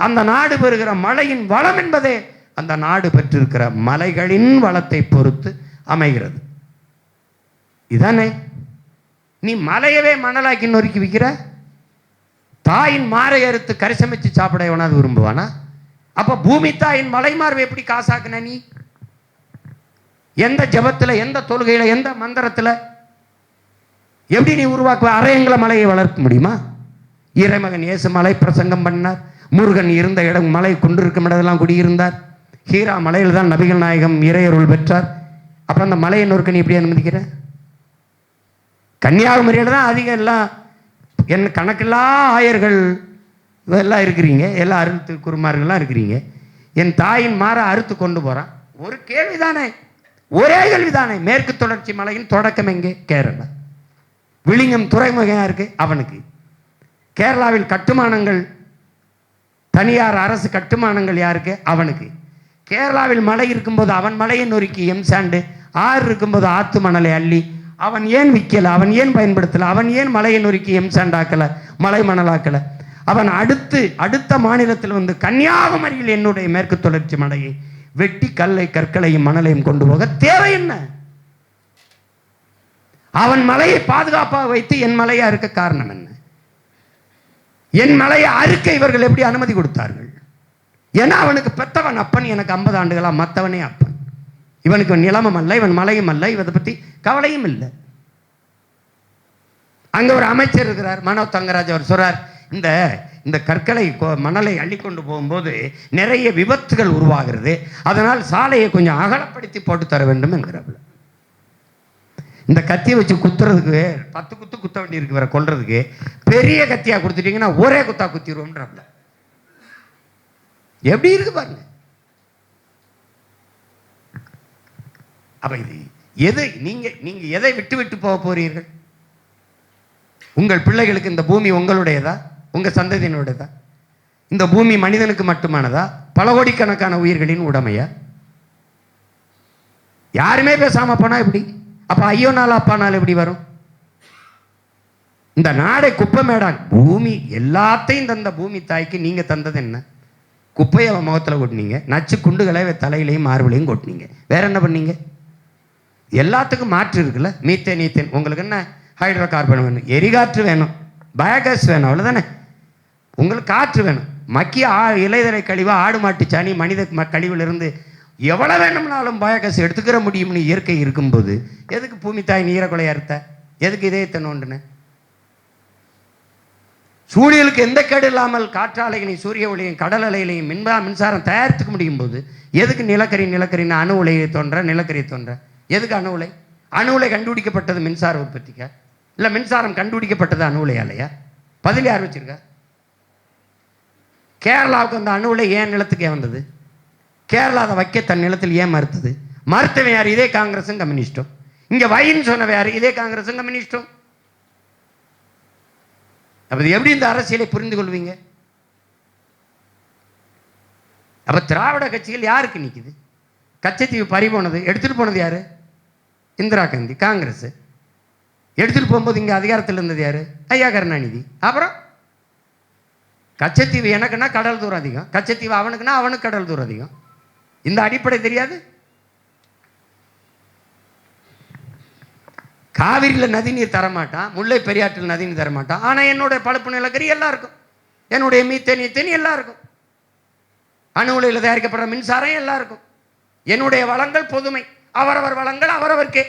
அந்த நாடு பெறுகிற மழையின் வளம் என்பதே அந்த நாடு பெற்றிருக்கிற மலைகளின் வளத்தை பொறுத்து அமைகிறது. இதானே? நீ மலையவே மணலாக்கி நொறுக்கி விற்கிற. தாயின் மாறை அறுத்து கறி சமைச்சு சாப்பிட எவனாவது விரும்புவானா? அப்ப பூமி தாயின் மலை மார்பை எப்படி காசாக்குன நீ? எந்த ஜபத்துல, எந்த தொழுகையில, எந்த மந்திரத்துல எப்படி நீ உருவாக்குவ? அரையங்கள மலையை வளர்க்க முடியுமா? இறைமகன் இயேசு மலை பிரசங்கம் பண்ணார். முருகன் இருந்த இடம், மலை கொண்டிருக்கும் இடமெல்லாம் குடியிருந்தார். ஹீரா மலையில் தான் நபிகள் நாயகம் இறையருள் பெற்றார். அப்புறம் அந்த மலையை நொறுக்க நீ எப்படி அனுமதிக்கிற? கன்னியாகுமரியில தான் அதிகம் எல்லாம் என்ன கணக்கில்லா ஆயர்கள் எல்லாம் இருக்கிறீங்க, எல்லா அறுத்து குருமார்கள்லாம் இருக்கிறீங்க. என் தாயின் மாற அறுத்து கொண்டு போறான். ஒரு கேள்விதானே, ஒரே கேள்விதானே. மேற்கு தொடர்ச்சி மலையின் தொடக்கம் எங்கே? கேரளா. விழிங்கம் துறைமுகம் இருக்கு அவனுக்கு. கேரளாவில் கட்டுமானங்கள் தனியார் அரசு கட்டுமானங்கள் யாருக்கு? அவனுக்கு. கேரளாவில் மலை இருக்கும்போது அவன் மலையை நொறுக்கி எம்சாண்டு, ஆறு இருக்கும்போது ஆத்து மணலை அள்ளி அவன் ஏன் விற்கல? அவன் ஏன் பயன்படுத்தல? அவன் ஏன் மலையை நொறுக்கி எம்சாண்டாக்கல, மலை மணலாக்கல? அவன் அடுத்த மாநிலத்தில் வந்து கன்னியாகுமரியில் என்னுடைய மேற்கு தொடர்ச்சி மலையை வெட்டி கற்களையும் மணலையும் கொண்டு போக தேவை என்ன? அவன் மலையை பாதுகாப்பாக வைத்து என் மலையை அறுக்க காரணம் என்ன? என் மலையை அறுக்க இவர்கள் எப்படி அனுமதி கொடுத்தார்கள்? ஏன்னா அவனுக்கு பெத்தவன் அப்பன், எனக்கு 50 ஆண்டுகளா மத்தவனே அப்பன். இவனுக்கு நிலமும் அல்ல, இவன் மலையும் அல்ல, இவனை பத்தி கவலையும் இல்லை. அங்க ஒரு அமைச்சர் இருக்கிறார், மனோ தங்கராஜ். அவர் சொல்றார், இந்த கற்களை மணலை அள்ளிக்கொண்டு போகும்போது நிறைய விபத்துகள் உருவாகிறது, அதனால் சாலையை கொஞ்சம் அகலப்படுத்தி போட்டு தர வேண்டும் என்கிறார். இந்த கத்தியை வச்சு குத்துறதுக்கு 10 குத்து குத்த வேண்டி இருக்கு, வேற கொல்றதுக்கு பெரிய கத்தியா கொடுத்துட்டீங்கன்னா ஒரே குத்தா குத்திடுவோம்ன்ற. எப்படி இருக்கு பாருங்க. அப்ப இது எது? நீங்க எதை விட்டு விட்டு போக போறீர்கள்? உங்கள் பிள்ளைகளுக்கு இந்த பூமி உங்களுடையதா, உங்க சந்ததியினுடையதா? இந்த பூமி மனிதனுக்கு மட்டுமானதா, பல கோடிக்கணக்கான உயிர்களின் உடைமையா? யாருமே பேசாம போனா எப்படி? அப்ப ஐயோ நாள் அப்பா நாள் எப்படி வரும்? இந்த நாடை குப்பை மேடா பூமி எல்லாத்தையும் தந்த பூமி தாய்க்கு நீங்க தந்தது என்ன? குப்பையை முகத்துல கொட்டினீங்க, நச்சு குண்டுகளை தலையிலையும் மார்பிலையும் கொட்டினீங்க. வேற என்ன பண்ணீங்க? எல்லாத்துக்கும் மாற்று இருக்குல்ல. மீத்தேன் ஈத்தேன், உங்களுக்கு என்ன ஹைட்ரோ கார்பன் வேணும், எரிகாற்று வேணும், பயோகேஸ் வேணும், அவ்வளவுதானே. உங்களுக்கு காற்று வேணும். மக்கிய இலைதலை கழிவா, ஆடு மாட்டு சாணி, மனித கழிவுல எவ்வளவு வேணும்னாலும் பயோகேஸ் எடுத்துக்கிற முடியும்னு இயற்கை இருக்கும்போது எதுக்கு பூமி தாய் நீரை கொலையா இருத்த? எதுக்கு இதயத்தை நோண்டுன? சூரியனுக்கு எந்த கேடு இல்லாமல் காற்றாலைகளையும் சூரிய ஒளியையும் கடல் அலைகளையும் மின்சாரம் தயாரித்துக்க முடியும் போது எதுக்கு நிலக்கரின்னு அணு உலையை தோன்ற, நிலக்கரியை தோன்ற? எதுக்கு அணு உலை? அணு உலை கண்டுபிடிக்கப்பட்டது மின்சார உற்பத்திக்கா, இல்லை மின்சாரம் கண்டுபிடிக்கப்பட்டது அணு உலையாலையா? பதில் யார் வச்சிருக்கா? கேரளாவுக்கு அந்த அணு உலை ஏன் நிலத்துக்கே வந்தது? கேரளா அதை வைக்க தன் நிலத்தில் ஏன் மறுத்தது? மறுத்தவன் யார்? இதே காங்கிரஸும் கம்யூனிஸ்டும். இங்க வைன்னு சொன்னவன் யார்? இதே காங்கிரஸும் கம்யூனிஸ்டும். அப்ப எப்படி இந்த அரசியலை புரிந்து கொள்வீங்க? அப்ப திராவிட கட்சிகள் யாருக்கு நிக்குது? கச்சத்தீவு பறி போனது எடுத்துட்டு போனது யாரு? இந்திரா காந்தி, காங்கிரஸ். எடுத்துட்டு போகும்போது இங்க அதிகாரத்தில் இருந்தது யாரு? ஐயா கருணாநிதி. அப்புறம் கச்சத்தீவு எனக்குன்னா கடல் தூரம் அதிகம், கச்சத்தீவு அவனுக்குன்னா அவனுக்கு கடல் தூரம் அதிகம். இந்த அடிப்படை தெரியாது? காவிரியில் நதிநீர் தரமாட்டான், முல்லை பெரியாற்றில் நதிநீர் தரமாட்டான். ஆனா என்னுடைய பழுப்பு நிலக்கரி எல்லாம் இருக்கும், என்னுடைய மீத்தேன் எல்லாம் இருக்கும், அணு உலையில் தயாரிக்கப்படுற மின்சாரம் எல்லாம் இருக்கும். என்னுடைய வளங்கள் பொதுமை, அவரவர் வளங்கள் அவரவருக்கே.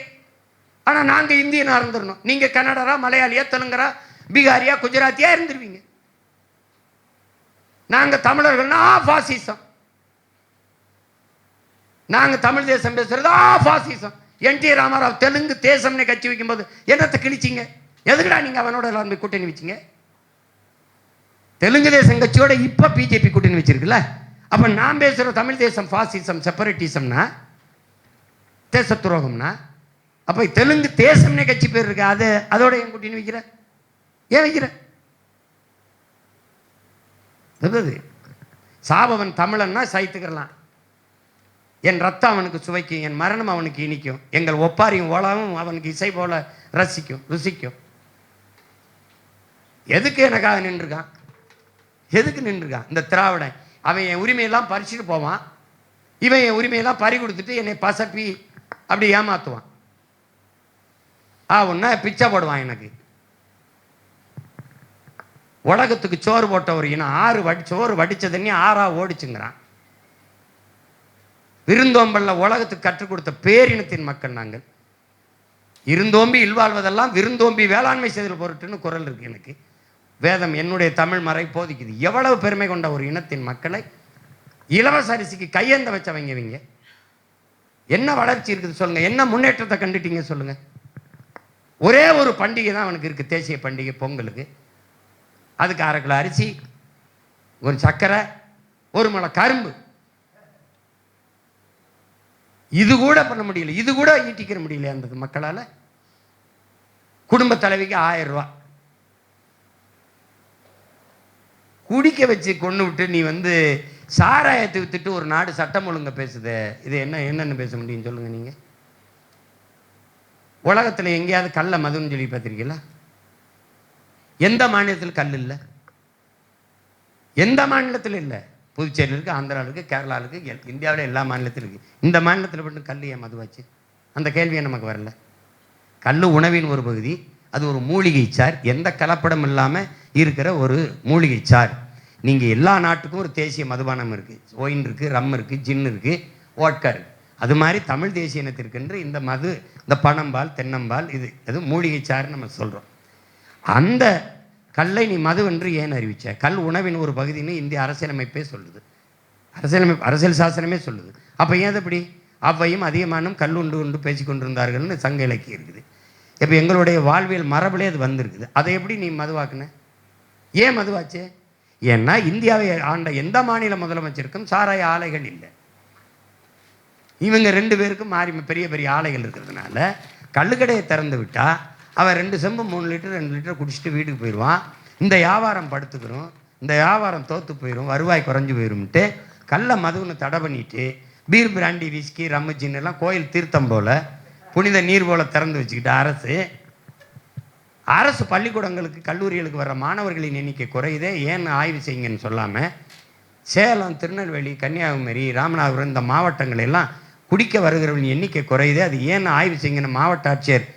ஆனா நாங்க இந்தியனா இருந்துடணும், நீங்க கன்னடரா, மலையாளியா, தெலுங்கரா, பீகாரியா, குஜராத்தியா இருந்துருவீங்க. நாங்க தமிழர்கள்னா பாசிசம், நாங்க தமிழ் தேசம் பேசுறது பாசிசம். என் டி ராமராவ் தெலுங்கு தேசம்னு கட்சி வைக்கும் போது என்னத்தை கிழிச்சிங்க? எதுக்குடா நீங்க அவனோட எல்லாருமே கூட்டணி வச்சிங்க? தெலுங்கு தேசம் கட்சியோட இப்ப பிஜேபி கூட்டணி வச்சிருக்குல்ல. அப்ப நான் பேசுற தமிழ் தேசம் பாசிசம், செப்பரேட்டிசம்னா, தேச துரோகம்னா, அப்ப தெலுங்கு தேசம்னே கட்சி பேர் இருக்கு, அதோட என் கூட்டணி வைக்கிற? ஏன் வைக்கிற? சாபவன் தமிழன்னா சைத்துக்கலாம், என் ரத்தம் அவனுக்கு சுவைக்கும், என் மரணம் அவனுக்கு இனிக்கும், எங்கள் ஒப்பாரியும் ஓலாவும் அவனுக்கு இசை போல ருசிக்கும். எதுக்கு எனக்காக நின்றுருக்கான்? எதுக்கு நின்றுருக்கான்? இந்த திராவிடன் அவன் என் உரிமையெல்லாம் பறிச்சுட்டு போவான், இவன் என் உரிமையெல்லாம் பறி கொடுத்துட்டு என்னை பசப்பி அப்படி ஏமாத்துவான். ஒன்னா பிச்சை போடுவான். எனக்கு உலகத்துக்கு சோறு போட்ட ஒரு இனம் சோறு வடிச்ச தண்ணி 6ஆ ஓடிச்சுங்கிறான். விருந்தோம்பல்ல உலகத்துக்கு கற்றுக் கொடுத்த பேரினத்தின் மக்கள் நாங்கள். இருந்தோம்பி இல்வாழ்வதெல்லாம் விருந்தோம்பி வேளாண்மை செய்தல் பொருட்டுன்னு குரல் இருக்கு எனக்கு. வேதம் என்னுடைய தமிழ் மறை போதிக்குது. எவ்வளவு பெருமை கொண்ட ஒரு இனத்தின் மக்களை இலவச அரிசிக்கு கையேந்த வச்சவங்க இவங்க. என்ன வளர்ச்சி இருக்குது சொல்லுங்க? என்ன முன்னேற்றத்தை கண்டுட்டீங்க சொல்லுங்க? ஒரே ஒரு பண்டிகை தான் அவனுக்கு இருக்கு, தேசிய பண்டிகை பொங்கலுக்கு. அதுக்கு 1/2 கிலோ அரிசி, ஒரு சர்க்கரை, ஒரு முளை கரும்பு. இது கூட பண்ண முடியல, இது கூட ஈட்டிக்கிற முடியல அந்த மக்களால. குடும்ப தலைவிக்கு 1000 ரூபாய், குடிக்க வச்சு கொண்டு விட்டு நீ வந்து சாராயத்தை வித்துட்டு ஒரு நாடு சட்டம் ஒழுங்க பேசுதே, இது என்னன்னு பேச முடியும் சொல்லுங்க நீங்க? உலகத்தில் எங்கேயாவது கல்ல மதுன்னு சொல்லி பார்த்திருக்கீங்களா? எந்த மாநிலத்தில் கல் இல்லை? எந்த மாநிலத்தில் இல்லை? புதுச்சேரியில் இருக்கு, ஆந்திராவில் இருக்கு, கேரளாவில் இருக்கு, இந்தியாவில் எல்லா மாநிலத்திலும் இருக்கு. இந்த மாநிலத்தில் மட்டும் கல் ஏன் மதுவாச்சு? அந்த கேள்வியே நமக்கு வரல. கல் உணவின் ஒரு பகுதி, அது ஒரு மூலிகை சார், எந்த கலப்படம் இல்லாமல் இருக்கிற ஒரு மூலிகை சார். நீங்கள் எல்லா நாட்டுக்கும் ஒரு தேசிய மதுபானம் இருக்குது. ஒயின் இருக்குது, ரம் இருக்குது, ஜின் இருக்குது, ஓட்கா இருக்குது. அது மாதிரி தமிழ் தேசிய இனத்திற்கென்று இந்த மது, இந்த பனம்பால், தென்னம்பால், இது மூலிகை சார்னு நம்ம சொல்கிறோம். அந்த கல்லை நீ மது என்று ஏன் அறிவிச்ச? கல் உணவின் ஒரு பகுதின்னு இந்திய அரசியலமைப்பே சொல்லுது, அரசியல் சாசனமே சொல்லுது. அப்போ ஏன் அப்படி அவ்வையும் அதிகமானும் கல் உண்டு பேசி கொண்டிருந்தார்கள்னு சங்க இலக்கியம் இருக்குது. இப்போ எங்களுடைய வாழ்வியல் மரபிலே அது வந்திருக்குது. அதை எப்படி நீ மதுவாக்குன? ஏன் மதுவாச்சு? ஏன்னா இந்தியாவை ஆண்ட எந்த மாநில முதலமைச்சருக்கும் சாராய ஆலைகள் இல்லை. இவங்க 2 பேருக்கும் மாறி பெரிய பெரிய ஆலைகள் இருக்கிறதுனால கள்ளுக்கடையை திறந்து விட்டா அவன் 2 செம்பு 3 லிட்டர் 2 லிட்டர் குடிச்சிட்டு வீட்டுக்கு போயிடுவான். இந்த வியாபாரம் படுத்துக்கிறோம், இந்த வியாபாரம் தோற்று போயிடும், வருவாய் குறைஞ்சி போயிடும்ட்டு கல்லை மதுன்னு தடை பண்ணிட்டு பீர், பிராண்டி, விஸ்கி, ரம்மு, ஜின் எல்லாம் கோயில் தீர்த்தம் போல புனித நீர் போல திறந்து வச்சுக்கிட்டு அரசு பள்ளிக்கூடங்களுக்கு கல்லூரிகளுக்கு வர்ற மாணவர்களின் எண்ணிக்கை குறையுதே, ஏன்னு ஆய்வு செய்யுங்கன்னு சொல்லாமல் சேலம், திருநெல்வேலி, கன்னியாகுமரி, ராமநாதபுரம் இந்த மாவட்டங்கள் எல்லாம் குடிக்க வருகிறவர்களின் எண்ணிக்கை குறையுதே, அது ஏன்னு ஆய்வு செய்யுங்கன்னு மாவட்ட ஆட்சியர்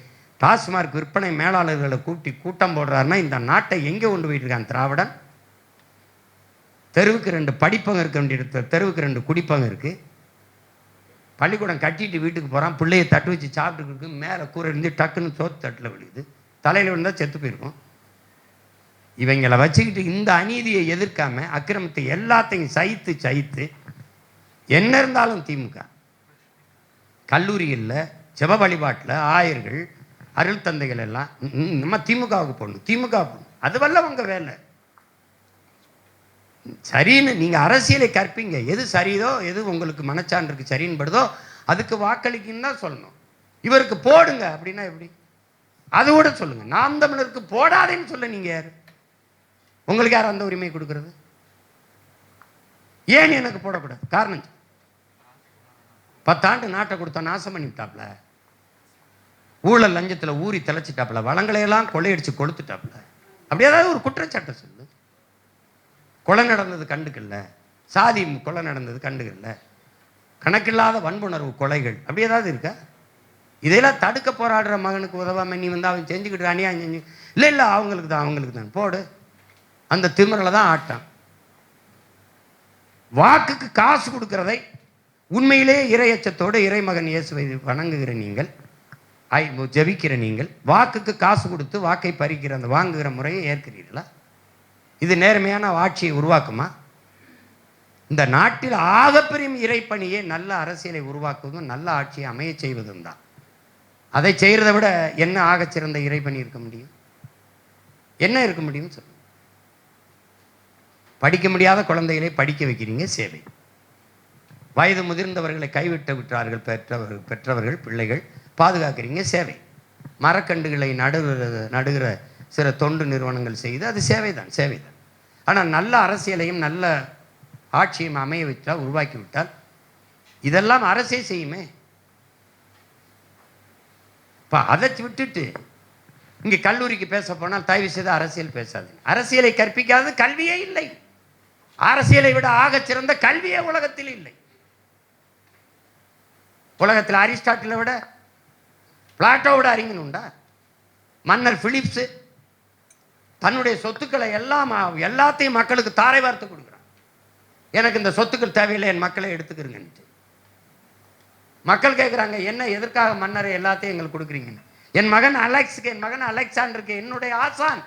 டாஸ்மார்க் விற்பனை மேலாளர்களை கூட்டம் போடுறாருன்னா இந்த நாட்டை எங்கே கொண்டு போயிட்டு இருக்கான் திராவிடன்? தெருவுக்கு 2 படிப்பங்க இருக்க வேண்டிய தெருவுக்கு 2 குடிப்பங்க இருக்கு. பள்ளிக்கூடம் கட்டிட்டு வீட்டுக்கு போகிறான், பிள்ளையை தட்டு வச்சு சாப்பிட்டுருக்கு, மேலே கூரை இருந்து டக்குன்னு சோத்து தட்டில் விழுகுது, தலையில் விழுந்தால் செத்து போயிருக்கும். இவங்களை வச்சுக்கிட்டு இந்த அநீதியை எதிர்க்காம அக்கிரமத்தை எல்லாத்தையும் சகித்து என்ன இருந்தாலும் திமுக கல்லூரிகளில் ஜெப வழிபாட்டில் ஆயர்கள், அருள் தந்தைகள் எல்லாம் நம்ம திமுகவுக்கு போடணும், திமுக போடணும். அது வல்ல உங்க வேலை. சரின்னு நீங்க அரசியலை கற்பீங்க, எது சரியதோ, எது உங்களுக்கு மனச்சான்றுக்கு சரின்னு படுதோ அதுக்கு வாக்களிக்குன்னு தான் சொல்லணும். இவருக்கு போடுங்க அப்படின்னா எப்படி? அது கூட சொல்லுங்க. நாம் தமிழருக்கு போடாதேன்னு சொல்ல நீங்க யாரு? உங்களுக்கு யார் அந்த உரிமை கொடுக்கறது? ஏன் எனக்கு போடக்கூடாது? காரணம் 10 ஆண்டு நாட்டை கொடுத்தா நாசம் பண்ணிவிட்டாப்ல, ஊழல் லஞ்சத்தில் ஊறி தெளிச்சிட்டாப்ல, வளங்களையெல்லாம் கொள்ளையடிச்சு கொளுத்துட்டாப்ல. அப்படி ஏதாவது ஒரு குற்றச்சாட்டை சொல்லு. கொலை நடந்தது கண்டுக்கல, சாதி கொலை நடந்தது கண்டுக்கல, கணக்கில்லாத வன்புணர்வு கொலைகள் அப்படி ஏதாவது இருக்கா? இதெல்லாம் தடுக்க போராடுற மகனுக்கு உதவாம நீ வந்து அவன் செஞ்சுக்கிட்டு அநியாயம் செஞ்சு இல்லை அவங்களுக்கு தான் போடு. அந்த திமிரில் தான் ஆட்டம். வாக்குக்கு காசு கொடுக்கிறதை உண்மையிலே இறையச்சத்தோடு இறைமகன் இயேசுவை வணங்குகிற நீங்கள், ஜெபிக்கிற நீங்கள், வாக்குக்கு காசு கொடுத்து வாக்கை பறிக்கிற அந்த வாங்குகிற முறையை ஏற்கிறீர்களா? இது நேர்மையான ஆட்சியை உருவாக்குமா? இந்த நாட்டில் ஆகப்பெரும் இறைப்பணியே நல்ல அரசியலை உருவாக்குவதும் நல்ல ஆட்சியை அமைய செய்வதும் தான். அதை செய்கிறத விட என்ன ஆகச்சிறந்த இறைப்பணி இருக்க முடியும்? என்ன இருக்க முடியும் சொல்லுங்க. படிக்க முடியாத குழந்தைகளை படிக்க வைக்கிறீங்க, சேவை. வயது முதிர்ந்தவர்களை விட்டார்கள் பெற்றவர்கள் பிள்ளைகள், பாதுகாக்கிறீங்க, சேவை. மரக்கண்டுகளை நடுகிற சில தொண்டு நிறுவனங்கள் செய்து அது சேவைதான். ஆனால் நல்ல அரசியலையும் நல்ல ஆட்சியும் அமைய விட்டால், உருவாக்கி விட்டால் இதெல்லாம் அரசே செய்யுமே. இப்போ அதை விட்டுட்டு இங்கே கல்லூரிக்கு பேச போனால் தயவு செய்து அரசியல் பேசாது. அரசியலை கற்பிக்காது கல்வியே இல்லை. அரசியலை விட ஆக சிறந்த கல்வியே உலகத்தில் இல்லை. உலகத்தில் அரிஸ்டாட்டிலை விட பிளாட்டோவோட அறிஞன் உண்டா? மன்னர் பிலிப்ஸ் தன்னுடைய சொத்துக்களை எல்லாத்தையும் மக்களுக்கு தாரை வார்த்து கொடுக்குறான். எனக்கு இந்த சொத்துக்கள் தேவையில்லை, என் மக்களை எடுத்துக்கிறீங்கன்ட்டு. மக்கள் கேட்குறாங்க, என்ன எதற்காக மன்னரை எல்லாத்தையும் எங்களுக்கு கொடுக்குறீங்கன்னு. என் மகன் அலெக்சாண்டருக்கு என்னுடைய ஆசான்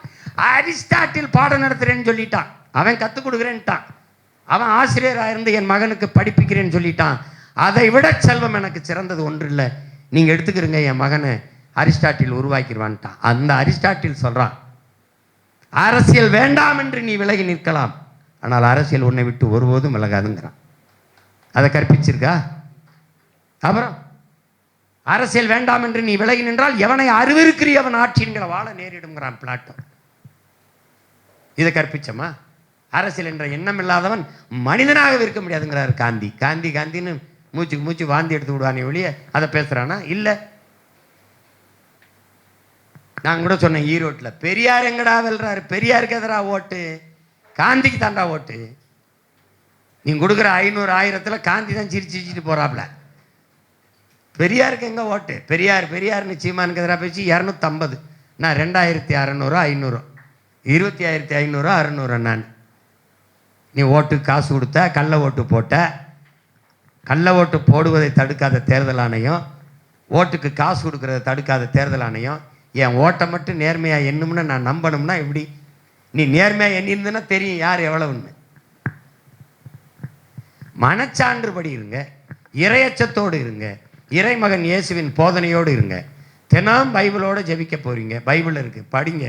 அரிஸ்டாட்டில் பாடம் நடத்துறேன்னு சொல்லிட்டான். அவன் கற்றுக் கொடுக்குறேன்ட்டான். அவன் ஆசிரியராக இருந்து என் மகனுக்கு படிப்பிக்கிறேன்னு சொல்லிட்டான். அதை விட செல்வம் எனக்கு சிறந்தது ஒன்று இல்லை, நீங்கள் எடுத்துக்கிறீங்க, என் மகனை அரிஸ்டாட்டில் உருவாக்கிடுவான்ட்டான். அந்த அரிஸ்டாட்டில் சொல்கிறான், அரசியல் வேண்டாம் என்று நீ விலகி நிற்கலாம், ஆனால் அரசியல் உன்னை விட்டு ஒருபோதும் விலகாதுங்கிறான். அதை கற்பிச்சிருக்கா? அப்புறம் அரசியல் வேண்டாம் என்று நீ விலகி நின்றால் எவனை அறிவிருக்கிறவன் ஆட்சிங்கிற வாழ நேரிடுங்கிறான் பிளாட்டோ. இதை கற்பிச்சமா? அரசியல் என்ற எண்ணம் இல்லாதவன் மனிதனாக இருக்க முடியாதுங்கிறார் காந்தி. காந்தி காந்தின்னு மூச்சுக்கு மூச்சு வாந்தி எடுத்து விடுவானே ஒழிய அதை பேசுறானா? இல்லை. நான் கூட சொன்னேன் ஈரோட்டில், பெரியார் எங்கடா வெல்றாரு? பெரியாருக்கு எதிரா ஓட்டு, காந்திக்கு தாண்டா ஓட்டு. நீ கொடுக்குற 500 1000 காந்தி தான் சிரிச்சிட்டு போறாப்ல. பெரியாருக்கு எங்க ஓட்டு? பெரியார்னு சீமானுக்கு எதிராக பேசி 250, நான் 2600 500 20500 600 நான். நீ ஓட்டு காசு கொடுத்த, கள்ள ஓட்டு போட்ட. கள்ள ஓட்டு போடுவதை தடுக்காத தேர்தல் ஆணையம், ஓட்டுக்கு காசு கொடுக்கறதை தடுக்காத தேர்தல் ஆணையம் என் ஓட்டை மட்டும் நேர்மையாக எண்ணும்னு நான் நம்பணும்னா எப்படி? நீ நேர்மையாக எண்ணிருந்தனா தெரியும் யார் எவ்வளவுன்னு. மனச்சான்றுபடி இருங்க, இறையச்சத்தோடு இருங்க, இறைமகன் இயேசுவின் போதனையோடு இருங்க. தினம் பைபிளோடு ஜெபிக்க போறீங்க, பைபிள் இருக்கு, படிங்க.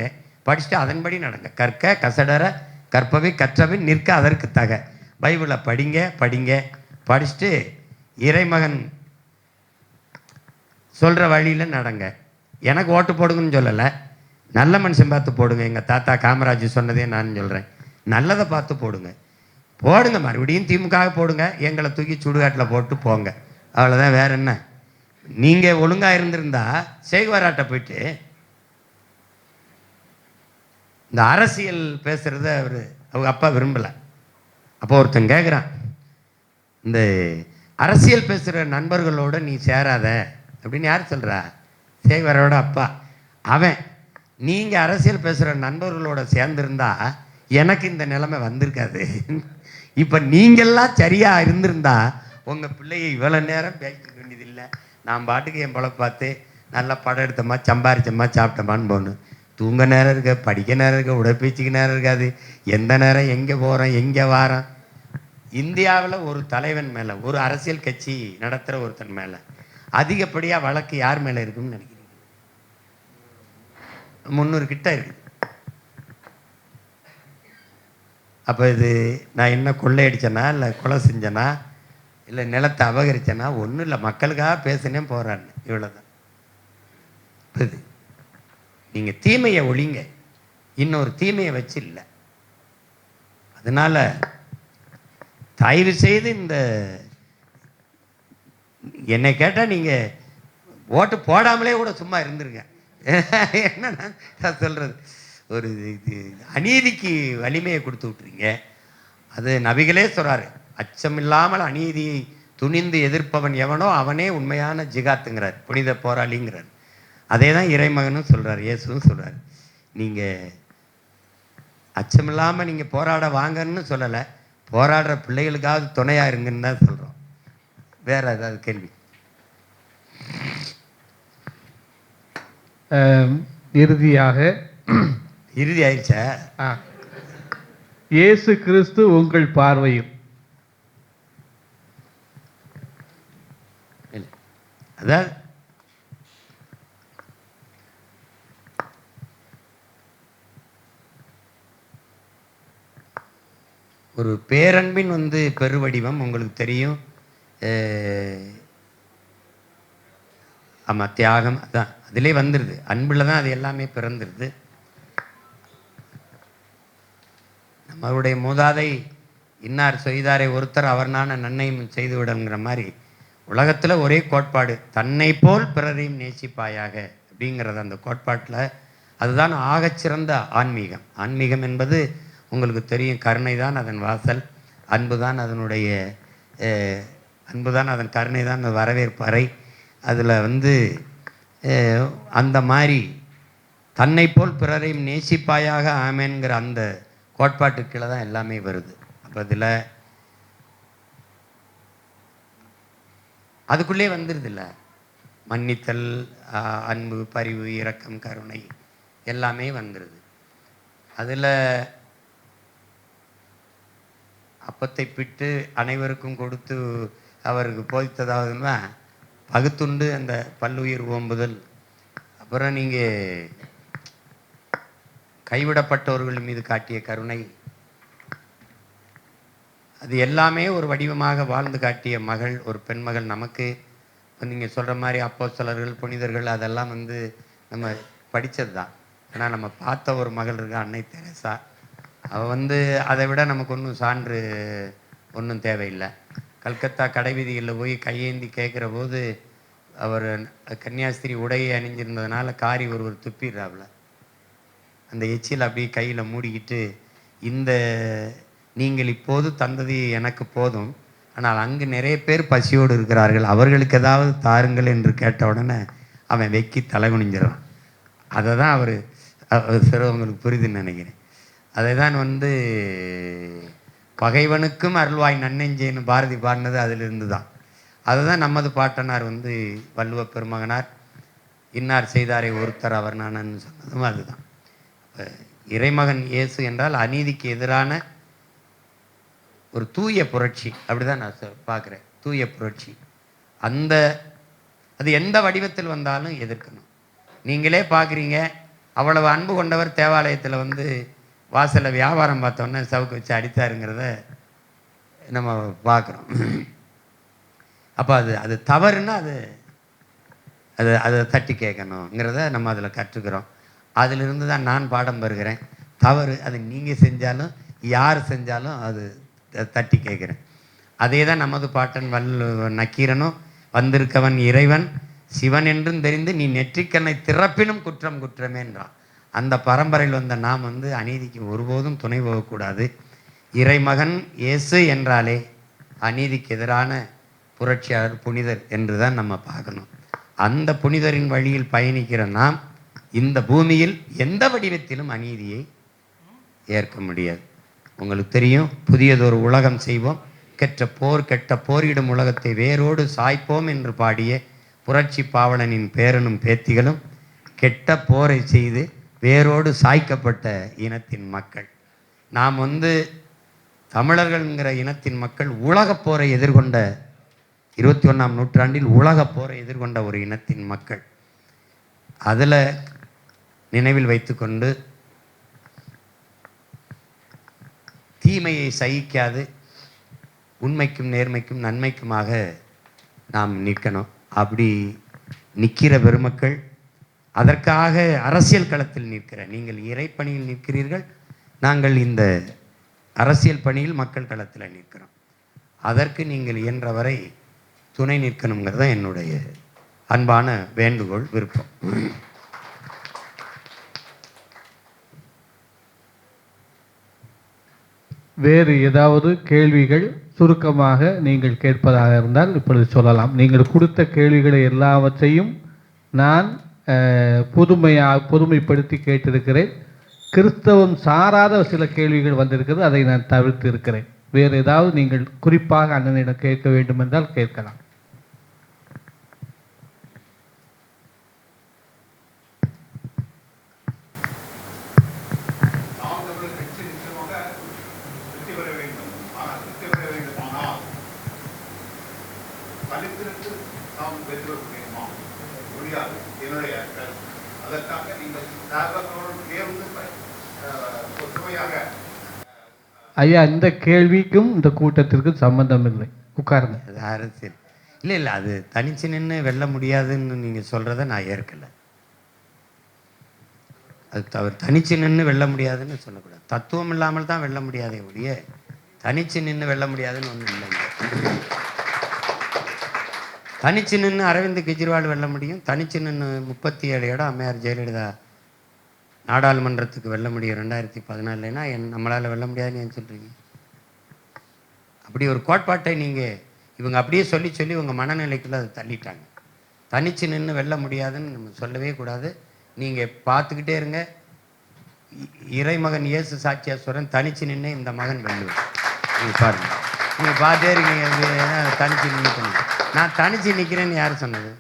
படிச்சுட்டு அதன்படி நடங்க. கற்க கசடர கற்பவை கற்றவை நிற்க அதற்கு தக. பைபிளை படிங்க. படிச்சுட்டு இறைமகன் சொல்கிற வழியில் நடங்க. எனக்கு ஓட்டு போடுங்கன்னு சொல்லலை, நல்ல மனுஷன் பார்த்து போடுங்க. எங்கள் தாத்தா காமராஜ் சொன்னதே நான் சொல்கிறேன். நல்லதை பார்த்து போடுங்க. மறுபடியும் திமுக போடுங்க, எங்களை தூக்கி சுடுகாட்டில் போட்டு போங்க. அவ்வளோதான், வேற என்ன? நீங்கள் ஒழுங்காக இருந்திருந்தா சேகுவாராட்ட போயிட்டு இந்த அரசியல் பேசுகிறத அவங்க அப்பா விரும்பலை. அப்போ ஒருத்தன் கேட்குறான், இந்த அரசியல் பேசுகிற நண்பர்களோட நீ சேராத அப்படின்னு யார் சொல்கிறா? சேகுவாரோட அப்பா. அவன், நீங்கள் அரசியல் பேசுகிற நண்பர்களோட சேர்ந்துருந்தா எனக்கு இந்த நிலைமை வந்திருக்காது. இப்போ நீங்கள்லாம் சரியாக இருந்திருந்தா உங்கள் பிள்ளையை இவ்வளோ நேரம் பேசிக்க வேண்டியதில்லை. நான் பாட்டுக்கு என் பொழப்பு பார்த்து நல்லா படம் எடுத்தோமா, சம்பாரிச்சோமா, சாப்பிட்டோமான்னு போகணும். தூங்க நேரம் இருக்க, படிக்க நேரம் இருக்க, உடற்பயிற்சிக்கு நேரம் இருக்காது. எந்த நேரம் எங்கே போகிறோம் எங்கே வாரோம். இந்தியாவில் ஒரு தலைவன் மேலே, ஒரு அரசியல் கட்சி நடத்துகிற ஒருத்தன் மேலே அதிகப்படியாக வழக்கு யார் மேலே இருக்குன்னு நினைக்கிறீங்க? 300 கிட்ட இருக்குது. அப்போ இது நான் என்ன கொள்ளையடிச்சேனா, இல்லை கொலை செஞ்சேனா, இல்லை நிலத்தை அபகரிச்சேனா? ஒன்றும் இல்லை, மக்களுக்காக பேசினேன் போகிறான்னு, இவ்வளோதான். இது நீங்கள் தீமையை ஒழிங்க, இன்னொரு தீமையை வச்சு இல்லை. அதனால் தயவு செய்து இந்த என்னை கேட்டால் நீங்கள் ஓட்டு போடாமலே கூட சும்மா இருந்துருங்க. என்ன நான் சொல்கிறது, ஒரு இது அநீதிக்கு வலிமையை கொடுத்து விட்டுறீங்க. அது நபிகளே சொல்கிறாரு, அச்சமில்லாமல் அநீதியை துணிந்து எதிர்ப்பவன் எவனோ அவனே உண்மையான ஜிகாத்துங்கிறார், புனித போராளிங்கிறார். அதே தான் இறைமகனும் சொல்கிறார், இயேசுவும் சொல்கிறார். நீங்கள் அச்சமில்லாமல் நீங்கள் போராட வாங்கன்னு சொல்லலை, போராடுற பிள்ளைகளுக்காவது துணையாக இருங்கன்னு தான் சொல்கிறோம். வேற ஏதாவது கேள்வி? இறுதி ஆயிடுச்சா? இயேசு கிறிஸ்து உங்கள் பார்வையில், அதாவது ஒரு பேரன்பின் பெருவடிவம் உங்களுக்கு தெரியும். ஆமாம், தியாகம், அதான் அதிலே வந்துடுது. அன்பில் தான் அது எல்லாமே பிறந்துடுது. நம்மளுடைய மூதாதை இன்னார் செய்தாரை ஒருத்தர் அவர் நான நன்மையும் செய்து விடுங்கிற மாதிரி உலகத்தில் ஒரே கோட்பாடு, தன்னை போல் பிறரையும் நேசிப்பாயாக அப்படிங்கிறது அந்த கோட்பாட்டில். அதுதான் ஆகச்சிறந்த ஆன்மீகம். ஆன்மீகம் என்பது உங்களுக்கு தெரியும், கருணை தான் அதன் வாசல், அன்பு தான் அதனுடைய அன்பு தான் அதன் கருணை தான் வரவேற்பறை. அதில் அந்த மாதிரி தன்னை போல் பிறரையும் நேசிப்பாயாக ஆமேன்கிற அந்த கோட்பாட்டுக்கீழே தான் எல்லாமே வருது. அப்போ இதில் அதுக்குள்ளே வந்துடுது இல்லை, மன்னித்தல், அன்பு, பரிவு, இரக்கம், கருணை எல்லாமே வந்துடுது. அதில் அப்பத்தை பிட்டு அனைவருக்கும் கொடுத்து அவருக்கு போதித்ததாவதுன்னா பகுத்துண்டு அந்த பல்லுயிர் ஓம்புதல். அப்புறம் நீங்கள் கைவிடப்பட்டவர்கள் மீது காட்டிய கருணை, அது எல்லாமே ஒரு வடிவமாக வாழ்ந்து காட்டிய மகள், ஒரு பெண்மகள். நமக்கு நீங்கள் சொல்கிற மாதிரி அப்போஸ்தலர்கள், புனிதர்கள் அதெல்லாம் நம்ம படித்தது தான். ஆனால் நம்ம பார்த்த ஒரு மகள் இருக்கா, அன்னை தெரசா. அவள் அதை விட நமக்கு ஒன்றும் சான்று ஒன்றும் தேவையில்லை. கல்கத்தா கடைவீதிகளில் போய் கையேந்தி கேட்குற போது அவர் கன்னியாஸ்திரி உடையை அணிஞ்சிருந்ததுனால காரி ஒருவர் துப்பிடுறாப்புல. அந்த எச்சில் அப்படியே கையில் மூடிக்கிட்டு, இந்த நீங்கள் இப்போது தந்தது எனக்கு போதும், ஆனால் அங்கு நிறைய பேர் பசியோடு இருக்கிறார்கள், அவர்களுக்கு ஏதாவது தாருங்கள் என்று கேட்ட உடனே அவன் வெக்கி தலை குனிஞ்சிடறான். அதை தான் அவர் சிறவங்களுக்கு புரிதுன்னு நினைக்கிறேன். அதை தான் பகைவனுக்கும் அருள்வாய் நன்னெஞ்சேன்னு பாரதி பாடினது அதிலிருந்து தான். அதை தான் நமது பாட்டனார் வள்ளுவ பெருமகனார் இன்னார் செய்தாரை ஒருத்தர் அவர் நானன்னு சொன்னதும் அதுதான். இறைமகன் இயேசு என்றால் அநீதிக்கு எதிரான ஒரு தூய புரட்சி, அப்படிதான் நான் பார்க்குறேன். தூய புரட்சி. அது எந்த வடிவத்தில் வந்தாலும் எதிர்க்கணும். நீங்களே பார்க்குறீங்க, அவ்வளவு அன்பு கொண்டவர் தேவாலயத்தில் வாசலில் வியாபாரம் பார்த்தோன்னே சவுக்கு வச்சு அடித்தாருங்கிறத நம்ம பார்க்குறோம். அப்போ அது தவறுன்னா அதை தட்டி கேட்கணுங்கிறத நம்ம அதில் கற்றுக்கிறோம். அதிலிருந்து தான் நான் பாடம் பெறுகிறேன். தவறு அது நீங்கள் செஞ்சாலும் யார் செஞ்சாலும் அது தட்டி கேட்குறேன். அதே தான் நமது பாட்டன் நக்கீரனும் வந்திருக்கவன் இறைவன் சிவன் என்றும் தெரிந்து நீ நெற்றிக்கண்ணை திறப்பினும் குற்றம் குற்றமேன்றான். அந்த பரம்பரையில் வந்த நாம் அநீதிக்கு ஒருபோதும் துணை போகக்கூடாது. இறைமகன் இயேசு என்றாலே அநீதிக்கு எதிரான புரட்சியாளர், புனிதர் என்று தான் நம்ம பார்க்கணும். அந்த புனிதரின் வழியில் பயணிக்கிற நாம் இந்த பூமியில் எந்த வடிவத்திலும் அநீதியை ஏற்க முடியாது. உங்களுக்கு தெரியும், புதியதொரு உலகம் செய்வோம், கெட்ட போரிடும் உலகத்தை வேரோடு சாய்ப்போம் என்று பாடிய புரட்சி பாவலனின் பேரனும் பேத்திகளும் கெட்ட போரை செய்து வேரோடு சாய்க்கப்பட்ட இனத்தின் மக்கள். நாம் தமிழர்கள்ங்கிற இனத்தின் மக்கள் உலகப் போரை எதிர்கொண்ட 21ஆம் நூற்றாண்டில் உலகப் போரை எதிர்கொண்ட ஒரு இனத்தின் மக்கள். அதில் நினைவில் வைத்துக்கொண்டு தீமையை சகிக்காது உண்மைக்கும் நேர்மைக்கும் நன்மைக்குமாக நாம் நிற்கணும். அப்படி நிற்கிற பெருமக்கள், அதற்காக அரசியல் களத்தில் நிற்கிற நீங்கள் இறைப்பணியில் நிற்கிறீர்கள், நாங்கள் இந்த அரசியல் பணியில் மக்கள் களத்தில் நிற்கிறோம். அதற்கு நீங்கள் இயன்றவரை துணை நிற்கணுங்கிறது தான் என்னுடைய அன்பான வேண்டுகோள், விருப்பம். வேறு ஏதாவது கேள்விகள் சுருக்கமாக நீங்கள் கேட்பதாக இருந்தால் இப்பொழுது சொல்லலாம். நீங்கள் கொடுத்த கேள்விகளை எல்லாவற்றையும் நான் பொதுமைப்படுத்தி கேட்டிருக்கிறேன். கிறிஸ்தவம் சாராத சில கேள்விகள் வந்திருக்கிறது, அதை நான் தவிர்த்து இருக்கிறேன். வேறு ஏதாவது நீங்கள் குறிப்பாக அண்ணனிடம் கேட்க வேண்டும் என்றால் கேட்கலாம். ஐயா, இந்த கேள்விக்கும் இந்த கூட்டத்திற்கும் சம்பந்தம் இல்லை. உட்காருங்க. அது அரசியல் இல்லை, அது தனிச்சு நின்று வெல்ல முடியாதுன்னு நீங்கள் சொல்கிறத நான் ஏற்கலை. அது அவர் தனிச்சு நின்று வெல்ல முடியாதுன்னு சொல்லக்கூடாது. தத்துவம் இல்லாமல் தான் வெல்ல முடியாதே ஒழிய தனிச்சு நின்று வெல்ல முடியாதுன்னு ஒன்றும் இல்லைங்க. தனிச்சு நின்று அரவிந்த் கெஜ்ரிவால் வெல்ல முடியும். தனிச்சு நின்று 37 இடம் அம்மையார் ஜெயலலிதா நாடாளுமன்றத்துக்கு வெல்ல முடியும் 2014னா நம்மளால் வெல்ல முடியாதுன்னு ஏன் சொல்கிறீங்க? அப்படி ஒரு கோட்பாட்டை இவங்க அப்படியே சொல்லி இவங்க மனநிலைக்குள்ள அதை தள்ளிட்டாங்க. தனிச்சு நின்று வெல்ல முடியாதுன்னு நம்ம சொல்லவே கூடாது. நீங்கள் பார்த்துக்கிட்டே இருங்க. இறைமகன் இயேசு சாட்சியாஸ்வரன் தனிச்சு நின்று இந்த மகன் வெல்லுவேன். நீங்கள் பாருங்க, நீங்கள் பார்த்தே இருக்கீங்க. தனிச்சு நின்று நான் தனிச்சு நிற்கிறேன்னு யார் சொன்னது?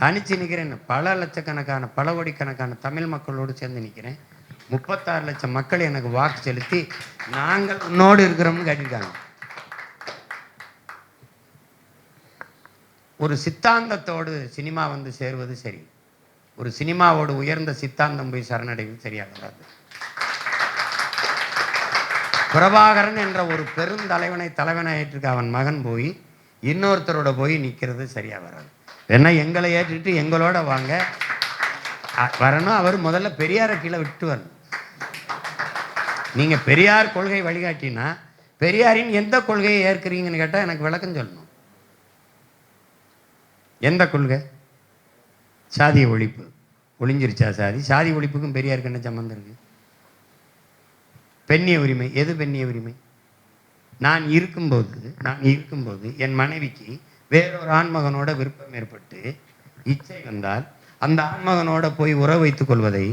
தனிச்சு நிற்கிறேன். பல லட்சக்கணக்கான பல கோடிக்கணக்கான தமிழ் மக்களோடு சேர்ந்து நிற்கிறேன். 36 லட்சம் மக்கள் எனக்கு வாக்கு செலுத்தி நாங்கள் உன்னோடு இருக்கிறோம்னு கேட்டிருக்காங்க. ஒரு சித்தாந்தத்தோடு சினிமா சேருவது சரி, ஒரு சினிமாவோடு உயர்ந்த சித்தாந்தம் போய் சரணடைவது சரியாக வராது. பிரபாகரன் என்ற ஒரு பெருந்தலைவனை தலைவனாயிட்டிருக்க அவன் மகன் போய் இன்னொருத்தரோட போய் நிற்கிறது சரியாக வராது. ஏன்னா எங்களை ஏற்றிட்டு எங்களோட வாங்க வரணும். அவர் முதல்ல பெரியாரை கீழே விட்டு வரணும். நீங்கள் பெரியார் கொள்கை வழிகாட்டினா பெரியாரின் எந்த கொள்கையை ஏற்கிறீங்கன்னு கேட்டால் எனக்கு விளக்கம் சொல்லணும். எந்த கொள்கை? சாதிய ஒழிப்பு. ஒழிஞ்சிருச்சா சாதி? சாதி ஒழிப்புக்கும் பெரியாருக்கு என்ன சம்பந்தம் இருக்கு? பெண்ணிய உரிமை. எது பெண்ணிய உரிமை? நான் இருக்கும்போது என் மனைவிக்கு வேறொரு ஆண்மகனோட விருப்பம் ஏற்பட்டு இச்சை வந்தால் அந்த ஆண்மகனோட போய் உறவு வைத்துக் கொள்வதை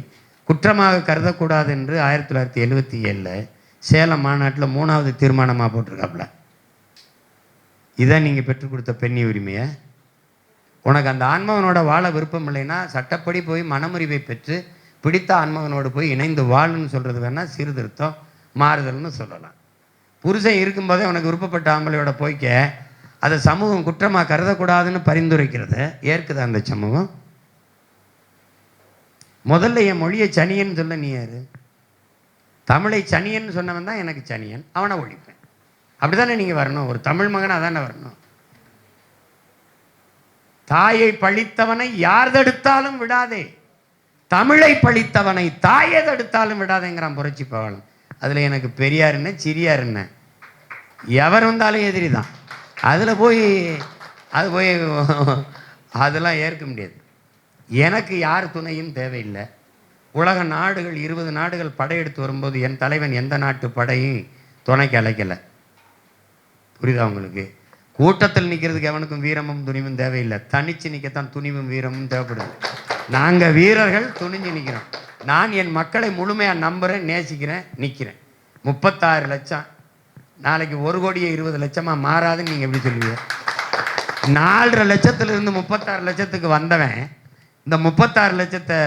குற்றமாக கருதக்கூடாது என்று 1977 சேலம் மாநாட்டில் 3வது தீர்மானமாக போட்டிருக்காப்புல. இதான் நீங்கள் பெற்றுக் கொடுத்த பெண்ணிய உரிமையை. உனக்கு அந்த ஆண்மகனோட வாழ விருப்பம் இல்லைன்னா சட்டப்படி போய் மனமுறிவை பெற்று பிடித்த ஆண்மகனோடு போய் இணைந்து வாழுன்னு சொல்கிறது வேணால் சீர்திருத்தம் மாறுதல்னு சொல்லலாம். புருஷன் இருக்கும்போதே உனக்கு விருப்பப்பட்ட ஆம்பளையோட போய்க்க அதை சமூகம் குற்றமாக கருதக்கூடாதுன்னு பரிந்துரைக்கிறத ஏற்குது அந்த சமூகம்? முதல்ல என் மொழியை சனியன்னு சொல்ல நீ யாரு? தமிழை சனியன்னு சொன்னவன் தான் எனக்கு சனியன், அவனை ஒழிப்பேன். அப்படி தானே நீங்கள் வரணும். ஒரு தமிழ் மகனாக தானே வரணும். தாயை பழித்தவனை யார் தடுத்தாலும் விடாதே, தமிழை பழித்தவனை தாயை தடுத்தாலும் விடாதேங்கிறான் புரட்சி பவளன். அதில் எனக்கு பெரியார் என்ன சிறியார் என்ன எவர் வந்தாலும் எதிரி தான். அதில் போய் அதெல்லாம் ஏற்க முடியாது. எனக்கு யார் துணையும் தேவையில்லை. உலக நாடுகள் 20 நாடுகள் படையெடுத்து வரும்போது என் தலைவன் எந்த நாட்டு படையும் துணைக்கு அழைக்கலை. புரியுதா உங்களுக்கு? கூட்டத்தில் நிற்கிறதுக்கு எவனுக்கும் வீரமும் துணிவும் தேவையில்லை. தனிச்சு நிற்கத்தான் துணிவும் வீரமும் தேவைப்படுது. நாங்கள் வீரர்கள் துணிஞ்சு நிற்கிறோம். நான் என் மக்களை முழுமையாக நம்புகிறேன், நேசிக்கிறேன், நிற்கிறேன். 36 லட்சம் நாளைக்கு 1,20,00,000 மாறாதுன்னு நீங்கள் எப்படி சொல்லுவீங்க? 4.5 லட்சத்திலிருந்து 36 லட்சத்துக்கு வந்தவன் இந்த 36 லட்சத்தை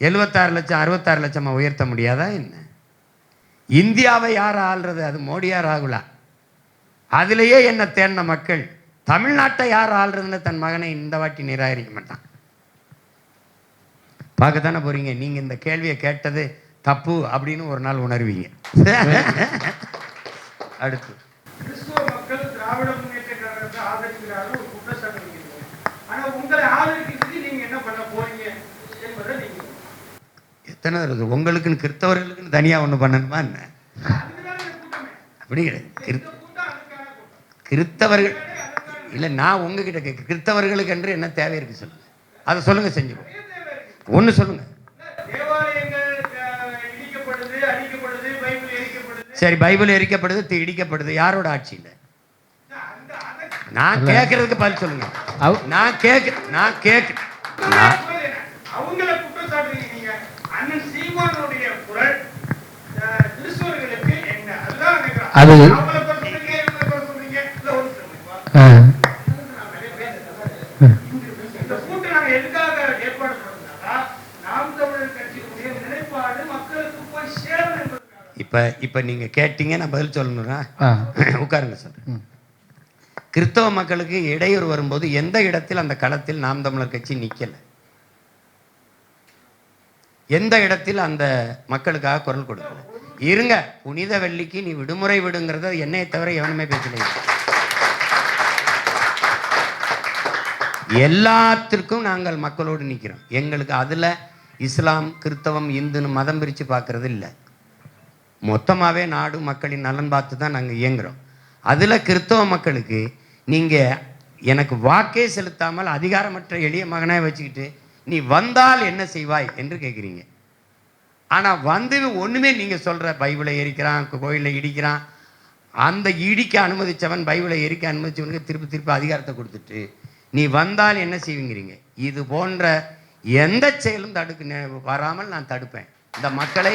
76 லட்சம் 66 லட்சமாக உயர்த்த முடியாதா என்ன? இந்தியாவை யார் ஆள்றது? அது மோடியா ராகுலா? அதிலேயே என்ன தேர்ந்த மக்கள் தமிழ்நாட்டை யார் ஆள்றதுன்னு தன் மகனை இந்த வாட்டி நிராகரிக்க மாட்டான். பார்க்கத்தானே போறீங்க. நீங்க இந்த கேள்வியை கேட்டது தப்பு அப்படின்னு ஒரு நாள் உணர்வீங்க. அடுத்து கிறிஸ்துவ மக்கள் திராவிட முன்னேற்ற கழகத்தை ஆதரிக்கிறார்கள் ஒரு குற்றச்சாட்டு வைக்கிறீங்க. ஆனா உங்களை ஆதரிக்கிறதுக்கு நீங்க என்ன பண்ண போறீங்க என்பதை நீங்க எத்தனை தடவை உங்களுக்குன்னு கிறிஸ்தவர்களுக்குன்னு தனியா ஒண்ணு பண்ணணுமா என்ன? அப்படி கிடையாது. கிறிஸ்தவர்கள் இல்லை, நான் உங்ககிட்ட கேட்க கிறிஸ்தவர்களுக்கு என்று என்ன தேவை இருக்கு சொல்லுங்க. அதை சொல்லுங்க, செஞ்சுக்கோ. ஒன்று சொல்லுங்க. சரி, பைபிள் எரிக்கப்படுது, இடிக்கப்படுது, யாரோட ஆட்சியில்? நான் கேட்கறதுக்கு பதில் சொல்லுங்க. நான் கேட்க அது இப்ப நீங்க கேட்டீங்க, நான் பதில் சொல்லணும்னா உட்காருங்க சார். கிறிஸ்தவ மக்களுக்கு இடையூறு வரும்போது எந்த இடத்தில் அந்த களத்தில் நாம் தமிழர் கட்சி நிக்கல? எந்த இடத்தில் அந்த மக்களுக்காக குரல் கொடுக்கல? இருங்க, புனித வெள்ளிக்கு நீ விடுமுறை விடுங்கிறத என்னையை தவிர எவனுமே பேசல. எல்லாத்திற்கும் நாங்கள் மக்களோடு நிற்கிறோம். எங்களுக்கு அதுல இஸ்லாம் கிறிஸ்தவம் இந்துன்னு மதம் பிரித்து பார்க்கறது இல்லை. மொத்தமாகவே நாடு மக்களின் நலன் பார்த்து தான் நாங்கள் இயங்குகிறோம். அதில் கிறிஸ்தவ மக்களுக்கு நீங்கள் எனக்கு வாக்கே செலுத்தாமல் அதிகாரமற்ற எளிய மகனாக வச்சுக்கிட்டு நீ வந்தால் என்ன செய்வாய் என்று கேட்குறீங்க. ஆனால் வந்து ஒன்றுமே நீங்கள் சொல்கிற பைபிளை எரிக்கிறான், கோயிலை இடிக்கிறான், அந்த இடிக்க அனுமதித்தவன் பைபிளை எரிக்க அனுமதித்தவனுக்கு திருப்பி அதிகாரத்தை கொடுத்துட்டு நீ வந்தால் என்ன செய்வீங்கிறீங்க. இது போன்ற எந்த செயலும் வராமல் நான் தடுப்பேன். இந்த மக்களை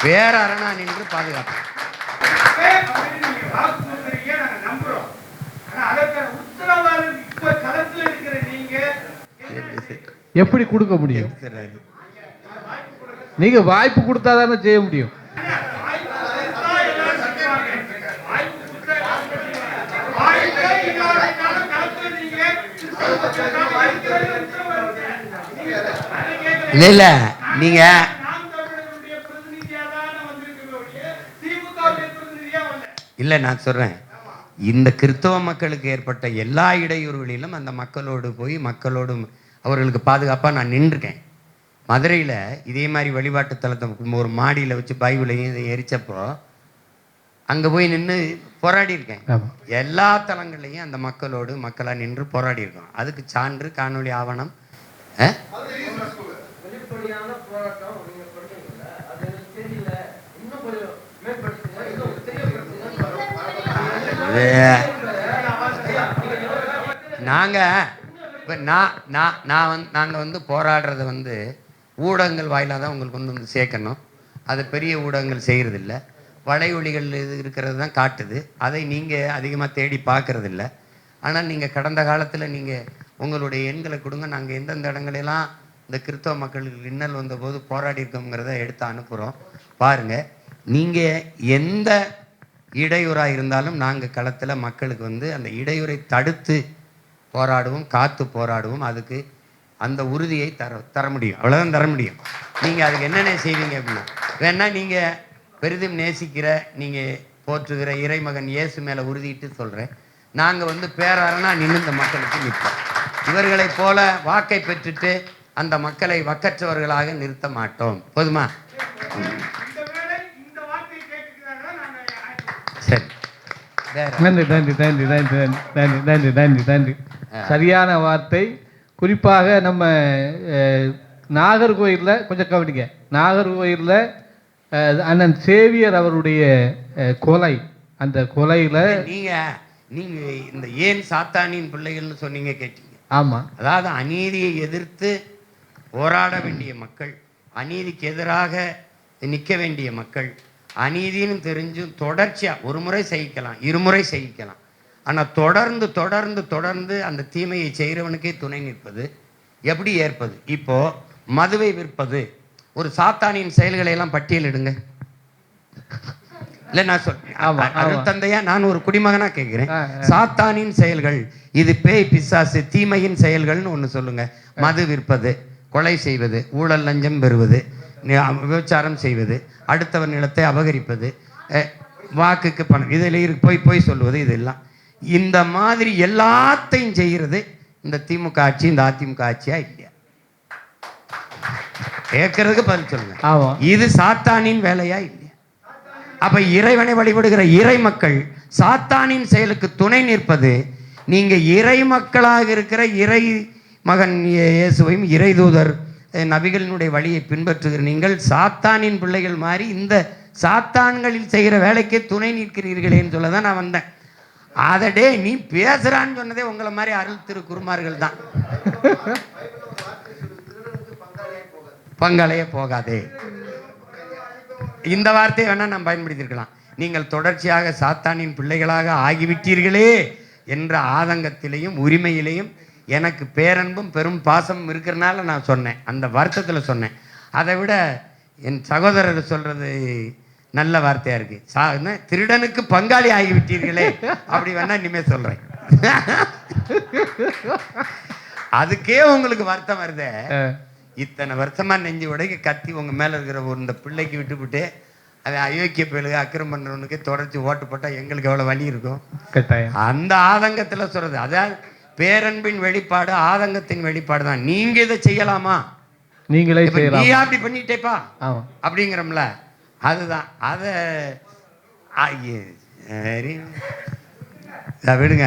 வேற அரணா நின்று பாதுகாப்பேன். எப்படி கொடுக்க முடியும்? நீங்க வாய்ப்பு கொடுத்தாதானே செய்ய முடியும். இல்ல நீங்க இல்ல, நான் சொல்றேன், இந்த கிறிஸ்தவ மக்களுக்கு ஏற்பட்ட எல்லா இடையூறுகளிலும் அந்த மக்களோடு போய் மக்களோடு அவர்களுக்கு பாதுகாப்பாக நான் நின்றுருக்கேன். மதுரையில் இதே மாதிரி வழிபாட்டு தலத்தை ஒரு மாடியில் வச்சு பைபிளையும் இதை எரிச்சப்போ அங்கே போய் நின்று போராடி இருக்கேன். எல்லா தலங்கள்லையும் அந்த மக்களாக நின்று போராடி இருக்கோம். அதுக்கு சான்று காணொளி ஆவணம். நாங்கள் வந்து போராடுறத வந்து ஊடகங்கள் வாயிலாக தான் உங்களுக்கு வந்து சேர்க்கணும். அது பெரிய ஊடகங்கள் செய்கிறதில்ல. வலையொலிகள் இது இருக்கிறது தான் காட்டுது. அதை நீங்கள் அதிகமாக தேடி பார்க்கறதில்ல. ஆனால் நீங்கள் கடந்த காலத்தில் நீங்கள் உங்களுடைய எண்களை கொடுங்க. நாங்கள் எந்தெந்த இடங்களெல்லாம் இந்த கிறிஸ்தவ மக்களுக்கு இன்னல் வந்தபோது போராடி இருக்கோங்கிறத எடுத்து அனுப்புகிறோம். பாருங்கள், நீங்கள் எந்த இடையூறாக இருந்தாலும் நாங்கள் களத்தில் மக்களுக்கு வந்து அந்த இடையூறை தடுத்து போராடுவோம், காத்து போராடுவோம். அதுக்கு அந்த உறுதியை தர முடியும். அவ்வளோதான் தர முடியும். நீங்கள் அதுக்கு என்னென்ன செய்வீங்க அப்படின்னா, வேணா நீங்கள் பெரிதும் நேசிக்கிற நீங்கள் போற்றுகிற இறைமகன் இயேசு மேலே உறுதிட்டு சொல்கிறேன். நாங்கள் வந்து பேராரனா நின்று இந்த மக்களுக்கு நிற்போம். இவர்களைப் போல வாக்கை பெற்றுட்டு அந்த மக்களை வக்கற்றவர்களாக நிறுத்த மாட்டோம். போதுமா? சரி, நன்றி நன்றி நன்றி நன்றி நன்றி நன்றி நன்றி நன்றி. சரியான வார்த்தை. குறிப்பாக நம்ம நாகர்கோயிலில் கொஞ்சம் கவனிங்க. நாகர்கோயிலில் அண்ணன் சேவியர் அவருடைய கொலை, அந்த கொலையில் நீங்கள் இந்த ஏன் சாத்தானின் பிள்ளைகள்னு சொன்னீங்க, கேட்டீங்க. ஆமாம். அதாவது அநீதியை எதிர்த்து போராட வேண்டிய மக்கள், அநீதிக்கு எதிராக நிற்க வேண்டிய மக்கள், அநீதின்னு தெரிஞ்சும் தொடர்ச்சியாக ஒரு முறை சகிக்கலாம், இருமுறை சகிக்கலாம். ஆனால் தொடர்ந்து தொடர்ந்து தொடர்ந்து அந்த தீமையை செய்கிறவனுக்கே துணை நிற்பது எப்படி ஏற்பது? இப்போ மதுவை விற்பது, ஒரு சாத்தானின் செயல்களை எல்லாம் பட்டியலிடுங்க. இல்லை, நான் சொல்றேன் தந்தையா, நான் ஒரு குடிமகனா கேட்கிறேன். சாத்தானின் செயல்கள், இது பேய் பிசாசு தீமையின் செயல்கள்னு ஒன்று சொல்லுங்க. மது விற்பது, கொலை செய்வது, ஊழல் லஞ்சம் பெறுவது, விபச்சாரம் செய்வது, அடுத்தவர் நிலத்தை அபகரிப்பது, வாக்குக்கு பணம், இதில் போய் சொல்லுவது, இதெல்லாம் இந்த மாதிரி எல்லாத்தையும் செய்கிறது இந்த திமுக ஆட்சி, இந்த அதிமுக ஆட்சியா இல்லையா? கேட்கறதுக்கு பதில் சொல்லுங்க. இது சாத்தானின் வேலையா இல்லையா? அப்ப இறைவனை வழிபடுகிற இறை மக்கள் சாத்தானின் செயலுக்கு துணை நிற்பது, நீங்க இறை மக்களாக இருக்கிற இறை மகன் இயேசுவையும் இறை தூதர் நபிகளினுடைய வழியை பின்பற்றுகிற நீங்கள் சாத்தானின் பிள்ளைகள் மாதிரி இந்த சாத்தான்களில் செய்கிற வேலைக்கே துணை நிற்கிறீர்களேன்னு சொல்லதான் நான் வந்தேன். அதடே நீ பேசுறான்னு சொன்னதே உங்களை மாதிரி அருள் திரு குருமார்கள் தான். பங்காளையே போகாதே, இந்த வார்த்தையை வேணா நான் பயன்படுத்தியிருக்கலாம். நீங்கள் தொடர்ச்சியாக சாத்தானின் பிள்ளைகளாக ஆகிவிட்டீர்களே என்ற ஆதங்கத்திலையும் உரிமையிலையும் எனக்கு பேரன்பும் பெரும் பாசமும் இருக்கிறனால நான் சொன்னேன், அந்த வருத்தத்தில் சொன்னேன். அதை விட என் சகோதரர் சொல்றது நல்ல வார்த்தையா இருக்கு. திருடனுக்கு பங்காளி ஆகிவிட்டீர்களே அப்படி வேணா இனிமே சொல்றேன். அதுக்கே உங்களுக்கு வருத்தம் வருதே. இத்தனை வருஷமா நெஞ்சு உடைக்க கத்தி உங்க மேல இருக்கிற இந்த பிள்ளைக்கு விட்டுவிட்டு அதை அயோக்கிய பிள்ளைங்க அக்கிரம் பண்றவனுக்கு தொடர்ச்சி ஓட்டு போட்டா எங்களுக்கு எவ்வளவு வலி இருக்கும். அந்த ஆதங்கத்துல சொல்றது, அதாவது பேரன்பின் வெளிப்பாடு ஆதங்கத்தின் வெளிப்பாடு தான். நீங்க இதை செய்யலாமா, நீங்களே நீ அப்படி பண்ணிட்டேப்பா அப்படிங்கிறோம்ல, அதுதான். அதை விடுங்க.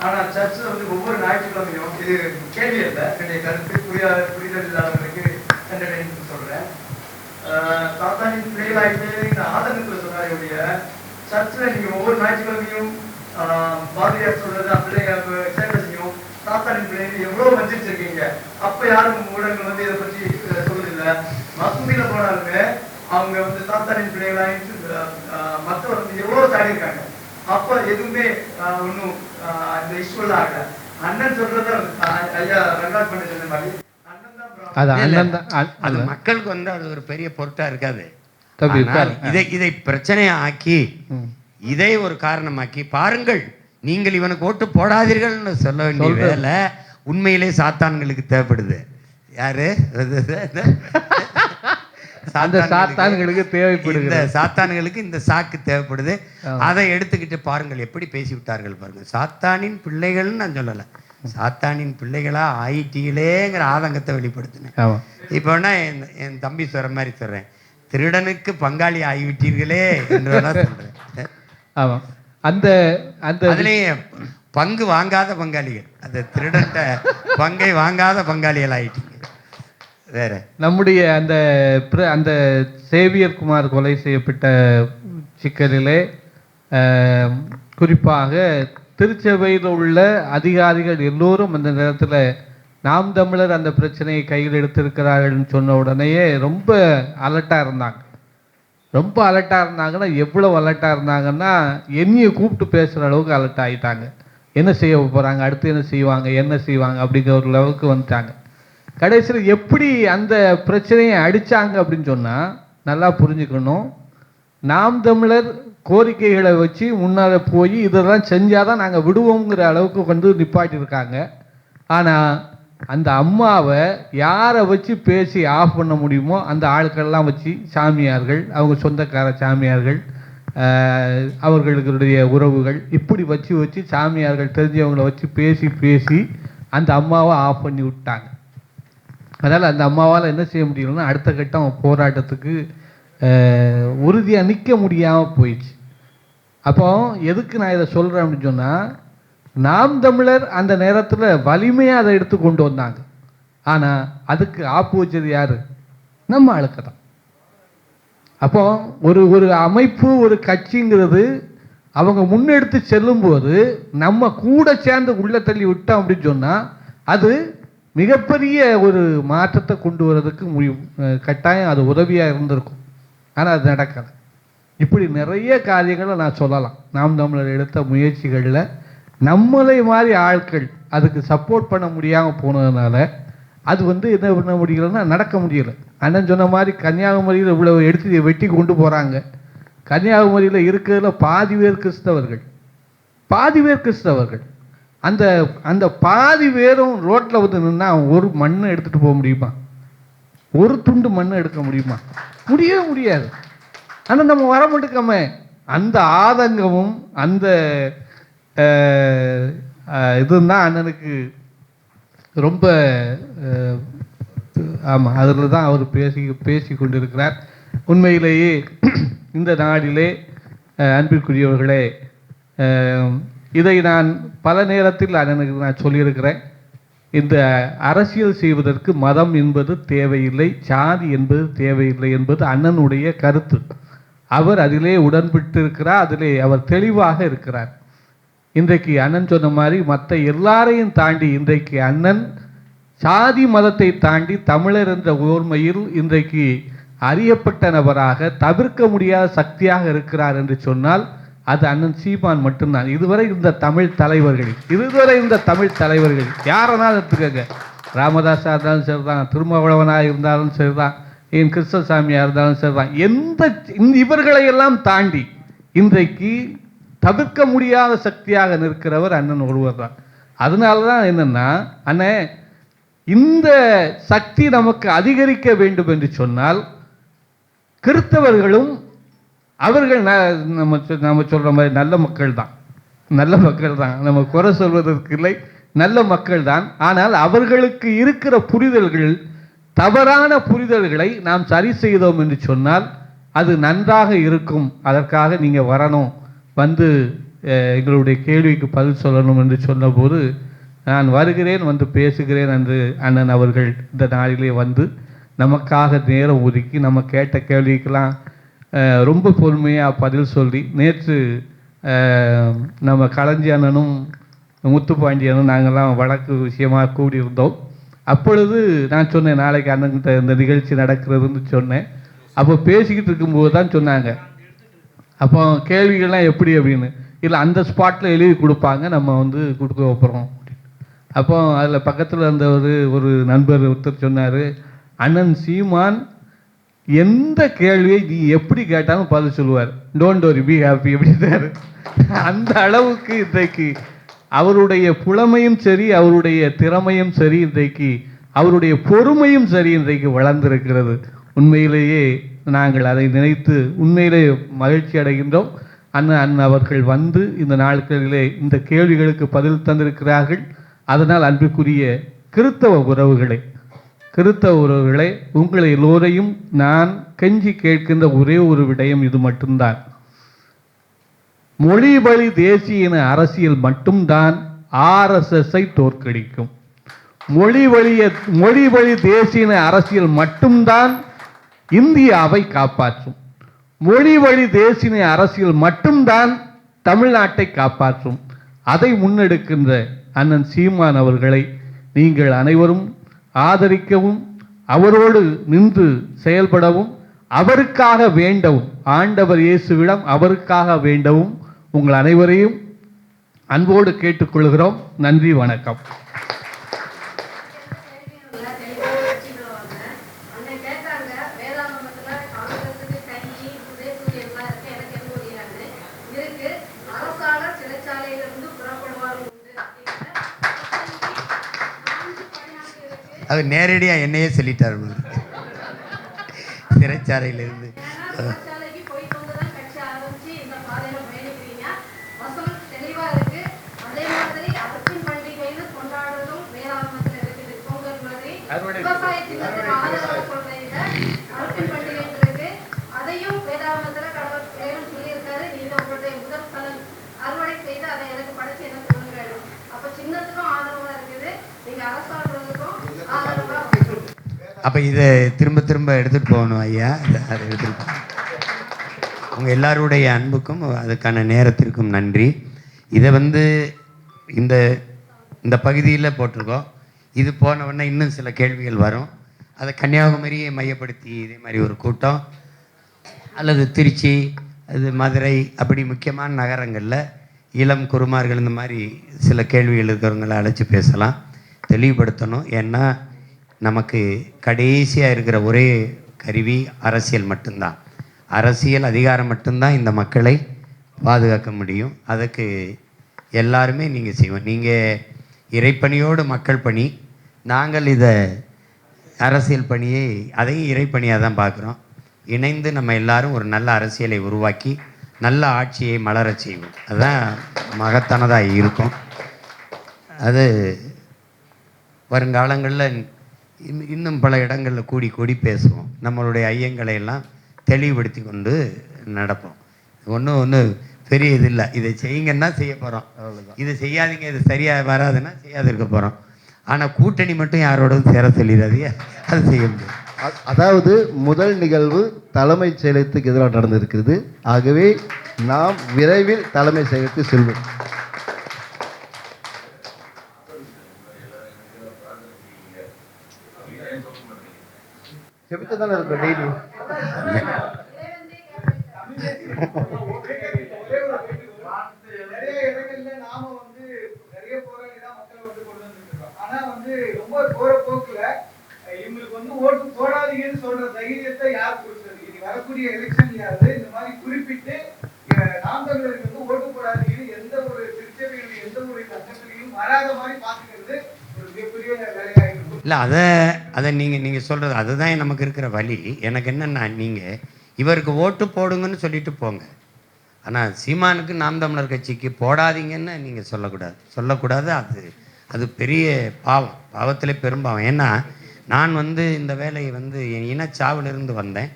ஆனால் சர்ச்சில் வந்து ஒவ்வொரு ஞாயிற்றுக்கிழமையும், இது கேள்வி இல்லை, என்னுடைய கருத்து புரிதல் இல்லாதவங்களுக்கு என்டர்டெயின்மெண்ட் சொல்கிறேன். சாத்தானின் பிள்ளைகளாகிட்டு இந்த ஆதங்கத்தில் சொன்னாருடைய சர்ச்சில் நீங்கள் ஒவ்வொரு ஞாயிற்றுக்கிழமையும் பாதிரியார் சொல்றது பிள்ளைங்க சேர்க்கையும் சாத்தானின் பிள்ளைங்க எவ்வளோ வஞ்சிச்சிருக்கீங்க. அப்போ யாரும் ஊடகங்கள் வந்து இதை பற்றி சொல்றதில்லை. மசூதியில் போனாலுமே அவங்க வந்து சாத்தானின் பிள்ளைகளாகிட்டு மற்றவர் வந்து எவ்வளோ சாடியிருக்காங்க. அப்போ எதுவுமே ஒன்றும் இந்த இஷ்யூலாம் ஆகல. அண்ணன் சொல்றத ஐயா ரெண்டாவது பண்ண சொன்ன மாதிரி அது மக்களுக்கு வந்து அது ஒரு பெரிய பொருட்டா இருக்காது. இதை பிரச்சனையை ஆக்கி இதை ஒரு காரணமாக்கி பாருங்கள், நீங்கள் இவனுக்கு ஓட்டு போடாதீர்கள்னு சொல்ல வேண்டிய வேலை உண்மையிலே சாத்தான்களுக்கு தேவைப்படுது. யாரு அந்த சாத்தான்களுக்கு தேவைப்படுகிறது. இந்த சாத்தான்களுக்கு இந்த சாக்கு தேவைப்படுது. அதை எடுத்துக்கிட்டு பாருங்கள் எப்படி பேசி விட்டார்கள் பாருங்க. சாத்தானின் பிள்ளைகள்னு நான் சொல்லலை, சாத்தானின் பிள்ளைகளா ஆயிட்டீங்களேங்கிற ஆதங்கத்தை வெளிப்படுத்தினேன். இப்போ என் தம்பி சொல்ற மாதிரி சொல்றேன், திருடனுக்கு பங்காளி ஆகிவிட்டீர்களே என்று சொல்றேன். ஆமா, அந்த அந்த அதுலேயே பங்கு வாங்காத பங்காளிகள், அந்த திருடன்ட்ட பங்கை வாங்காத பங்காளிகள் ஆயிட்டீங்க. வேற நம்முடைய அந்த அந்த சேவியர் குமார் கொலை செய்யப்பட்ட சிக்கலிலே குறிப்பாக திருச்சபையில் உள்ள அதிகாரிகள் எல்லோரும் அந்த நேரத்தில் நாம் தமிழர் அந்த பிரச்சனையை கையில் எடுத்திருக்கிறார்கள்னு சொன்ன உடனேயே ரொம்ப அலர்ட்டாக இருந்தாங்க. ரொம்ப அலர்ட்டாக இருந்தாங்கன்னா எவ்வளோ அலர்ட்டாக இருந்தாங்கன்னா என்னையை கூப்பிட்டு பேசுகிற அளவுக்கு அலர்ட் ஆகிட்டாங்க. என்ன செய்ய போகிறாங்க, அடுத்து என்ன செய்வாங்க அப்படிங்கிற ஒரு லெவலுக்கு வந்துட்டாங்க. கடைசியில் எப்படி அந்த பிரச்சனையை அடித்தாங்க அப்படின்னு சொன்னால் நல்லா புரிஞ்சுக்கணும். நாம் தமிழர் கோரிக்கைகளை வச்சு முன்னால் போய் இதெல்லாம் செஞ்சால் தான் நாங்கள் விடுவோங்கிற அளவுக்கு கொண்டு நிப்பாட்டியிருக்காங்க. ஆனால் அந்த அம்மாவை யாரை வச்சு பேசி ஆஃப் பண்ண முடியுமோ அந்த ஆட்கள்லாம் வச்சு சாமியார்கள், அவங்க சொந்தக்கார சாமியார்கள், அவர்களுடைய உறவுகள் இப்படி வச்சு சாமியார்கள் தெரிஞ்சவங்களை வச்சு பேசி அந்த அம்மாவை ஆஃப் பண்ணி விட்டாங்க. அதனால் அந்த அம்மாவால் என்ன செய்ய முடியலன்னா அடுத்த கட்டம் போராட்டத்துக்கு உறுதியாக நிற்க முடியாமல் போயிடுச்சு. அப்போ எதுக்கு நான் இதை சொல்கிறேன் அப்படின்னு சொன்னால், நாம் தமிழர் அந்த நேரத்தில் வலிமையாக அதை எடுத்து கொண்டு வந்தாங்க. ஆனால் அதுக்கு ஆப்பு வச்சது யார்? நம்ம ஆளுக்கு தான். அப்போ ஒரு அமைப்பு, ஒரு கட்சிங்கிறது அவங்க முன்னெடுத்து செல்லும்போது நம்ம கூட சேர்ந்து உள்ள தள்ளி விட்டோம் அப்படின்னு சொன்னால் அது மிகப்பெரிய ஒரு மாற்றத்தை கொண்டு வர்றதுக்கு கட்டாயம் அது உதவியாக இருந்திருக்கும். ஆனால் அது நடக்கலை. இப்படி நிறைய காரியங்களை நான் சொல்லலாம். நாம் தமிழர் எடுத்த முயற்சிகளில் நம்மளை மாதிரி ஆட்கள் அதுக்கு சப்போர்ட் பண்ண முடியாமல் போனதுனால அது என்ன பண்ண முடியலைன்னா நடக்க முடியலை. அண்ணன் சொன்ன மாதிரி கன்னியாகுமரியில் இவ்வளோ எடுத்து வெட்டி கொண்டு போகிறாங்க. கன்னியாகுமரியில் இருக்கிறதுல பாதி பேர் கிறிஸ்தவர்கள். அந்த அந்த பாதி பேரும் ரோட்டில் நின்னா ஒரு மண்ணை எடுத்துகிட்டு போக முடியுமா? ஒரு துண்டு மண்ணை எடுக்க முடியுமா? முடியவே முடியாது. ஆனால் நம்ம வர மாட்டேக்காம அந்த ஆதங்கமும் அந்த இதுதான் அண்ணனுக்கு ரொம்ப ஆமாம், அதில் தான் அவர் பேசி கொண்டிருக்கிறார். உண்மையிலேயே இந்த நாடிலே அன்பிற்குரியவர்களே, இதை நான் பல நேரத்தில் அண்ணனுக்கு நான் சொல்லியிருக்கிறேன். இந்த அரசியல் செய்வதற்கு மதம் என்பது தேவையில்லை, சாதி என்பது தேவையில்லை என்பது அண்ணனுடைய கருத்து. அவர் அதிலே உடன்பட்டு இருக்கிறார், அதிலே அவர் தெளிவாக இருக்கிறார். இன்றைக்கு அண்ணன் சொன்ன மாதிரி மற்ற எல்லாரையும் தாண்டி இன்றைக்கு அண்ணன் சாதி மதத்தை தாண்டி தமிழர் என்ற ஓர்மையில் இன்றைக்கு அறியப்பட்ட நபராக, தவிர்க்க முடியாத சக்தியாக இருக்கிறார் என்று சொன்னால் அது அண்ணன் சீமான் மட்டும்தான். இதுவரை இந்த தமிழ் தலைவர்கள் யாரெல்லாம் எடுத்துக்கங்க, ராமதாஸாக இருந்தாலும் சரிதான், திருமாவளவனாக இருந்தாலும் சரிதான், என் கிருஷ்ணசாமியாக இருந்தாலும் சரிதான், இவர்களையெல்லாம் தாண்டி இன்றைக்கு தவிர்க்க முடியாத சக்தியாக நிற்கிறவர் அண்ணன் ஒருவர் தான். அதனால தான் என்னன்னா, அண்ணே இந்த சக்தி நமக்கு அதிகரிக்க வேண்டும் என்று சொன்னால் கிறிஸ்தவர்களும் அவர்கள் நம்ம சொல்ற மாதிரி நல்ல மக்கள் தான், நம்ம குறை சொல்வதற்கு இல்லை, நல்ல மக்கள் தான். ஆனால் அவர்களுக்கு இருக்கிற புரிதல்கள், தவறான புரிதல்களை நாம் சரி செய்தோம் என்று சொன்னால் அது நன்றாக இருக்கும். அதற்காக நீங்கள் வரணும், வந்து எங்களுடைய கேள்விக்கு பதில் சொல்லணும் என்று சொன்னபோது நான் வருகிறேன், வந்து பேசுகிறேன் என்று அண்ணன் அவர்கள் இந்த நாளிலே வந்து நமக்காக நேரம் ஒதுக்கி நம்ம கேட்ட கேள்விக்கெல்லாம் ரொம்ப பொறுமையாக பதில் சொல்லி, நேற்று நம்ம களஞ்சி அண்ணனும் முத்துப்பாண்டி அண்ணனும் நாங்கள்லாம் வழக்கு விஷயமாக கூடியிருந்தோம். அப்பொழுது நான் சொன்னேன், நாளைக்கு அண்ணன்கிட்ட இந்த நிகழ்ச்சி நடக்கிறதுன்னு சொன்னேன். அப்போ பேசிக்கிட்டு இருக்கும்போது தான் சொன்னாங்க, அப்போ கேள்விகள்லாம் எப்படி அப்படின்னு. இல்லை, அந்த ஸ்பாட்டில் எழுதி கொடுப்பாங்க, நம்ம கொடுக்க வைப்போம். அப்போ அதில் பக்கத்தில் இருந்த ஒரு நண்பர் ஒருத்தர் சொன்னார், அண்ணன் சீமான் எந்த கேள்வியை நீ எப்படி கேட்டாலும் பதில் சொல்லுவார், டோன்ட் வரி பி ஹாப்பி அப்படின்னாரு. அந்த அளவுக்கு இன்றைக்கு அவருடைய புலமையும் சரி, அவருடைய திறமையும் சரி, இன்றைக்கு அவருடைய பொறுமையும் சரி இன்றைக்கு வளர்ந்திருக்கிறது. உண்மையிலேயே நாங்கள் அதை நினைத்து உண்மையிலே மகிழ்ச்சி அடைகின்றோம். அண்ணன் அவர்கள் வந்து இந்த நாட்களிலே இந்த கேள்விகளுக்கு பதில் தந்திருக்கிறார்கள். அதனால் அன்புக்குரிய கிறித்தவ உறவுகளே, உங்களை எல்லோரையும் நான் கெஞ்சி கேட்கின்ற ஒரே ஒரு விடயம் இது மட்டும்தான். மொழி வழி தேசிய இன அரசியல் மட்டும்தான் RSSஐ தோற்கடிக்கும். மொழி வழி தேசிய இன அரசியல் மட்டும்தான் இந்தியாவை காப்பாற்றும். மொழி வழி தேசிய இன அரசியல் மட்டும்தான் தமிழ்நாட்டை காப்பாற்றும். அதை முன்னெடுக்கின்ற அண்ணன் சீமான் அவர்களை நீங்கள் அனைவரும் ஆதரிக்கவும், அவரோடு நின்று செயல்படவும், அவருக்காக வேண்டவும், ஆண்டவர் இயேசுவிடம் அவருக்காக வேண்டவும் உங்கள் அனைவரையும் அன்போடு கேட்டுக்கொள்கிறோம். நன்றி, வணக்கம். அவர் நேரடியாக என்னையே சொல்லிட்டார். சிறைச்சாலையிலிருந்து அப்போ இதை திரும்ப திரும்ப எடுத்துகிட்டு போகணும் ஐயா. அதை எடுத்துகிட்டு உங்கள் எல்லாருடைய அன்புக்கும் அதுக்கான நேரத்திற்கும் நன்றி. இதை இந்த இந்த பகுதியில் போட்டிருக்கோம். இது போன உடனே இன்னும் சில கேள்விகள் வரும். அதை கன்னியாகுமரியை மையப்படுத்தி இதே மாதிரி ஒரு கூட்டம், அல்லது திருச்சி, அது மதுரை, அப்படி முக்கியமான நகரங்களில் இளம் குருமார்கள் இந்த மாதிரி சில கேள்விகள் இருக்கிறவங்களை அழைச்சி பேசலாம், தெளிவுபடுத்தணும். ஏன்னா நமக்கு கடைசியாக இருக்கிற ஒரே கருவி அரசியல் மட்டும்தான். அரசியல் அதிகாரம் மட்டும்தான் இந்த மக்களை பாதுகாக்க முடியும். அதுக்கு எல்லாருமே நீங்கள் செய்வோம். நீங்கள் இறைப்பணியோடு மக்கள் பணி, நாங்கள் இதை அரசியல் பணியை அதையும் இறைப்பணியாக தான் பார்க்குறோம். இணைந்து நம்ம எல்லாரும் ஒரு நல்ல அரசியலை உருவாக்கி நல்ல ஆட்சியை மலரச் செய்வோம். அதுதான் மகத்தானதாக இருக்கும். அது வருங்காலங்களில் இன்னும் பல இடங்களில் கூடி கூடி பேசுவோம். நம்மளுடைய ஐயங்களை எல்லாம் தெளிவுபடுத்தி கொண்டு நடப்போம். ஒன்றும் பெரிய இது இல்லை. இதை செய்யுங்கன்னா செய்ய போகிறோம், இது செய்யாதீங்க, இது சரியாக வராதுன்னா செய்யாது இருக்க போகிறோம். ஆனால் கூட்டணி மட்டும் யாரோடும் சேர சொல்லிடாதீங்க, அது செய்ய முடியும். அதாவது முதல் நிகழ்வு தலைமைச் செயலகத்துக்கு எதிராக நடந்திருக்கிறது. ஆகவே நாம் விரைவில் தலைமை செயலகத்துக்கு செல்வோம். செபித்து தானே இருக்கும் டெய்லி. நிறைய இடங்கள்ல நாம நிறைய போராடி தான் மக்களை கொண்டு வந்துருக்கோம். ஆனா ரொம்ப போற போக்குல இவங்களுக்கு ஓட்டு போடாதீங்கன்னு சொல்ற தைரியத்தை யார் கொடுத்தது? இனி வரக்கூடிய எலெக்ஷன்லயாவது இந்த மாதிரி குறிப்பிட்டு நாம் தமிழருக்கு ஓட்டு போடாதீங்கன்னு எந்த ஒரு திருச்சபையுடைய எந்த ஒரு சட்டத்திலையும் வராத மாதிரி பாத்துக்கிறது ஒரு மிகப்பெரிய வேலையா இருக்கும். இல்லை, அதை நீங்கள் சொல்கிறது அதுதான் நமக்கு இருக்கிற வழி. எனக்கு என்னென்னா, நீங்கள் இவருக்கு ஓட்டு போடுங்கன்னு சொல்லிட்டு போங்க. ஆனால் சீமானுக்கு நாம் தமிழர் கட்சிக்கு போடாதீங்கன்னு நீங்கள் சொல்லக்கூடாது. அது பெரிய பாவத்திலே பெரும்பாவம். ஏன்னா நான் இந்த வேலையை என் இனச்சாவிலிருந்து வந்தேன்,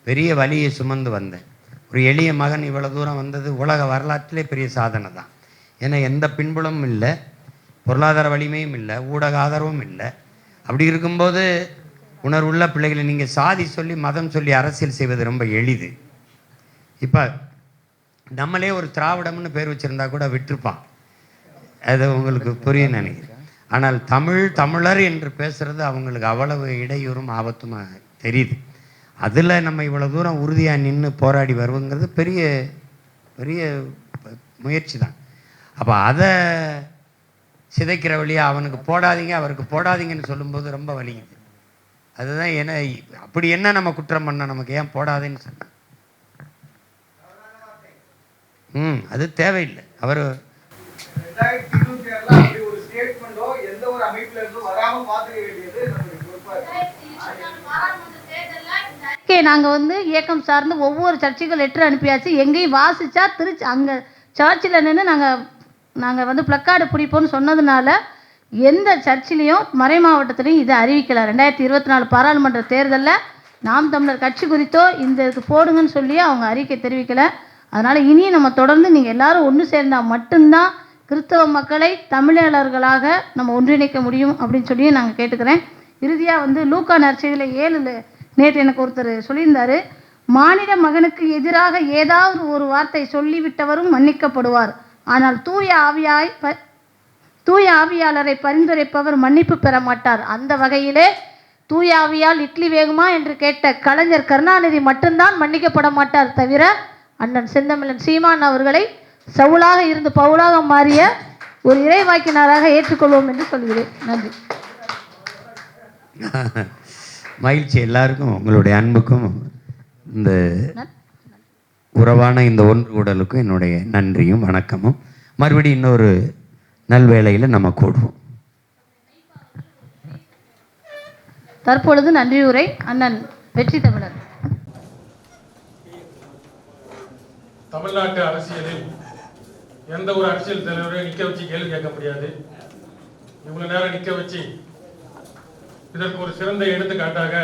பெரிய வலியை சுமந்து வந்தேன். ஒரு எளிய மகன் இவ்வளோ தூரம் வந்தது உலக வரலாற்றிலே பெரிய சாதனை தான். ஏன்னா எந்த பின்புலமும் இல்லை, பொருளாதார வலிமையும் இல்லை, ஊடக ஆதரவும் இல்லை. அப்படி இருக்கும்போது உணர்வுள்ள பிள்ளைகளை நீங்கள் சாதி சொல்லி மதம் சொல்லி அரசியல் செய்வது ரொம்ப எளிது. இப்போ நம்மளே ஒரு திராவிடம்னு பேர் வச்சுருந்தா கூட விட்டுருப்பான், அது உங்களுக்கு புரிய நினைக்கிறேன். ஆனால் தமிழர் என்று பேசுகிறது அவங்களுக்கு அவ்வளவு இடையூறும் ஆபத்துமாக தெரியுது. அதில் நம்ம இவ்வளோ தூரம் உறுதியாக நின்று போராடி வருவங்கிறது பெரிய பெரிய முயற்சி தான். அப்போ அதை சிதைக்கிற வழியாக அவனுக்கு போடாதீங்க அவருக்கு போடாதீங்கன்னு சொல்லும்போது ரொம்ப வலிக்குது. அதுதான் என்ன அப்படி என்ன நம்ம குற்றம் பண்ண, நமக்கு ஏன் போடாதேன்னு சொன்ன அது தேவையில்லை. அவர் நாங்கள் வந்து இயக்கம் சார்ந்து ஒவ்வொரு சர்ச்சுக்கு லெட்டர் அனுப்பியாச்சு. எங்கேயும் வாசித்தா திருச்சி அங்கே சர்ச்சில் நின்று நாங்கள் வந்து ப்ளக்கார்டு பிடிப்போம்னு சொன்னதுனால எந்த சர்ச்சிலையும் மறை மாவட்டத்திலையும் இதை அறிவிக்கலை. 2024 பாராளுமன்ற தேர்தலில் நாம் தமிழர் கட்சி குறித்தோ இந்த இது போடுங்கன்னு சொல்லி அவங்க அறிக்கை தெரிவிக்கலை. அதனால் இனியும் நம்ம தொடர்ந்து நீங்கள் எல்லாரும் ஒன்று சேர்ந்தால் மட்டும்தான் கிறிஸ்தவ மக்களை தமிழர்களாக நம்ம ஒன்றிணைக்க முடியும் அப்படின்னு சொல்லி நாங்கள் கேட்டுக்கிறேன். இறுதியாக வந்து லூக்கா நற்செய்தியில் 7 நேற்று எனக்கு ஒருத்தர் சொல்லியிருந்தார், மானிட மகனுக்கு எதிராக ஏதாவது ஒரு வார்த்தை சொல்லிவிட்டவரும் மன்னிக்கப்படுவார், ஆனால் தூய ஆவியாளரை பரிந்துரைப்பவர் மன்னிப்பு பெற மாட்டார். அந்த வகையிலே தூய ஆவியால் இட்லி வேகுமா என்று கேட்ட கலைஞர் கருணாநிதி மட்டும்தான் மன்னிக்கப்பட மாட்டார், தவிர அண்ணன் செந்தமிழன் சீமான் அவர்களை சவுலாக இருந்து பவுலாக மாறிய ஒரு இறைவாக்கினராக ஏற்றுக்கொள்வோம் என்று சொல்கிறேன். நன்றி. மகிழ்ச்சி. எல்லாருக்கும் உங்களுடைய அன்புக்கும் இந்த உறவான இந்த ஒன்று கூடலுக்கும் என்னுடைய நன்றியும் வணக்கமும். மறுபடியும் இன்னொரு நல்வேளையில் நம்ம கூடுவோம். தற்பொழுது நன்றியுரை அண்ணன் வெற்றி தமிழர். தமிழ்நாட்டு அரசியலில் எந்த ஒரு அரசியல் தலைவரையும் நிற்க வச்சு கேள்வி கேட்க முடியாது. இவ்வளவு நேரம் நிற்க வச்சு இதற்கு ஒரு சிறந்த எடுத்துக்காட்டாக